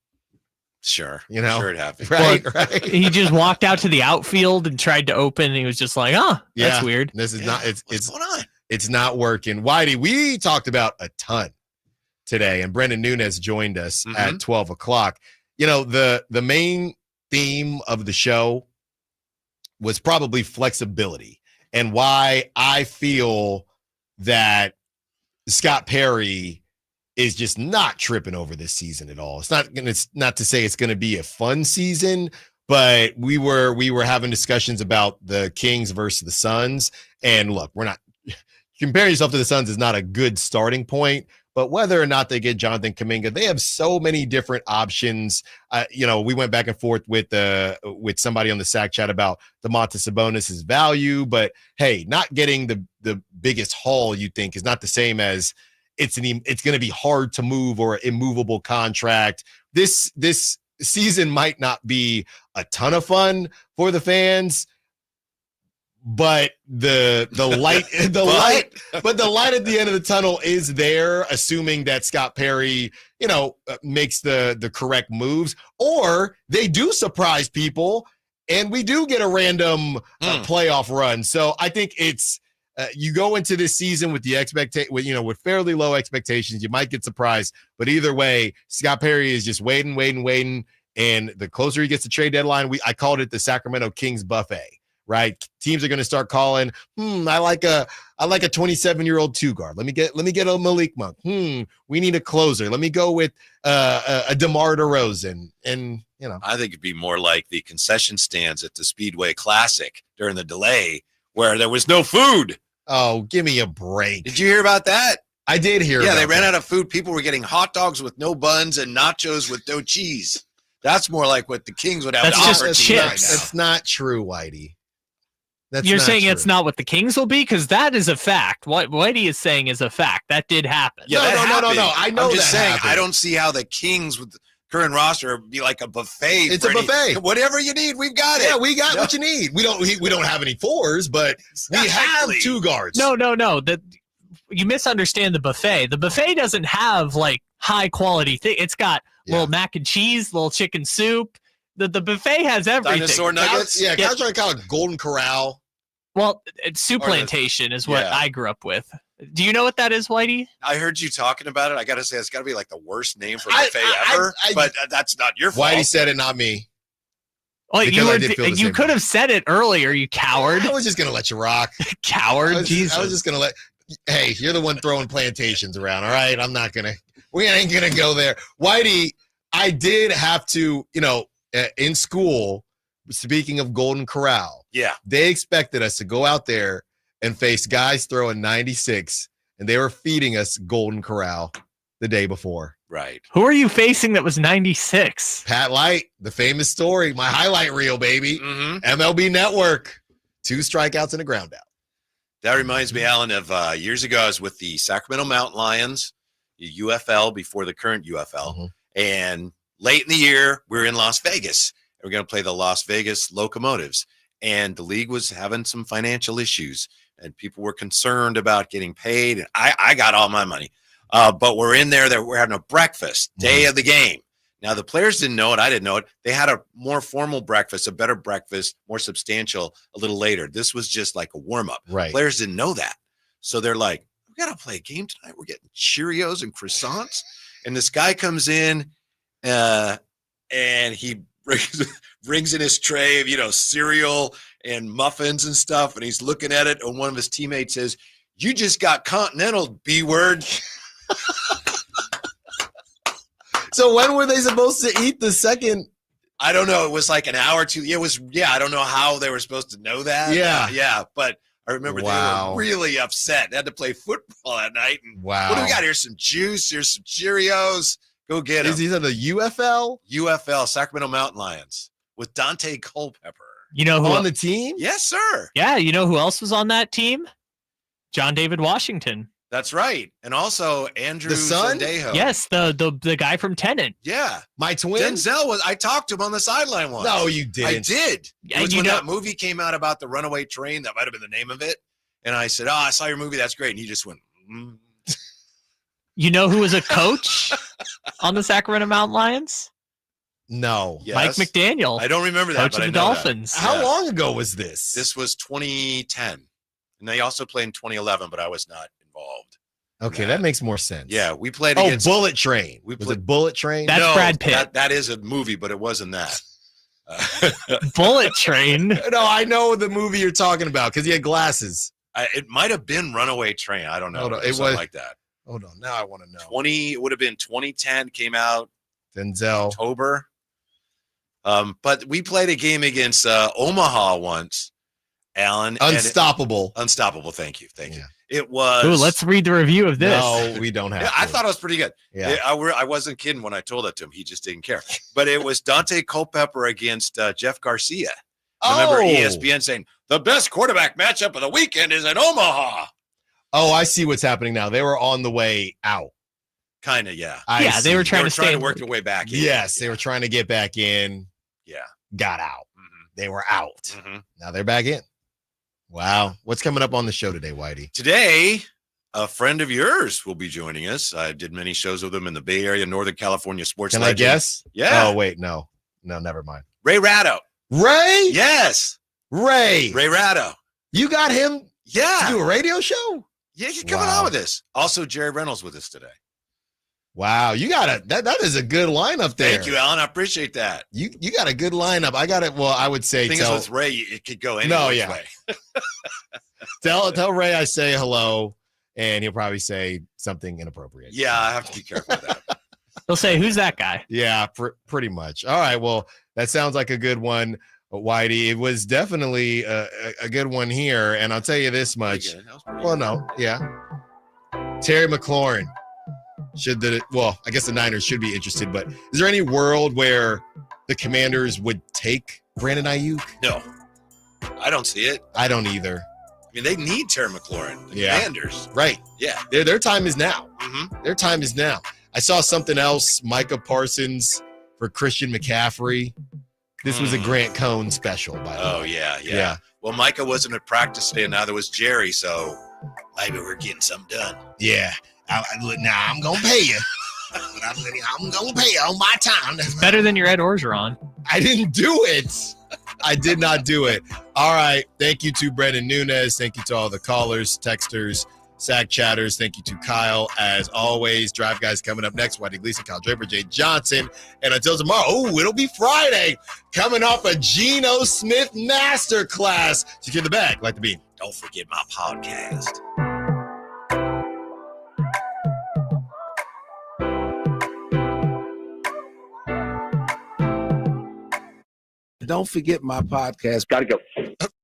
Sure. You know? Sure it happened. Right. He just walked out to the outfield and tried to open, and he was just like, that's Yeah. weird. This is not, What's going on? it's not working. Whitey, we talked about a ton today, and Brendan Nunez joined us at 12 o'clock. the main theme of the show was probably flexibility and why I feel that Scott Perry is just not tripping over this season at all. It's not to say it's going to be a fun season, but we were having discussions about the Kings versus the Suns. And look, we're not comparing yourself to the Suns is not a good starting point, but whether or not they get Jonathan Kaminga, they have so many different options. We went back and forth with somebody on the Sack Chat about Domantas Sabonis' value, but hey, not getting the biggest haul you think is not the same as it's going to be hard to move or an immovable contract. This season might not be a ton of fun for the fans, but the light but the light at the end of the tunnel is there, assuming that Scott Perry makes the correct moves, or they do surprise people and we do get a random playoff run. So I think it's you go into this season with the with fairly low expectations. You might get surprised, but either way, Scott Perry is just waiting, and the closer he gets to trade deadline, I called it the Sacramento Kings buffet. Right, teams are going to start calling. I like a 27-year-old two guard. Let me get a Malik Monk. We need a closer. Let me go with a DeMar DeRozan. And I think it'd be more like the concession stands at the Speedway Classic during the delay, where there was no food. Oh, give me a break! Did you hear about that? I did hear. Yeah, they ran out of food. People were getting hot dogs with no buns and nachos with no cheese. That's more like what the Kings would have. That's to just offer chips. right now. That's not true, Whitey. You're saying it's not what the Kings will be? Because that is a fact. What Whitey is saying is a fact. That did happen. Yeah, no. I know I'm just saying, happened. I don't see how the Kings with the current roster be like a buffet. It's a buffet. Whatever you need, we've got it. Yeah, we got what you need. We don't have any fours, but we have two guards. No. You misunderstand the buffet. The buffet doesn't have like high quality thing. It's got little mac and cheese, little chicken soup. The buffet has everything. Dinosaur nuggets. Yeah, I was trying to call it Golden Corral. Well, it's Soup Plantation is what I grew up with. Do you know what that is, Whitey? I heard you talking about it. I got to say, it's got to be like the worst name for a buffet ever. But that's not your fault. Whitey said it, not me. Well, you could have said it earlier, you coward. I was just gonna let you rock, coward. Jesus. I was just gonna let. Hey, you're the one throwing plantations around. All right, we ain't gonna go there. Whitey, I did have to, in school. Speaking of Golden Corral, they expected us to go out there and face guys throwing 96, and they were feeding us Golden Corral the day before. Right. Who are you facing that was 96? Pat Light, the famous story, my highlight reel, baby. MLB Network, 2 strikeouts and a ground out. That reminds me, Alan, of years ago, I was with the Sacramento Mountain Lions, the UFL before the current UFL, and late in the year, we were in Las Vegas. We're going to play the Las Vegas Locomotives, and the league was having some financial issues, and people were concerned about getting paid. And I got all my money, but we're in there. We're having a breakfast day of the game. Now the players didn't know it. I didn't know it. They had a more formal breakfast, a better breakfast, more substantial a little later. This was just like a warm up. Right. Players didn't know that, so they're like, "We got to play a game tonight. We're getting Cheerios and croissants." And this guy comes in, and he brings in his tray of cereal and muffins and stuff, and he's looking at it, and one of his teammates says, "You just got continental, B-word." So when were they supposed to eat the second? I don't know. It was like an hour or two. It was I don't know how they were supposed to know that. Yeah, but I remember they were really upset. They had to play football that night. And what do we got? Here's some juice. Here's some Cheerios. Go get them. Is these are the UFL? UFL, Sacramento Mountain Lions, with Dante Culpepper. You know who on the team? Yes, sir. Yeah, you know who else was on that team? John David Washington. That's right. And also Andrew the son? Sandejo. Yes, the guy from Tenet. Yeah. My twin? Denzel I talked to him on the sideline once. No, you didn't. I did. Yeah, it was when that movie came out about the runaway train. That might have been the name of it. And I said, I saw your movie. That's great. And he just went, You know who was a coach on the Sacramento Mountain Lions? No. Yes. Mike McDaniel. I don't remember that. Coach but of the Dolphins. How long ago was this? This was 2010. And they also played in 2011, but I was not involved. Okay, that makes more sense. Yeah, we played Oh, against Bullet Train. Was it Bullet Train? That's Brad Pitt. That is a movie, but it wasn't that. Bullet Train. No, I know the movie you're talking about because he had glasses. It might have been Runaway Train. I don't know. Hold on, It was like that. Hold on. Now I want to know. It would have been 2010, came out Denzel. October. But we played a game against Omaha once, Allen. Unstoppable. Unstoppable. Thank you. It was. Ooh, let's read the review of this. No, we don't have. Yeah, I thought it was pretty good. Yeah. I wasn't kidding when I told that to him. He just didn't care. But it was Dante Culpepper against Jeff Garcia. Remember ESPN saying the best quarterback matchup of the weekend is in Omaha. Oh, I see what's happening now. They were on the way out. Kind of, yeah. They were trying to work their way back in. Yes, they were trying to get back in. Yeah. Got out. They were out. Mm-hmm. Now they're back in. Wow. What's coming up on the show today, Whitey? Today, a friend of yours will be joining us. I did many shows with him in the Bay Area, Northern California sports Can legend. I guess? Yeah. Oh, wait. No, never mind. Ray Ratto. Ray? Yes. Ray Ratto. You got him to do a radio show? Yeah, he's coming on with us. Also, Jerry Reynolds with us today. Wow, you got that is a good lineup there. Thank you, Alan. I appreciate that. You got a good lineup. I got it. Well, I would say The thing is with Ray, it could go any way. Tell Ray I say hello, and he'll probably say something inappropriate. Yeah, I have to be careful with that. He'll say, "Who's that guy?" Yeah, pretty much. All right. Well, that sounds like a good one, Whitey. It was definitely a good one here, and I'll tell you this much. Well, no, yeah. Terry McLaurin. I guess the Niners should be interested, but is there any world where the Commanders would take Brandon Ayuk? No, I don't see it. I don't either. I mean, they need Terry McLaurin, the Commanders. Right. Yeah. Their time is now. Mm-hmm. Their time is now. I saw something else, Micah Parsons for Christian McCaffrey. This was a Grant Cohn special, by the way. Yeah. Well, Micah wasn't at practice today, and now there was Jerry, so maybe we're getting something done. Yeah. I'm going to pay you. I'm going to pay you on my time. Better than your Ed Orgeron. I didn't do it. I did not do it. All right. Thank you to Brendan Nunez. Thank you to all the callers, texters, Sack chatters. Thank you to Kyle. As always, Drive Guys coming up next. Whitey Gleason, Kyle Draper, Jay Johnson. And until tomorrow, it'll be Friday. Coming off a Geno Smith masterclass. Secure the bag like the bean. Don't forget my podcast. Don't forget my podcast. Gotta go.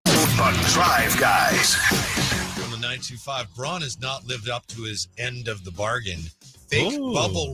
Drive Guys. From the 925, Braun has not lived up to his end of the bargain. Fake bubble